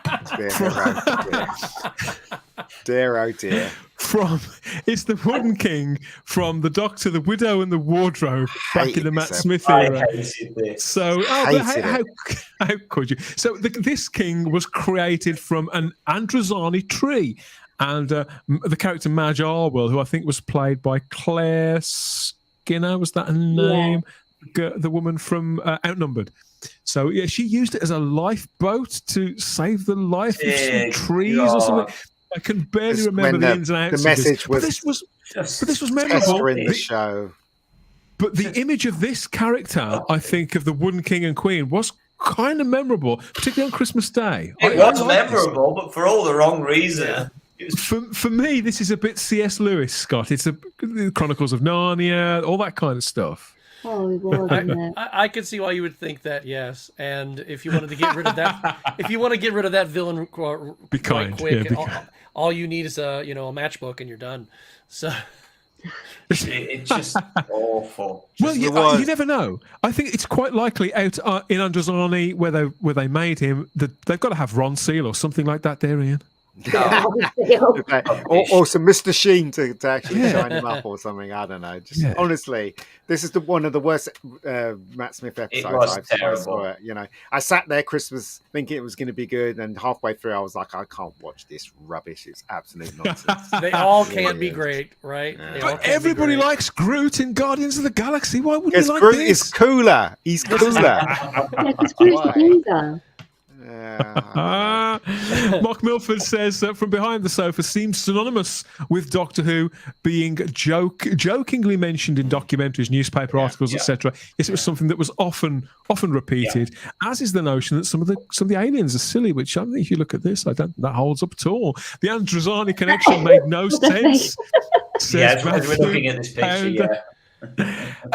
Dear, oh dear. It's the Wooden King from The Doctor, the Widow, and the Wardrobe back in the Matt Smith era. So, how could you? So, this king was created from an Androzani tree, and the character Madge Arwell, who I think was played by Claire Skinner, was that her name? Yeah. The woman from Outnumbered. So, yeah, she used it as a lifeboat to save the life of some trees or something. I can barely remember the ins and outs. The message of this. was, but this was memorable. In the show. But the image of this character, I think, of the Wooden King and Queen was kind of memorable, particularly on Christmas Day. It was memorable, but for all the wrong reason. For me, this is a bit C.S. Lewis, Scott. It's the Chronicles of Narnia, all that kind of stuff. Oh, it was, wasn't it? I could see why you would think that, yes. And if you wanted to get rid of that, villain be kind. Quick, Yeah, all you need is a matchbook and you're done. So it's just awful. Well, you never know. I think it's quite likely out in Androzani where they made him that they've got to have Ron Seal or something like that there, Ian. or some Mr. Sheen to actually shine him up or something. I don't know. Just honestly, this is one of the worst Matt Smith episodes I've terrible. You know, I sat there Christmas thinking it was going to be good, and halfway through I was like, I can't watch this rubbish. It's absolute nonsense. They all can't be great, right? Yeah. But everybody likes Groot in Guardians of the Galaxy. Why wouldn't you like Groot this? is cooler. He's cooler. Yeah, because Groot's cooler. Mark Milford says from behind the sofa seems synonymous with Doctor Who being jokingly mentioned in documentaries, newspaper articles, etc. Yes, it was something that was often repeated, as is the notion that some of the aliens are silly, which I think if you look at this, that holds up at all. The Androzani connection made no sense. As we're looking at this picture,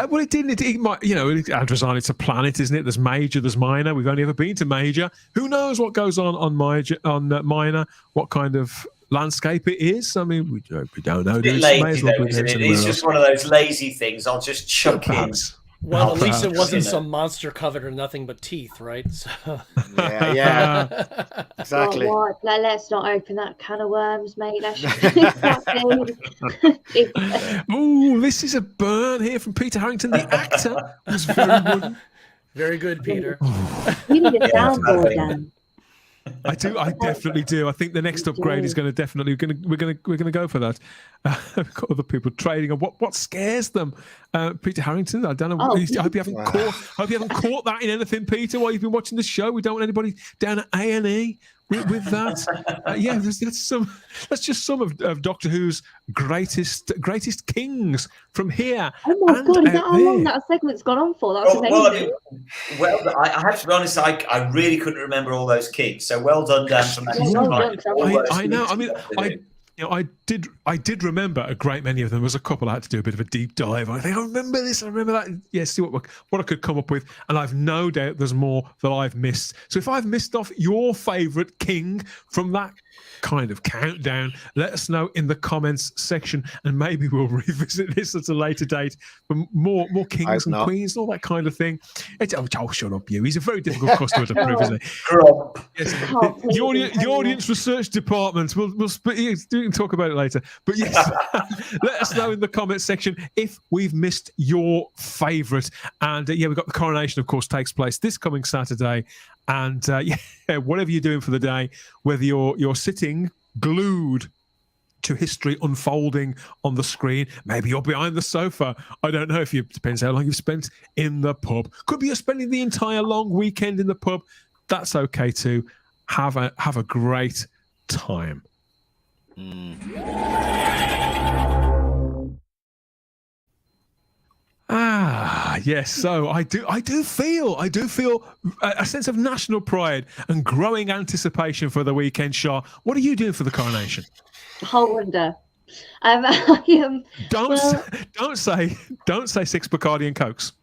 well, it didn't. It might, Androzani, it's a planet, isn't it? There's Major, there's Minor. We've only ever been to Major. Who knows what goes on Minor? What kind of landscape it is? I mean, we don't know. It's just one of those lazy things. I'll just chuck in. Well, at least it wasn't some monster covered or nothing but teeth, right? So... Yeah, exactly. Well, let's not open that can of worms, mate. Oh, this is a burn here from Peter Harrington, the actor. Was very good. Very good, Peter. You need a soundboard, Dan. I definitely do. I think the next upgrade is going to we're going to go for that. We've got other people trading on what scares them. Peter Harrington, I don't know. I hope you haven't caught that in anything, Peter, while you've been watching the show. We don't want anybody down at A&E with that. That's just some of Doctor Who's greatest kings from here. Oh my god, is that how long that segment's gone on for? That's amazing. I have to be honest, I really couldn't remember all those kings. So well done, Dan. I know. I mean, I did remember a great many of them. There was a couple I had to do a bit of a deep dive. I think I remember this, I remember that. Yeah, see what I could come up with, and I've no doubt there's more that I've missed. So if I've missed off your favourite king from that kind of countdown, let us know in the comments section, and maybe we'll revisit this at a later date for more kings and queens, all that kind of thing. Oh, shut up, you. He's a very difficult customer to prove, isn't he? Yes, the audience research department. We'll split. We can talk about it later. But yes, let us know in the comments section if we've missed your favourite. And yeah, we've got the coronation, of course, takes place this coming Saturday. And yeah, whatever you're doing for the day, whether you're sitting glued to history unfolding on the screen, maybe you're behind the sofa. I don't know, depends how long you've spent in the pub. Could be you're spending the entire long weekend in the pub. That's okay too. Have a great time. Yes. So I do feel a sense of national pride and growing anticipation for the weekend. Shah, what are you doing for the coronation? I wonder. Don't say 6 Bacardi and Cokes.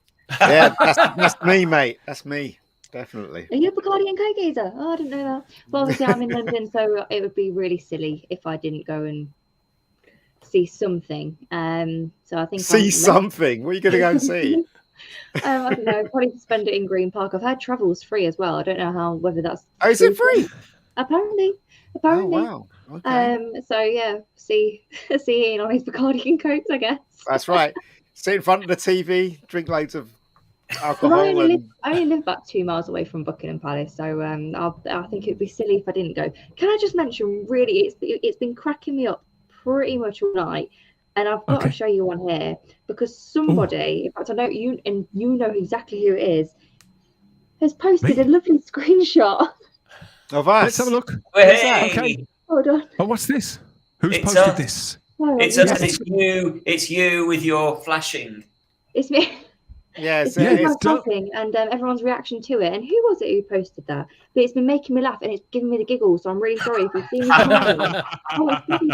Yeah, that's me, mate. That's me. Definitely. Are you a Bacardi and Coke geezer? Oh, I didn't know that. Well, obviously I'm in London, so it would be really silly if I didn't go and see something. So I think something. What are you going to go and see? I don't know. Probably spend it in Green Park. I've heard travel's free as well. I don't know whether that's. Oh, is it free? Apparently. Oh, wow. Okay. So yeah, see Ian on his Bacardi and Cokes, I guess. That's right. Sit in front of the TV, drink loads of alcohol. Well, I only live about 2 miles away from Buckingham Palace, so I think it'd be silly if I didn't go. Can I just mention, really, it's been cracking me up pretty much all night, and I've got to show you one here because somebody, in fact, I know you, and you know exactly who it is, has posted a lovely screenshot of us. Let's have a look. Hey. Okay. Hold on. Oh, what's this? Who's posted this? It's you with your flashing. It's me. Yes, it's typing, and everyone's reaction to it. And who was it who posted that? But it's been making me laugh, and it's giving me the giggles. So I'm really sorry if you see me smiling.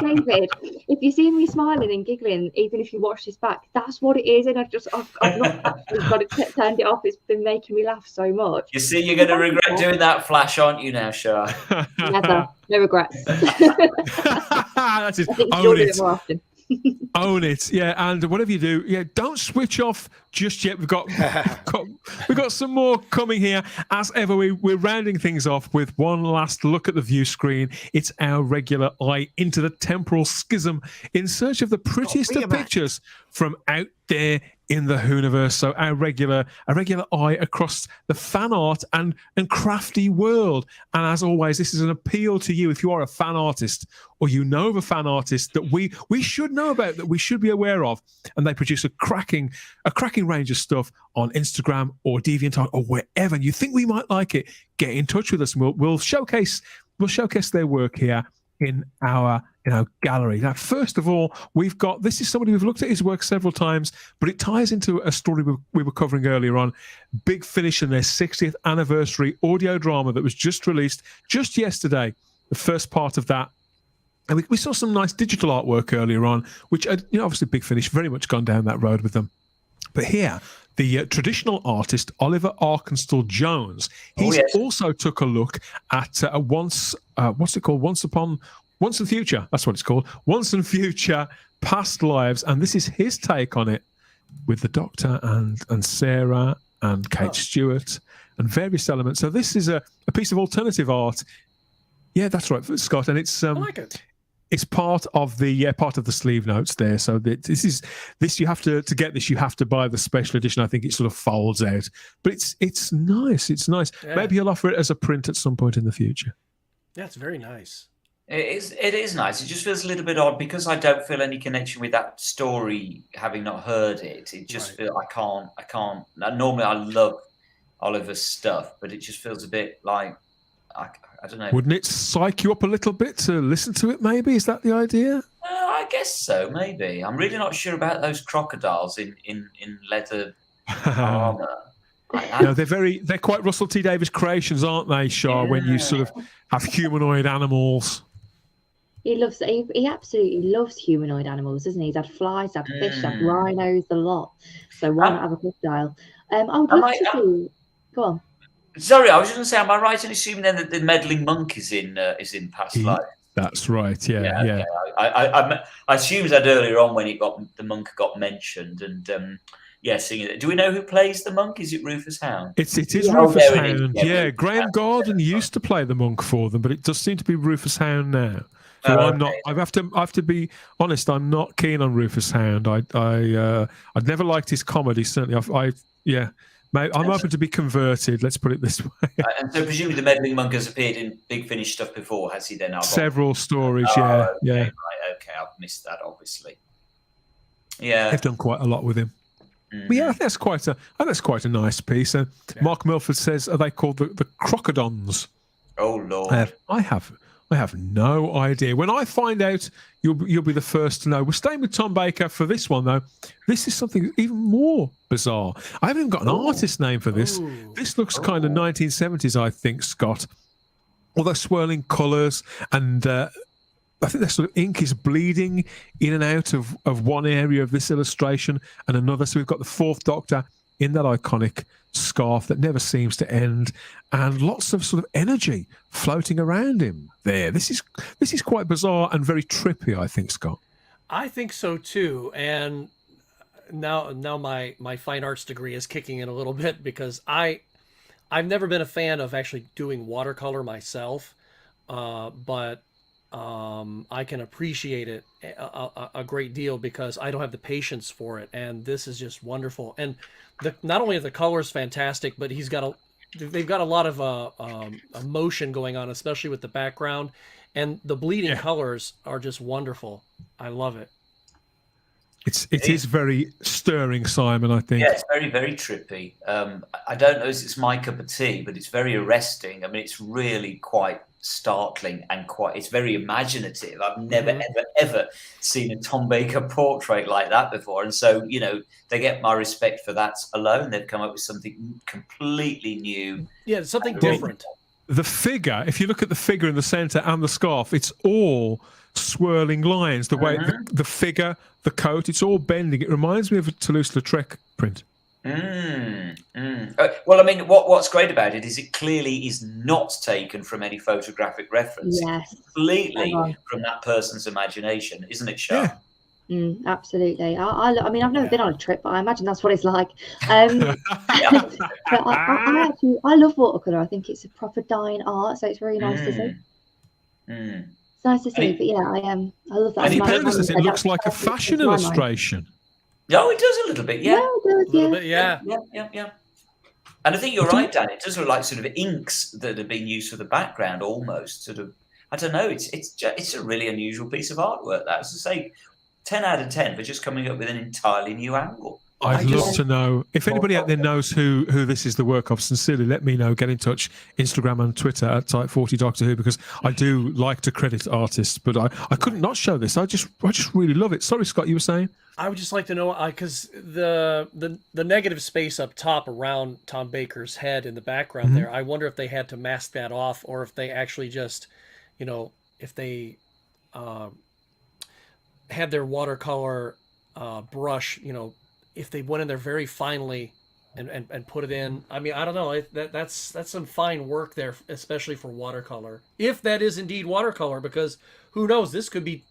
David, if you see me smiling and giggling, even if you watch this back, that's what it is. And I've not actually got it turned it off. It's been making me laugh so much. You see, you're going to regret doing that flash, aren't you now, Shah? Never, no regrets. That's it. Own it. More often. Own it, yeah. And whatever you do, yeah, don't switch off just yet. We've got some more coming here. As ever, we're rounding things off with one last look at the view screen. It's our regular eye into the temporal schism in search of the prettiest of pictures from out there in the Whoniverse. So our regular eye across the fan art and crafty world. And as always, this is an appeal to you if you are a fan artist or you know of a fan artist that we should know about, that we should be aware of, and they produce a cracking range of stuff on Instagram or DeviantArt or wherever, and you think we might like it, get in touch with us and we'll showcase their work here in our gallery. Now, first of all, this is somebody we've looked at his work several times, but it ties into a story we were covering earlier on. Big Finish and their 60th anniversary audio drama that was just released just yesterday, the first part of that. And we saw some nice digital artwork earlier on, which, obviously Big Finish, very much gone down that road with them. But here, the traditional artist, Oliver Arkenstall-Jones, he's also took a look at what's it called? Once and Future. That's what it's called. Once and Future, Past Lives. And this is his take on it with the Doctor and Sarah and Kate Stewart and various elements. So this is a piece of alternative art. Yeah, that's right, Scott. And it's I like it. It's part of the sleeve notes there. So this you have to get this. You have to buy the special edition. I think it sort of folds out, but it's nice. It's nice. Yeah. Maybe you'll offer it as a print at some point in the future. Yeah, it's very nice. It is nice. It just feels a little bit odd because I don't feel any connection with that story, having not heard it. It just feels I can't. Normally, I love Oliver's stuff, but it just feels a bit like I don't know. Wouldn't it psych you up a little bit to listen to it? Maybe is that the idea? I guess so. Maybe I'm really not sure about those crocodiles in leather armor. They're quite Russell T Davies creations, aren't they, Shah? Yeah. When you sort of have humanoid animals. He absolutely loves humanoid animals, doesn't he? He's had flies, had fish, had rhinos, a lot. So why not have a crocodile? I would love to see. Go on. Sorry, I was just going to say, am I right in assuming then that the meddling monk is in past life? That's right. Yeah. Okay. I assumed that earlier on when the monk got mentioned, and singing it. Do we know who plays the monk? Is it Rufus Hound? It is Rufus Hound. Yeah, Graham Garden used to play the monk for them, but it does seem to be Rufus Hound now. So I'm not. I have to be honest. I'm not keen on Rufus Hound. I'd never liked his comedy. Certainly, I'm open to be converted. Let's put it this way. And so, presumably, the meddling monk has appeared in Big Finish stuff before, has he? Then several stories. Okay, yeah. Right. Okay, I've missed that. Obviously. Yeah, they've done quite a lot with him. But yeah, I think that's quite a nice piece. Mark Milford says, are they called the crocodons? Oh Lord, I have no idea. When I find out, you'll be the first to know. We're staying with Tom Baker for this one, though. This is something even more bizarre. I haven't even got an artist name for this. This looks kind of 1970s, I think, Scott. All those swirling colours, and I think that sort of ink is bleeding in and out of one area of this illustration and another. So we've got the Fourth Doctor in that iconic scarf that never seems to end, and lots of sort of energy floating around him there. This is quite bizarre and very trippy, I think, Scott. I think so too. And now my fine arts degree is kicking in a little bit, because I've never been a fan of actually doing watercolor myself, but I can appreciate it a great deal because I don't have the patience for it, and this is just wonderful. And not only are the colors fantastic, but they've got a lot of emotion going on, especially with the background, and the bleeding colors are just wonderful. I love it. It is very stirring, Simon, I think. Yeah, it's very, very trippy. I don't know if it's my cup of tea, but it's very arresting. I mean, it's really quite startling and it's very imaginative. I've never, ever seen a Tom Baker portrait like that before. And so, they get my respect for that alone. They've come up with something completely new. Yeah, something different. The figure, if you look at the figure in the center and the scarf, it's all swirling lines. The way the figure, the coat, it's all bending. It reminds me of a Toulouse-Lautrec print. Well, I mean, what's great about it is it clearly is not taken from any photographic reference. Yes. It's completely from that person's imagination, isn't it, Sean? Yeah. Absolutely. I mean, I've never been on a trip, but I imagine that's what it's like. But I love watercolor. I think it's a proper dying art, so it's very nice to see. It's nice to see, but yeah, I love that. It looks like a fashion illustration. No, it does a little bit, yeah. Yeah, it does, Yeah. And I think you're right, Dan. It does look like sort of inks that are being used for the background, almost. Sort of, I don't know. It's a really unusual piece of artwork. That was to say, 10 out of 10 for just coming up with an entirely new angle. I'd love to know if anybody out there knows who this is the work of. Sincerely, let me know. Get in touch, Instagram and Twitter at Type40 Doctor Who, because I do like to credit artists, but I couldn't not show this. I just really love it. Sorry, Scott, you were saying? I would just like to know, because the negative space up top around Tom Baker's head in the background there, I wonder if they had to mask that off, or if they actually just, if they had their watercolor brush, if they went in there very finely and put it in. I mean, I don't know. That's some fine work there, especially for watercolor. If that is indeed watercolor, because who knows? This could be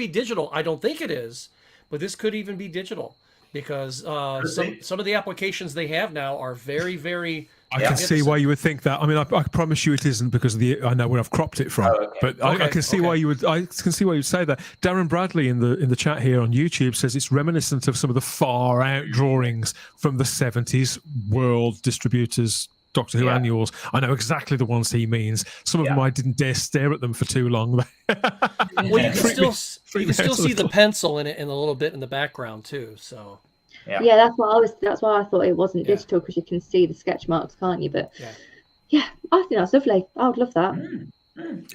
digital. I don't think it is, but this could even be digital, because some of the applications they have now are very, very. I can see why you would think that. I mean, I promise you it isn't, because I know where I've cropped it from. But I can see why you would. I can see why you'd say that. Darren Bradley in the chat here on YouTube says it's reminiscent of some of the far out drawings from the 70s World Distributors Doctor Who annuals. I know exactly the ones he means. Some of them I didn't dare stare at them for too long. Well, you can still see the pencil in it in a little bit in the background too. So. Yeah, that's why I thought it wasn't digital, because you can see the sketch marks, can't you? But yeah, I think that's lovely. I would love that.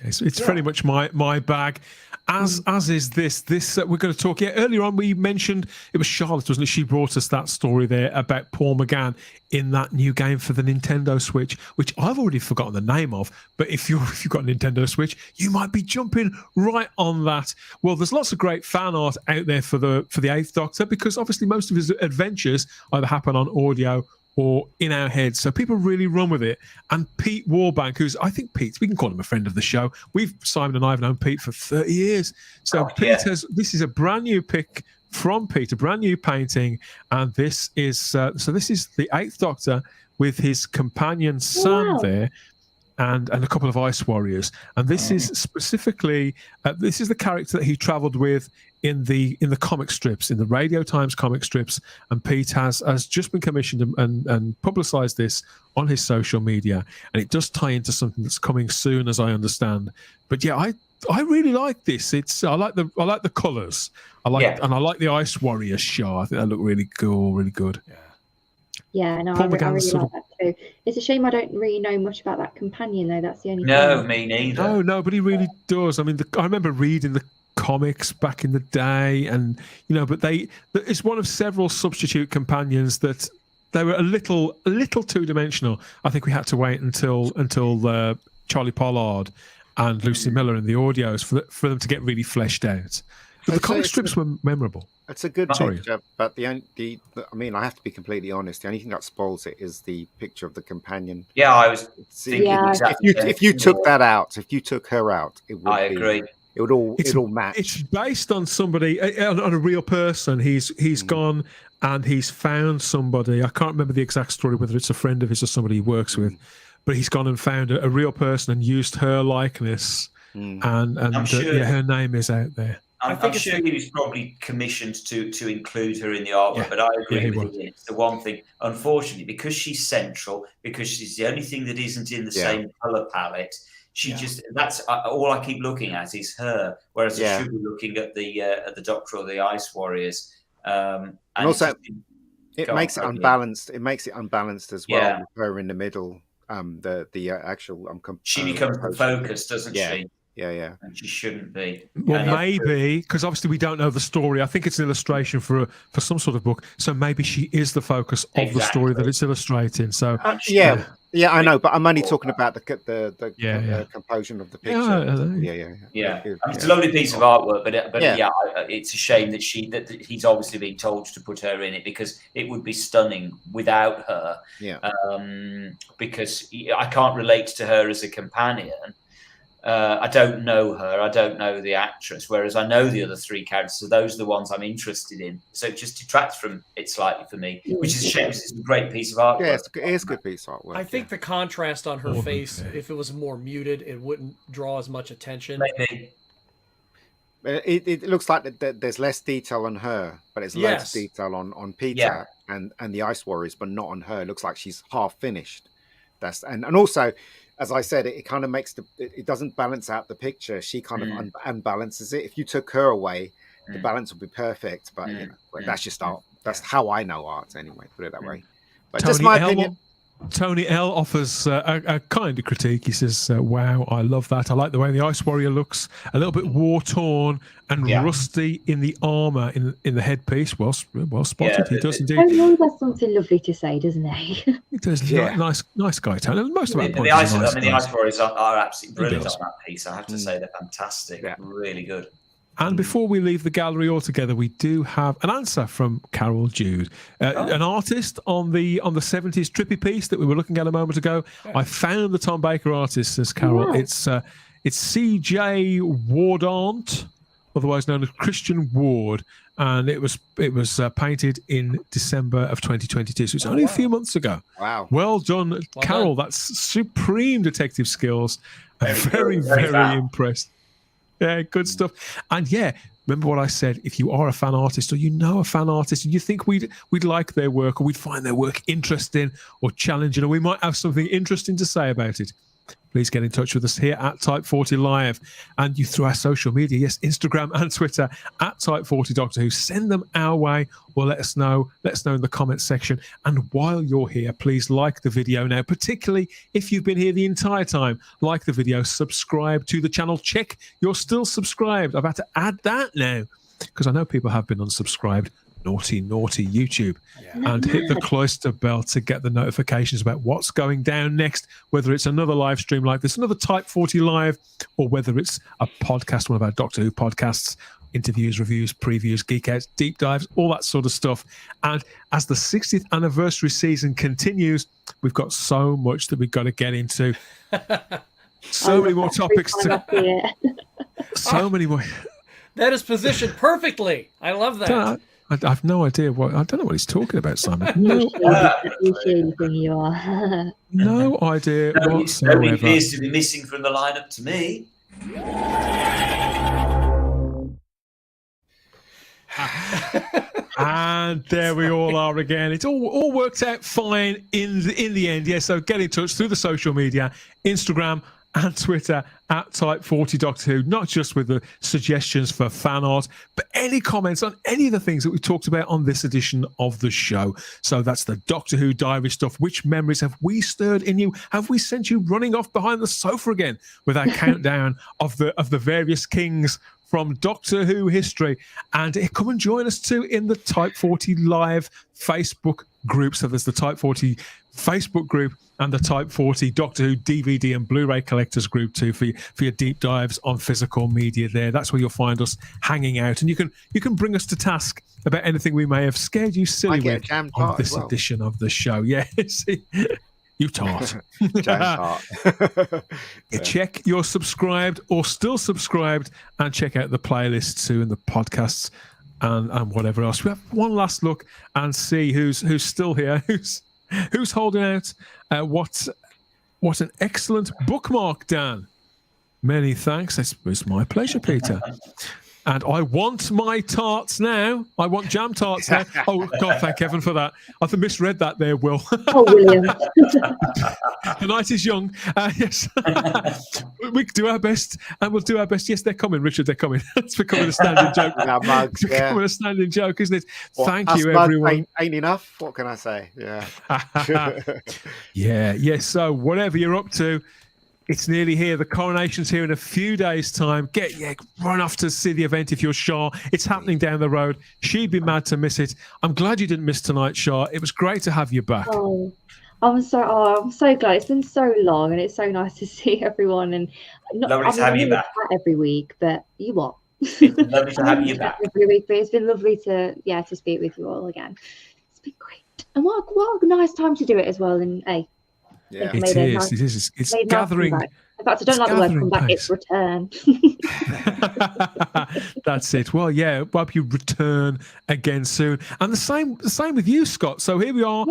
It's pretty much my bag, as is this. We're going to talk. Yeah, earlier on we mentioned it was Charlotte, wasn't it? She brought us that story there about Paul McGann in that new game for the Nintendo Switch, which I've already forgotten the name of. But if you've got a Nintendo Switch, you might be jumping right on that. Well, there's lots of great fan art out there for the Eighth Doctor, because obviously most of his adventures either happen on audio or in our heads. So people really run with it. And Pete Warbank, we can call him a friend of the show. Simon and I have known Pete for 30 years. So this is a brand new pick from Pete, a brand new painting. And this is the Eighth Doctor with his companion Sam there. And a couple of ice warriors, and this is specifically this is the character that he travelled with in the comic strips, in the Radio Times comic strips. And Pete has just been commissioned and publicised this on his social media, and it does tie into something that's coming soon, as I understand. But yeah, I really like this. I like the colours. I like the ice warrior show. I think they look really cool, really good. Yeah, no, I really like that too. It's a shame I don't really know much about that companion, though. That's the only thing. No, me neither. No, nobody really does. I mean, I remember reading the comics back in the day, and but it's one of several substitute companions that they were a little two-dimensional. I think we had to wait until Charlie Pollard and Lucy Miller in the audios for them to get really fleshed out. But the comic strips were memorable. It's a good picture, but I have to be completely honest. The only thing that spoils it is the picture of the companion. Yeah, I was thinking exactly. If you took that out, if you took her out, it would. I agree. It would all match. It's based on somebody, on a real person. He's gone and he's found somebody. I can't remember the exact story, whether it's a friend of his or somebody he works with, but he's gone and found a real person and used her likeness, and her name is out there. I'm sure he was probably commissioned to include her in the artwork, but I agree with you. It's the one thing, unfortunately, because she's central, because she's the only thing that isn't in the same colour palette. That's all I keep looking at is her, whereas I should be looking at the Doctor or the Ice Warriors. And also, it makes it unbalanced. It makes it unbalanced as well. Yeah. With her in the middle, the actual. She becomes the focus, doesn't she? Yeah. And she shouldn't be. Well, maybe, because obviously we don't know the story. I think it's an illustration for some sort of book. So maybe she is the focus of the story that it's illustrating. So yeah, I know, but I'm only talking about the composition of the picture. Yeah. It's a lovely piece of artwork, but it's a shame that he's obviously being told to put her in it, because it would be stunning without her. Yeah. Because I can't relate to her as a companion. I don't know her. I don't know the actress, whereas I know the other three characters. So those are the ones I'm interested in. So it just detracts from it slightly for me, which is a shame. It's a great piece of artwork. Yeah, it is a good piece of artwork. I think the contrast on her face, if it was more muted, it wouldn't draw as much attention. Maybe. It looks like there's less detail on her, but it's less detail on Peter and the Ice Warriors, but not on her. It looks like she's half finished. And also, as I said, it kind of makes it doesn't balance out the picture. She kind of unbalances it. If you took her away, the balance would be perfect. But that's just art. That's how I know art, anyway. Put it that way. But just my opinion. Tony L offers a kind of critique. He says, wow, I love that. I like the way the Ice Warrior looks, a little bit war-torn and rusty in the armour, in the headpiece. Well spotted. He does indeed. Tony always has something lovely to say, doesn't he? He does. Nice guy, Tony. Most of the Ice Warriors are absolutely brilliant on that piece. I have to say they're fantastic. Really good. And before we leave the gallery altogether, we do have an answer from Carol Jude, an artist on the 70s trippy piece that we were looking at a moment ago. I found the Tom Baker artist, says Carol. Wow. It's C.J. Wardaunt, otherwise known as Christian Ward, and it was painted in December of 2022. So it's only a few months ago. Wow! Well done, Carol. That's supreme detective skills. I'm very impressed. Yeah, good stuff. And remember what I said, if you are a fan artist or you know a fan artist and you think we'd like their work or we'd find their work interesting or challenging, or we might have something interesting to say about it, please get in touch with us here at Type 40 Live, and you through our social media, yes, Instagram and Twitter at Type 40 Doctor Who. Send them our way, or let us know in the comments section. And while you're here, please like the video now, particularly if you've been here the entire time. Like the video, subscribe to the channel, check you're still subscribed. I've had to add that now because I know people have been unsubscribed. Naughty YouTube. And hit the cloister bell to get the notifications about what's going down next, whether it's another live stream like this, another Type 40 Live, or whether it's a podcast, one of our Doctor Who podcasts, interviews, reviews, previews, geek outs, deep dives, all that sort of stuff. And as the 60th anniversary season continues, we've got so much that we've got to get into. So many more topics. So many more. That is positioned perfectly. I love that. I have no idea I don't know what he's talking about, Simon. You are. No idea whatsoever. Nobody appears to be missing from the lineup to me. And there we all are again. It's all worked out fine in the end. Yeah, so get in touch through the social media, Instagram and Twitter at Type 40 Doctor Who, not just with the suggestions for fan art, but any comments on any of the things that we talked about on this edition of the show. So that's the Doctor Who diary stuff. Which memories have we stirred in you? Have we sent you running off behind the sofa again with our countdown of the various kings from Doctor Who history? And come and join us too in the Type 40 Live Facebook group. So there's the Type 40 Facebook group and the Type 40 Doctor Who DVD and Blu-ray collectors group too for your deep dives on physical media there. That's where you'll find us hanging out, and you can bring us to task about anything we may have scared you silly with on this edition of the show. Yes. You tart. You check you're subscribed or still subscribed, and check out the playlists too and the podcasts and whatever else. We have one last look and see who's still here, who's holding out. What an excellent bookmark, Dan. Many thanks. It's my pleasure, Peter. And I want my tarts now. I want jam tarts now. Oh, God, thank heaven for that. I've misread that there, Will. Oh, William. The night is young. Yes. We do our best, and we'll do our best. Yes, they're coming, Richard. They're coming. It's becoming a standing joke. It's becoming a standing joke, isn't it? Thank you, everyone. Ain't enough. What can I say? Yeah. Yeah. So whatever you're up to, it's nearly here. The coronation's here in a few days' time. Run off to see the event if you're Shah. It's happening down the road. She'd be mad to miss it. I'm glad you didn't miss tonight, Shah. It was great to have you back. I'm so glad. It's been so long, and it's so nice to see everyone. And lovely to have you back every week. But you what? It's lovely to have you back every week. But it's been lovely to speak with you all again. It's been great, and what a nice time to do it as well. And hey. Yeah. It is. It's gathering. In fact, I don't like the word come back. It's return. That's it. Well, yeah. Hope you return again soon. And the same with you, Scott. So here we are,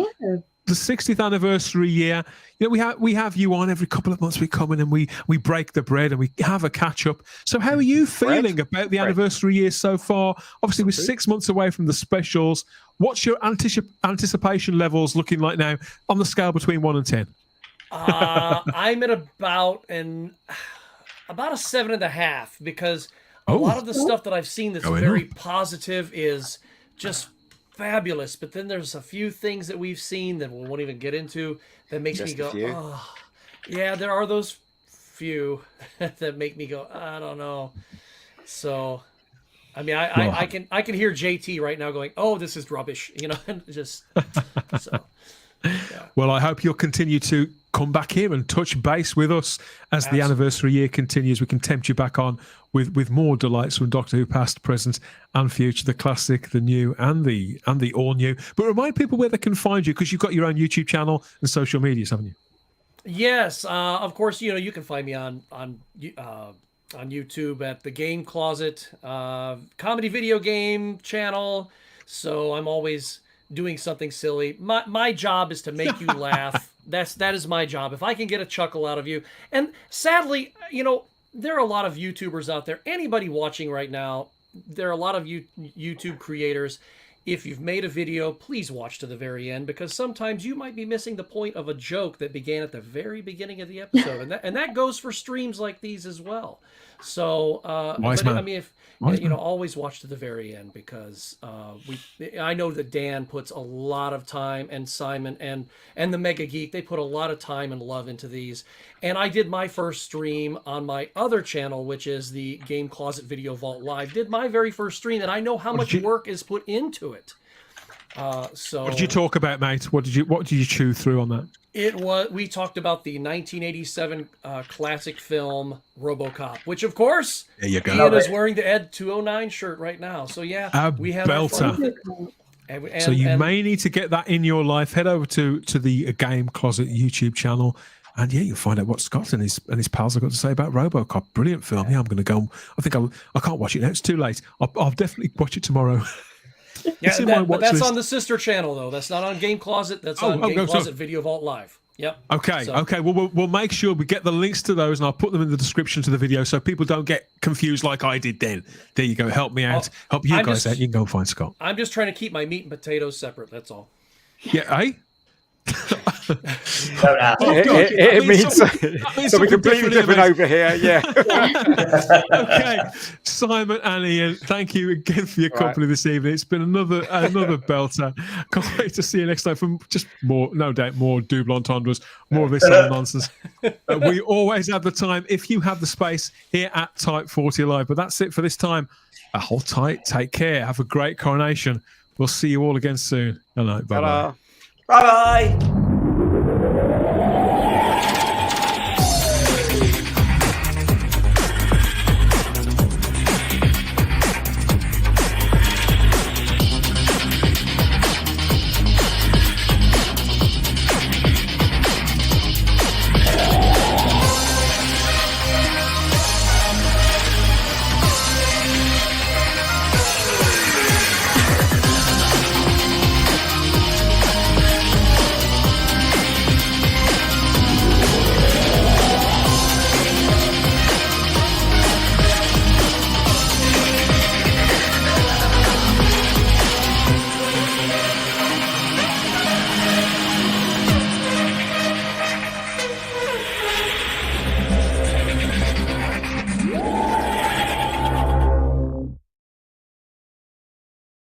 the 60th anniversary year. You know, we have you on every couple of months. We come in and we break the bread and we have a catch up. So how are you feeling about the anniversary year so far? Obviously, we're 6 months away from the specials. What's your anticipation levels looking like now on the scale between 1 and 10? I'm at about a 7.5, because a lot of the stuff that I've seen that's very positive is just fabulous. But then there's a few things that we've seen that we won't even get into that makes me go, oh, yeah, there are those few that make me go, I don't know. So, I mean, I can hear JT right now going, oh, this is rubbish, just so. Yeah. Well, I hope you'll continue to come back here and touch base with us as the anniversary year continues. We can tempt you back on with more delights from Doctor Who past, present and future, the classic, the new and the all new. But remind people where they can find you, because you've got your own YouTube channel and social medias, haven't you? Yes, of course. You can find me on YouTube at the Game Closet comedy video game channel. So I'm always doing something silly. My job is to make you laugh. That is my job. If I can get a chuckle out of you. And sadly, there are a lot of YouTubers out there. Anybody watching right now, there are a lot of YouTube creators. if you've made a video, please watch to the very end, because sometimes you might be missing the point of a joke that began at the very beginning of the episode, and that goes for streams like these as well. So, I mean, if always watch to the very end, because I know that Dan puts a lot of time, and Simon and the Mega Geek, they put a lot of time and love into these. And I did my first stream on my other channel, which is the Game Closet Video Vault Live. Did my very first stream, and I know how much work is put into it. So what did you talk about, mate? What did you chew through on that? We talked about the 1987 classic film RoboCop, which of course Ian is wearing the Ed 209 shirt right now. So yeah, we have belter. So you may need to get that in your life. Head over to the Game Closet YouTube channel, and yeah, you'll find out what Scott and his pals have got to say about RoboCop. Brilliant film. Yeah, I'm going to go. I can't watch it now. It's too late. I'll definitely watch it tomorrow. Yeah, but that's on the sister channel though. That's not on Game Closet. That's on Game Closet Video Vault Live. Yep. Okay. Okay. Well, we'll make sure we get the links to those, and I'll put them in the description to the video so people don't get confused like I did then. There you go. Help me out. Help you guys out. You can go find Scott. I'm just trying to keep my meat and potatoes separate. That's all. Yeah. Eh? It means something completely different over here. Yeah. Okay, Simon and Ian, thank you again for your company this evening. It's been another belter. Can't wait to see you next time from just more, no doubt, more double entendres, more of this other nonsense. We always have the time if you have the space here at Type 40 Live. But that's it for this time. Hold tight. Take care. Have a great coronation. We'll see you all again soon. Hello. Bye bye. Bye bye.